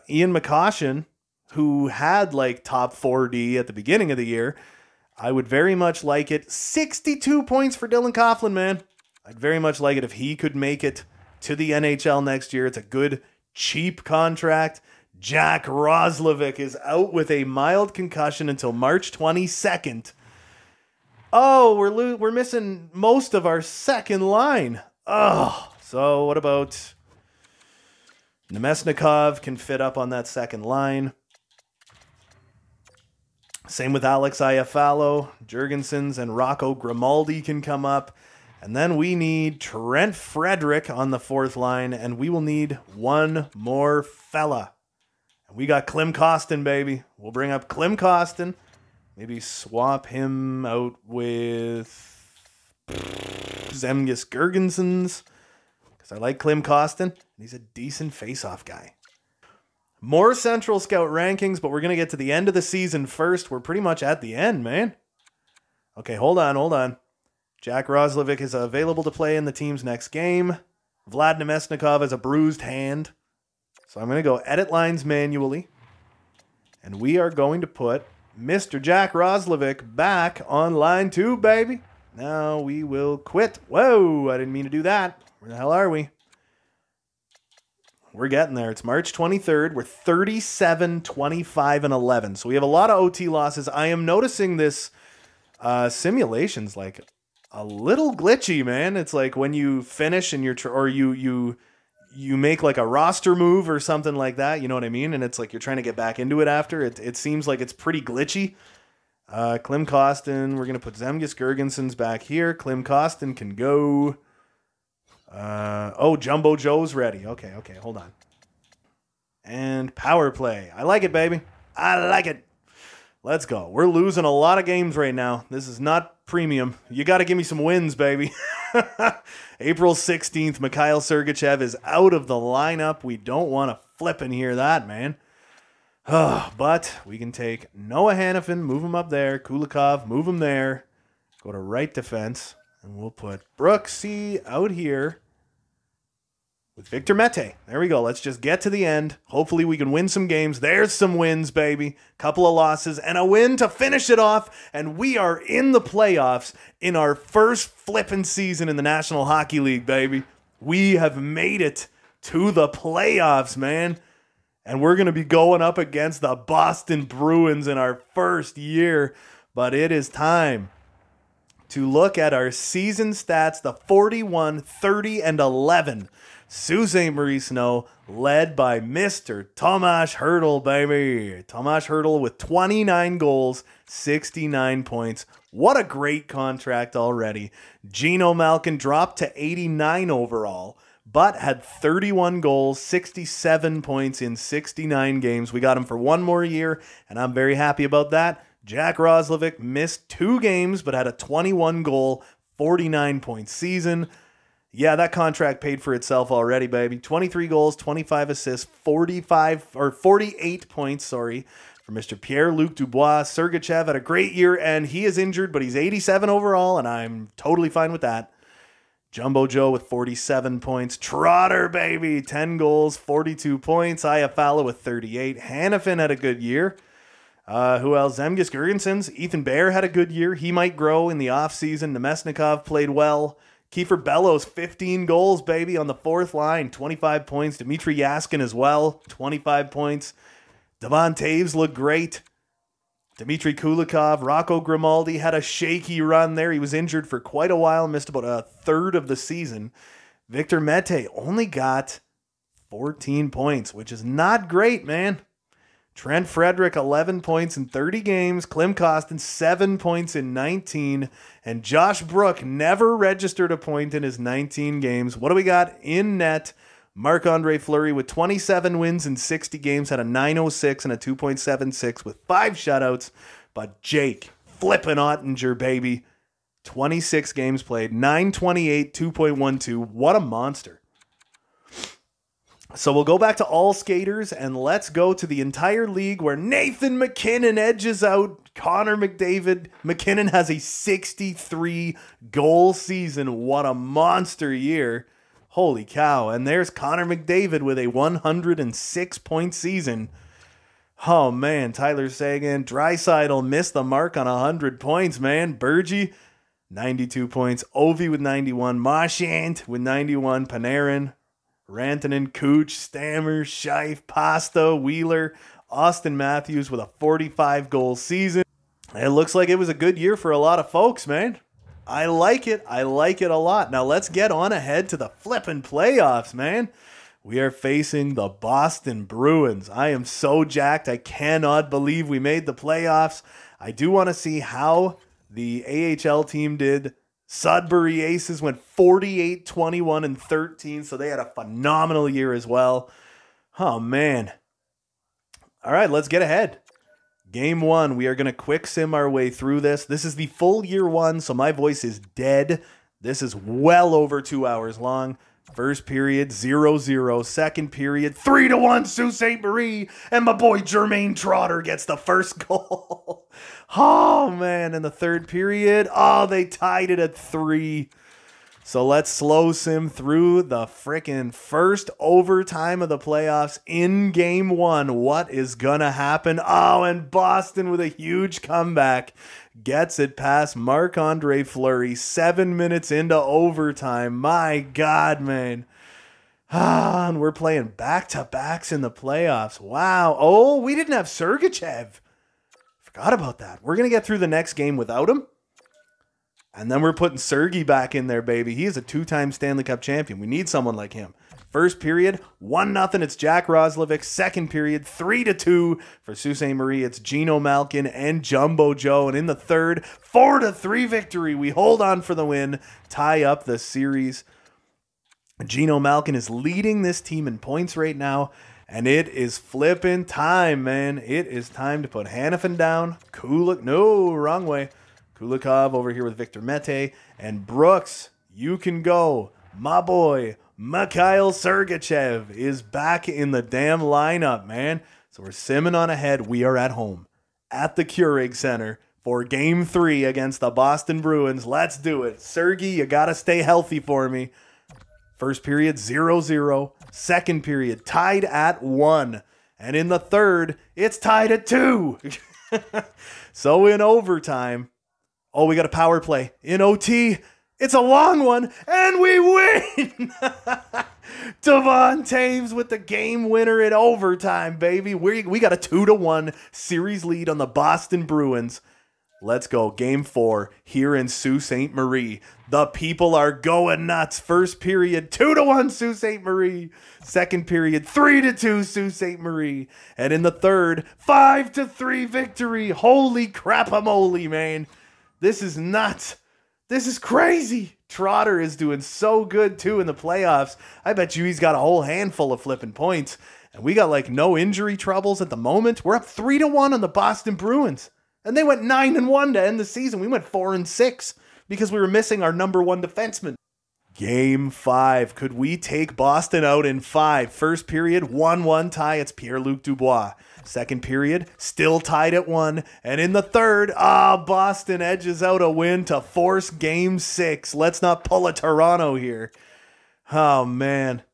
Ian McCoshen, who had like top 4D at the beginning of the year, I would very much like it. 62 points for Dylan Coughlin, man. I'd very much like it if he could make it to the NHL next year. It's a good, cheap contract. Jack Roslovic is out with a mild concussion until March 22nd. Oh, we're missing most of our second line. Oh, so what about Nemesnikov can fit up on that second line. Same with Alex Iafallo. Jurgensons and Rocco Grimaldi can come up. And then we need Trent Frederick on the fourth line, and we will need one more fella. And we got Klim Kostin, baby. We'll bring up Klim Kostin. Maybe swap him out with Zemgus Girgensons, because I like Klim Kostin. He's a decent face-off guy. More Central Scout rankings, but we're going to get to the end of the season first. We're pretty much at the end, man. Okay, hold on. Jack Roslovic is available to play in the team's next game. Vlad Nemesnikov has a bruised hand. So I'm going to go edit lines manually. And we are going to put Mr. Jack Roslovic back on line 2, baby. Now we will quit. Whoa, I didn't mean to do that. Where the hell are we? We're getting there. It's March 23rd. We're 37, 25, and 11. So we have a lot of OT losses. I am noticing this simulation's like a little glitchy, man. It's like when you finish and you make like a roster move or something like that. You know what I mean? And it's like you're trying to get back into it after. It seems like it's pretty glitchy. Klim Kostin. We're going to put Zemgus Girgensons back here. Klim Kostin can go. Jumbo Joe's ready. Okay, hold on. And power play. I like it, baby. I like it. Let's go. We're losing a lot of games right now. This is not premium. You got to give me some wins, baby. April 16th, Mikhail Sergachev is out of the lineup. We don't want to flippin' hear that, man. But we can take Noah Hannafin, move him up there. Kulikov, move him there. Go to right defense. And we'll put Brooksy out here with Victor Mete. There we go. Let's just get to the end. Hopefully we can win some games. There's some wins, baby. Couple of losses and a win to finish it off. And we are in the playoffs in our first flippin' season in the National Hockey League, baby. We have made it to the playoffs, man. And we're going to be going up against the Boston Bruins in our first year. But it is time to look at our season stats, the 41, 30, and 11. Sault Ste. Marie Snow, led by Mr. Tomas Hertl, baby. Tomas Hertl with 29 goals, 69 points. What a great contract already. Gino Malkin dropped to 89 overall, but had 31 goals, 67 points in 69 games. We got him for one more year, and I'm very happy about that. Jack Roslovic missed 2 games, but had a 21-goal, 49-point season. Yeah, that contract paid for itself already, baby. 23 goals, 25 assists, 48 points, for Mr. Pierre-Luc Dubois. Sergachev had a great year, and he is injured, but he's 87 overall, and I'm totally fine with that. Jumbo Joe with 47 points. Trotter, baby, 10 goals, 42 points. Iafallo with 38. Hannafin had a good year. Who else? Zemgus Girgensons. Ethan Bear had a good year. He might grow in the offseason. Nemesnikov played well. Kiefer Bellows, 15 goals, baby, on the fourth line. 25 points. Dmitry Yaskin as well. 25 points. Devon Taves looked great. Dmitry Kulikov. Rocco Grimaldi had a shaky run there. He was injured for quite a while. Missed about a third of the season. Victor Mete only got 14 points, which is not great, man. Trent Frederick, 11 points in 30 games. Klim Kostin, 7 points in 19. And Josh Brook never registered a point in his 19 games. What do we got in net? Marc-Andre Fleury with 27 wins in 60 games had a 906 and a 2.76 with 5 shutouts. But Jake flippin' Ottinger, baby. 26 games played, 928, 2.12. What a monster. So we'll go back to all skaters, and let's go to the entire league where Nathan MacKinnon edges out Connor McDavid. McKinnon has a 63-goal season. What a monster year. Holy cow. And there's Connor McDavid with a 106-point season. Oh, man. Tyler Seguin. Draisaitl missed the mark on 100 points, man. Bergie, 92 points. Ovi with 91. Marchand with 91. Panarin, Rantanen, Cooch, Stammer, Scheif, Pasta, Wheeler, Austin Matthews with a 45-goal season. It looks like it was a good year for a lot of folks, man. I like it. I like it a lot. Now let's get on ahead to the flippin' playoffs, man. We are facing the Boston Bruins. I am so jacked. I cannot believe we made the playoffs. I do want to see how the AHL team did. Sudbury Aces went 48, 21, and 13, so they had a phenomenal year as well. Oh, man. All right, let's get ahead. Game 1, we are going to quick sim our way through this. This is the full year 1, so my voice is dead. This is well over 2 hours long. First period, 0-0. Second period, 3-1 Sault Ste. Marie. And my boy Jermaine Trotter gets the first goal. Oh, man. In the third period, they tied it at 3. So let's slow sim through the frickin' first overtime of the playoffs in game 1. What is gonna happen? Oh, and Boston with a huge comeback gets it past Marc-Andre Fleury 7 minutes into overtime. My God, man. And we're playing back-to-backs in the playoffs. Wow. Oh, we didn't have Sergachev. Forgot about that. We're going to get through the next game without him. And then we're putting Sergey back in there, baby. He is a 2-time Stanley Cup champion. We need someone like him. First period, 1-0. It's Jack Roslovic. Second period, 3-2 for Sault Ste. Marie. It's Gino Malkin and Jumbo Joe. And in the third, 4-3 victory. We hold on for the win, tie up the series. Gino Malkin is leading this team in points right now. And it is flipping time, man. It is time to put Hanifin down. No, wrong way. Kulikov over here with Victor Mete. And Brooks, you can go. My boy, Mikhail Sergachev is back in the damn lineup, man. So we're simming on ahead. We are at home at the Keurig Center for Game 3 against the Boston Bruins. Let's do it. Sergey, you got to stay healthy for me. First period, 0-0. Second period, tied at 1. And in the third, it's tied at 2. So in overtime, we got a power play. In OT, it's a long one, and we win! Devon Taves with the game winner in overtime, baby. We got a 2-1 series lead on the Boston Bruins. Let's go. Game 4 here in Sault Ste. Marie. The people are going nuts. First period, 2-1 Sault Ste. Marie. Second period, 3-2 Sault Ste. Marie. And in the third, 5-3 victory. Holy crap-a-moly, man. This is nuts. This is crazy. Trotter is doing so good, too, in the playoffs. I bet you he's got a whole handful of flipping points. And we got, no injury troubles at the moment. We're up 3-1 on the Boston Bruins. And they went 9-1 to end the season. We went 4-6 because we were missing our number 1 defenseman. Game 5. Could we take Boston out in 5? First period, 1-1 tie. It's Pierre-Luc Dubois. Second period, still tied at 1. And in the third, Boston edges out a win to force Game 6. Let's not pull a Toronto here. Oh, man.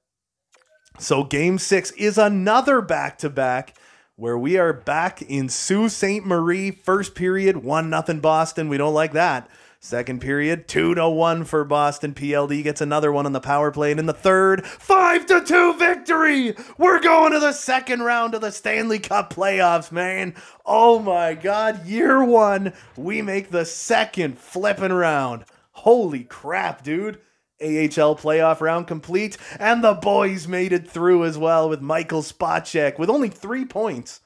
So Game 6 is another back-to-back where we are back in Sault Ste. Marie. First period, 1-0 Boston. We don't like that. Second period, 2-1 for Boston. PLD gets another one on the power play. And in the third, 5-2 victory. We're going to the second round of the Stanley Cup playoffs, man. Oh my God. Year 1, we make the second flipping round. Holy crap, dude. AHL playoff round complete. And the boys made it through as well with Michael Spacek with only 3 points.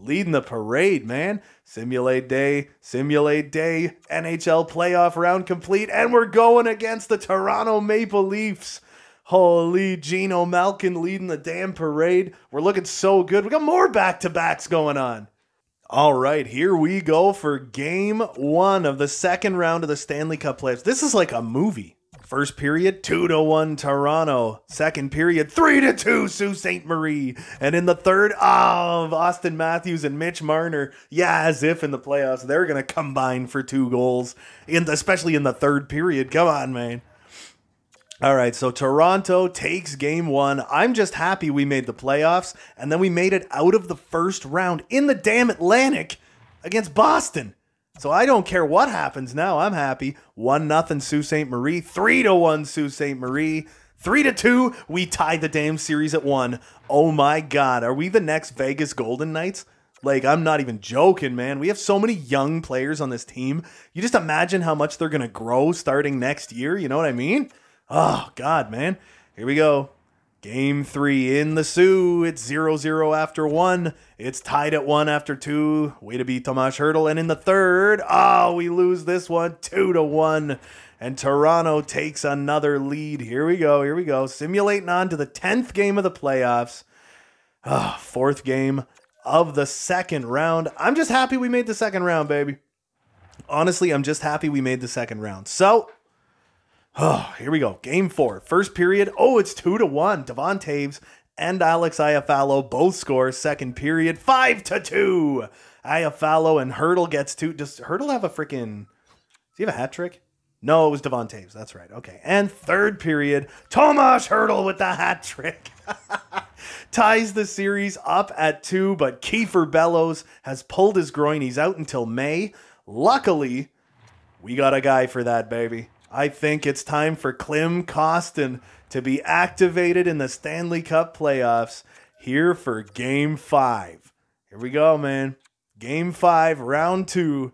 Leading the parade, man. Simulate day, NHL playoff round complete, and we're going against the Toronto Maple Leafs. Holy Geno Malkin leading the damn parade. We're looking so good. We got more back-to-backs going on. All right, here we go for game 1 of the second round of the Stanley Cup playoffs. This is like a movie. First period, 2-1 Toronto. Second period, 3-2 Sault Ste. Marie. And in the third, Austin Matthews and Mitch Marner. Yeah, as if in the playoffs, they're going to combine for 2 goals, especially in the third period. Come on, man. All right, so Toronto takes game 1. I'm just happy we made the playoffs, and then we made it out of the first round in the damn Atlantic against Boston. So I don't care what happens now. I'm happy. 1-0 Sault Ste. Marie. 3-1 Sault Ste. Marie. 3-2. We tied the damn series at 1. Oh my God. Are we the next Vegas Golden Knights? Like, I'm not even joking, man. We have so many young players on this team. You just imagine how much they're going to grow starting next year. You know what I mean? Oh, God, man. Here we go. Game 3 in the Sioux. It's 0-0 after 1. It's tied at 1 after 2. Way to beat Tomas Hertl. And in the third, we lose this one 2-1. And Toronto takes another lead. Here we go. Simulating on to the 10th game of the playoffs. 4th game of the second round. I'm just happy we made the second round, baby. Honestly, I'm just happy we made the second round. So, here we go. Game 4. First period. It's 2-1. Devon Taves and Alex Iafallo both score. Second period. 5-2. Iafallo and Hertl gets 2. Does Hertl have a freaking... Does he have a hat trick? No, it was Devon Taves. That's right. Okay. And third period. Tomas Hertl with the hat trick. Ties the series up at 2, but Kiefer Bellows has pulled his groin. He's out until May. Luckily, we got a guy for that, baby. I think it's time for Klim Kostin to be activated in the Stanley Cup playoffs here for Game 5. Here we go, man. Game 5, round 2.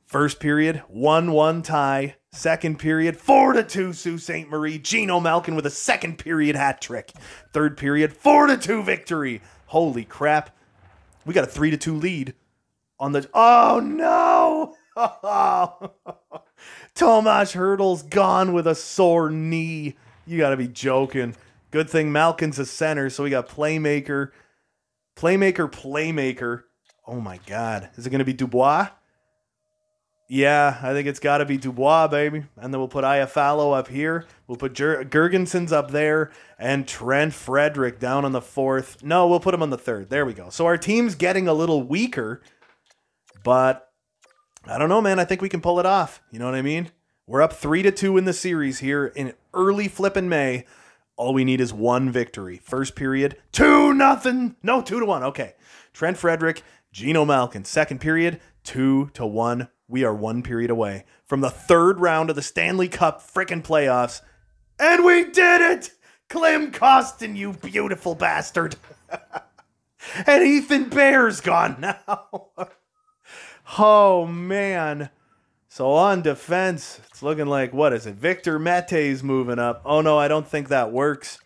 First period, 1-1 tie. Second period, 4-2 Sault Ste. Marie. Geno Malkin with a second period hat trick. Third period, 4-2 victory. Holy crap. We got a 3-2 lead on the... Oh, no! Tomas Hertl's gone with a sore knee. You got to be joking. Good thing Malkin's a center, so we got playmaker. Oh, my God. Is it going to be Dubois? Yeah, I think it's got to be Dubois, baby. And then we'll put Iafallo up here. We'll put Gergensons up there. And Trent Frederick down on the 4th. No, we'll put him on the 3rd. There we go. So our team's getting a little weaker. But I don't know, man. I think we can pull it off. You know what I mean? We're up 3-2 in the series here in early flipping May. All we need is 1 victory. First period, 2-0. No, 2-1. Okay. Trent Frederick, Geno Malkin. Second period, 2-1. We are 1 period away from the third round of the Stanley Cup frickin' playoffs. And we did it! Klim Kostin, you beautiful bastard. And Ethan Bear's gone now. Oh, man. So on defense, it's looking like, what is it? Victor Mete's moving up. Oh, no, I don't think that works.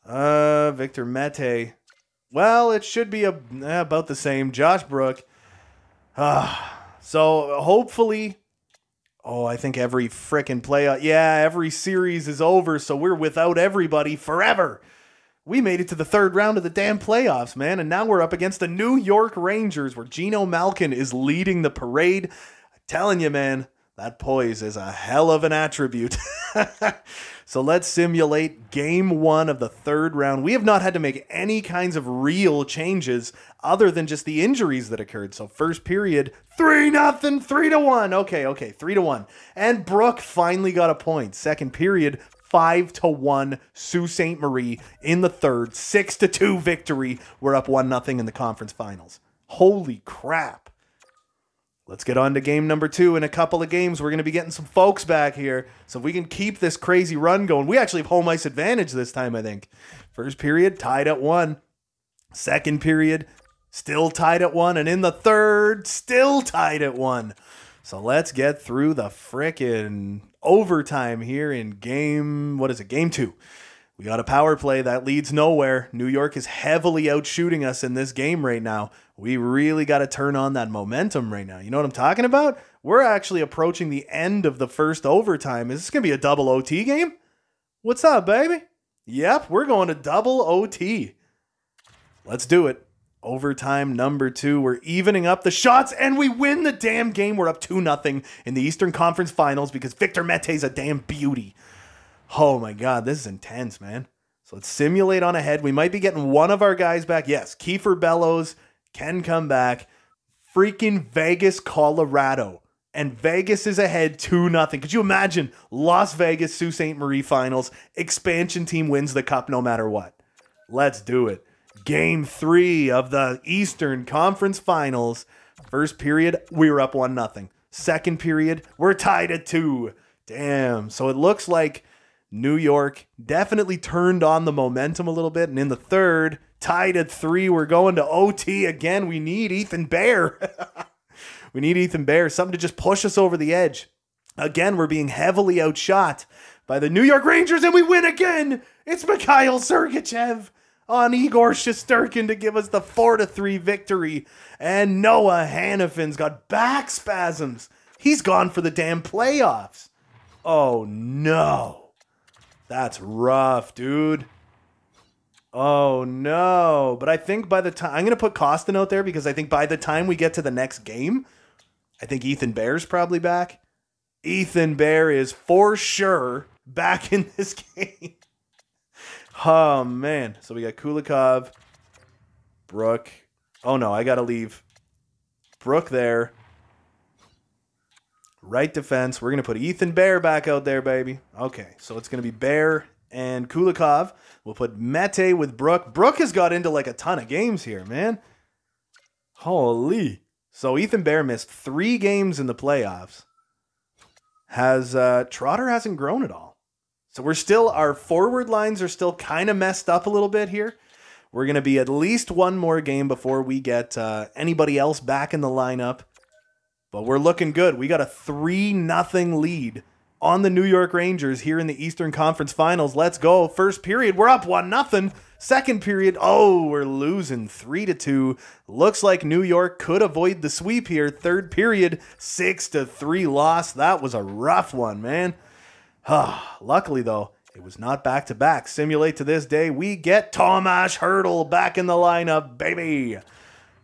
Victor Mete. Well, it should be about the same. Josh Brook. So hopefully, I think every frickin' playoff, every series is over, so we're without everybody forever. We made it to the third round of the damn playoffs, man, and now we're up against the New York Rangers, where Geno Malkin is leading the parade. I'm telling you, man, that poise is a hell of an attribute. So let's simulate game 1 of the third round. We have not had to make any kinds of real changes other than just the injuries that occurred. So first period, 3-0, 3-1. Okay, 3-1. And Brook finally got a point. Second period, 5-1 Sault Ste. Marie in the third. 6-2 victory. We're up 1-0 in the conference finals. Holy crap. Let's get on to game number 2. In a couple of games, we're going to be getting some folks back here. So if we can keep this crazy run going, we actually have home ice advantage this time, I think. First period, tied at 1. Second period, still tied at 1. And in the third, still tied at 1. So let's get through the frickin' overtime here in game, game 2. We got a power play that leads nowhere. New York is heavily outshooting us in this game right now. We really got to turn on that momentum right now. You know what I'm talking about? We're actually approaching the end of the first overtime. Is this going to be a double OT game? What's up, baby? Yep, we're going to double OT. Let's do it. Overtime number 2. We're evening up the shots, and we win the damn game. We're up 2-0 in the Eastern Conference Finals because Victor Mete's a damn beauty. Oh my God, this is intense, man. So let's simulate on ahead. We might be getting one of our guys back. Yes, Kiefer Bellows can come back. Freaking Vegas, Colorado. And Vegas is ahead 2-0. Could you imagine Las Vegas, Sault Ste. Marie finals? Expansion team wins the cup no matter what. Let's do it. Game 3 of the Eastern Conference Finals. First period, we were up 1-0. Second period, we're tied at 2. Damn. So it looks like New York definitely turned on the momentum a little bit. And in the third, tied at 3, we're going to OT again. We need Ethan Bear. We need Ethan Bear, something to just push us over the edge. Again, we're being heavily outshot by the New York Rangers, and we win again. It's Mikhail Sergachev on Igor Shesterkin to give us the 4-3 victory. And Noah Hannafin's got back spasms. He's gone for the damn playoffs. Oh, no. That's rough, dude. Oh, no. But I think by the time... I'm going to put Costin out there because I think by the time we get to the next game, I think Ethan Bear's probably back. Ethan Bear is for sure back in this game. Oh, man. So we got Kulikov, Brook. Oh, no. I got to leave Brook there. Right defense. We're going to put Ethan Bear back out there, baby. Okay. So it's going to be Bear and Kulikov. We'll put Mete with Brook. Brook has got into like a ton of games here, man. Holy. So Ethan Bear missed 3 games in the playoffs. Trotter hasn't grown at all. So we're still, our forward lines are still kind of messed up a little bit here. We're going to be at least one more game before we get anybody else back in the lineup. But we're looking good. We got a 3-0 lead on the New York Rangers here in the Eastern Conference Finals. Let's go. First period, we're up 1-0. Second period, oh, we're losing 3-2. Looks like New York could avoid the sweep here. Third period, 6-3 loss. That was a rough one, man. Luckily, though, it was not back-to-back. Simulate to this day, we get Tomas Hertl back in the lineup, baby.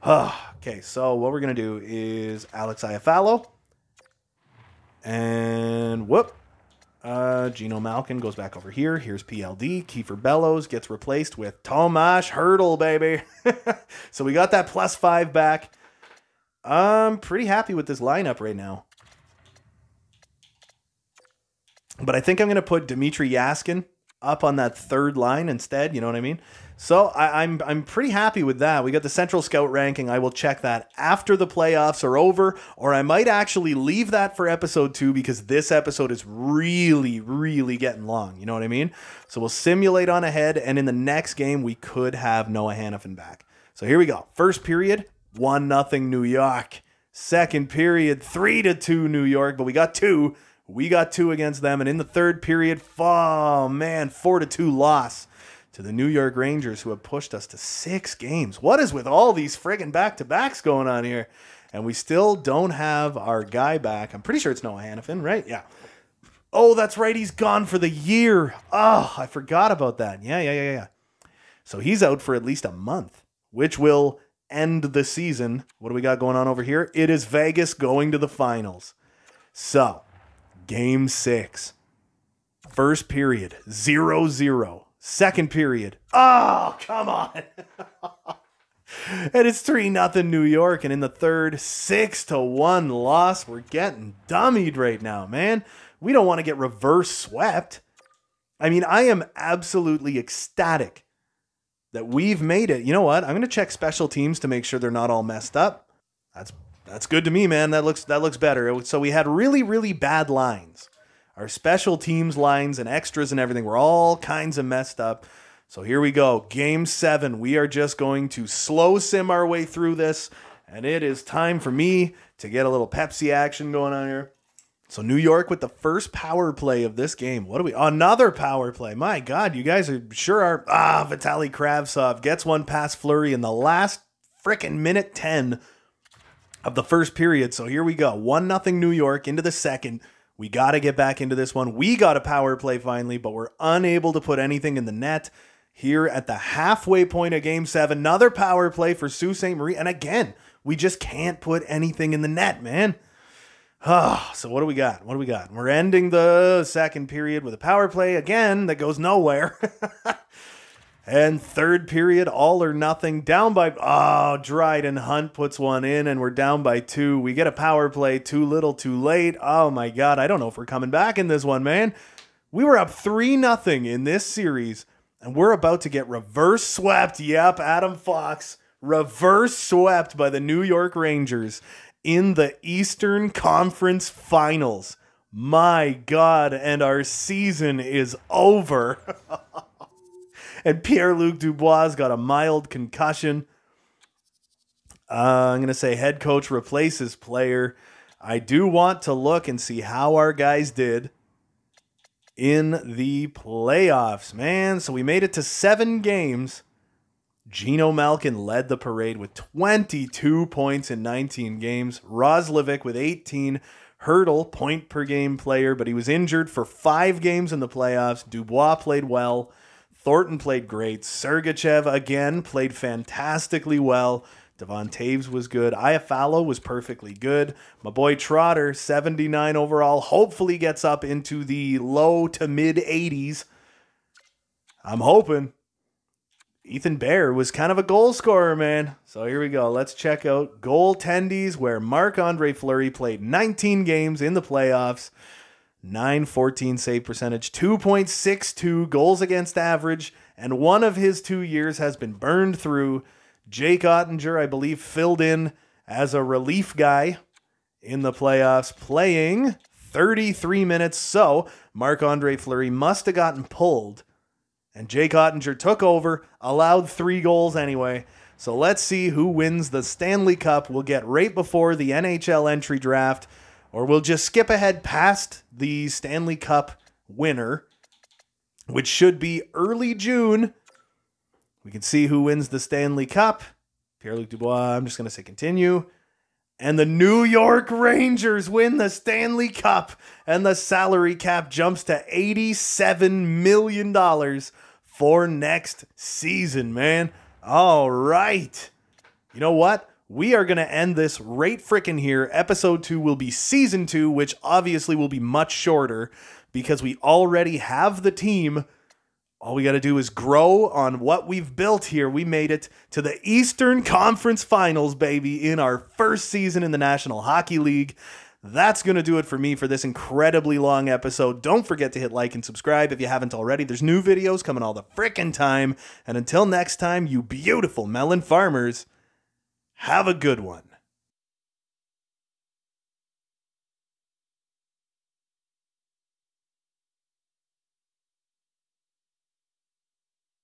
Okay, so what we're going to do is Alex Iafallo. And whoop. Gino Malkin goes back over here. Here's PLD. Kiefer Bellows gets replaced with Tomas Hertl, baby. So we got that +5 back. I'm pretty happy with this lineup right now. But I think I'm going to put Dmitry Yaskin up on that third line instead. You know what I mean? So I'm pretty happy with that. We got the Central Scout ranking. I will check that after the playoffs are over, or I might actually leave that for episode 2 because this episode is really, really getting long. You know what I mean? So we'll simulate on ahead, and in the next game, we could have Noah Hanifin back. So here we go. First period, 1-0 New York. Second period, 3-2 New York, but we got 2. We got 2 against them, and in the third period, oh man, 4-2 loss to the New York Rangers, who have pushed us to 6 games. What is with all these friggin' back-to-backs going on here? And we still don't have our guy back. I'm pretty sure it's Noah Hanifin, right? Yeah. Oh, that's right. He's gone for the year. Oh, I forgot about that. Yeah. So he's out for at least a month, which will end the season. What do we got going on over here? It is Vegas going to the finals. So, Game 6. First period, 0-0. Second period. Oh, come on. And it's 3-0 New York. And in the third, 6-1 loss. We're getting dummied right now, man. We don't want to get reverse swept. I mean, I am absolutely ecstatic that we've made it. You know what? I'm going to check special teams to make sure they're not all messed up. That's good to me, man. That looks better. So we had really, really bad lines. Our special teams lines and extras and everything were all kinds of messed up. So here we go. Game 7. We are just going to slow sim our way through this. And it is time for me to get a little Pepsi action going on here. So New York with the first power play of this game. What do we... Another power play. My God, you guys sure are... Vitaly Kravtsov gets one past Fleury in the last frickin' minute 10 of the first period. So here we go. 1-0 New York into the second. We got to get back into this one. We got a power play finally, but we're unable to put anything in the net. Here at the halfway point of Game 7, another power play for Sault Ste. Marie. And again, we just can't put anything in the net, man. So what do we got? What do we got? We're ending the second period with a power play again that goes nowhere. And third period, all or nothing, down by, Dryden Hunt puts one in, and we're down by 2. We get a power play, too little, too late. Oh my God, I don't know if we're coming back in this one, man. We were up 3-0 in this series, and we're about to get reverse swept. Yep, Adam Fox, reverse swept by the New York Rangers in the Eastern Conference Finals. My God, and our season is over. And Pierre-Luc Dubois got a mild concussion. I'm going to say head coach replaces player. I do want to look and see how our guys did in the playoffs, man. So we made it to 7 games. Gino Malkin led the parade with 22 points in 19 games. Roslovic with 18. Hurdle, point per game player, but he was injured for 5 games in the playoffs. Dubois played well. Thornton played great. Sergachev, again, played fantastically well. Devon Taves was good. Iafallo was perfectly good. My boy Trotter, 79 overall, hopefully gets up into the low to mid 80s. I'm hoping. Ethan Bear was kind of a goal scorer, man. So here we go. Let's check out goaltendies, where Marc-Andre Fleury played 19 games in the playoffs. 914 save percentage, 2.62 goals against average, and one of his 2 years has been burned through. Jake Ottinger, I believe, filled in as a relief guy in the playoffs, playing 33 minutes. So Marc-Andre Fleury must have gotten pulled, and Jake Ottinger took over, allowed 3 goals anyway. So let's see who wins the Stanley Cup. We'll get right before the NHL entry draft, or we'll just skip ahead past the Stanley Cup winner, which should be early June. We can see who wins the Stanley Cup. Pierre-Luc Dubois, I'm just going to say continue. And the New York Rangers win the Stanley Cup, and the salary cap jumps to $87 million for next season, man. All right. You know what? We are going to end this right frickin' here. Episode 2 will be Season 2, which obviously will be much shorter because we already have the team. All we got to do is grow on what we've built here. We made it to the Eastern Conference Finals, baby, in our first season in the National Hockey League. That's going to do it for me for this incredibly long episode. Don't forget to hit like and subscribe if you haven't already. There's new videos coming all the frickin' time. And until next time, you beautiful melon farmers, have a good one.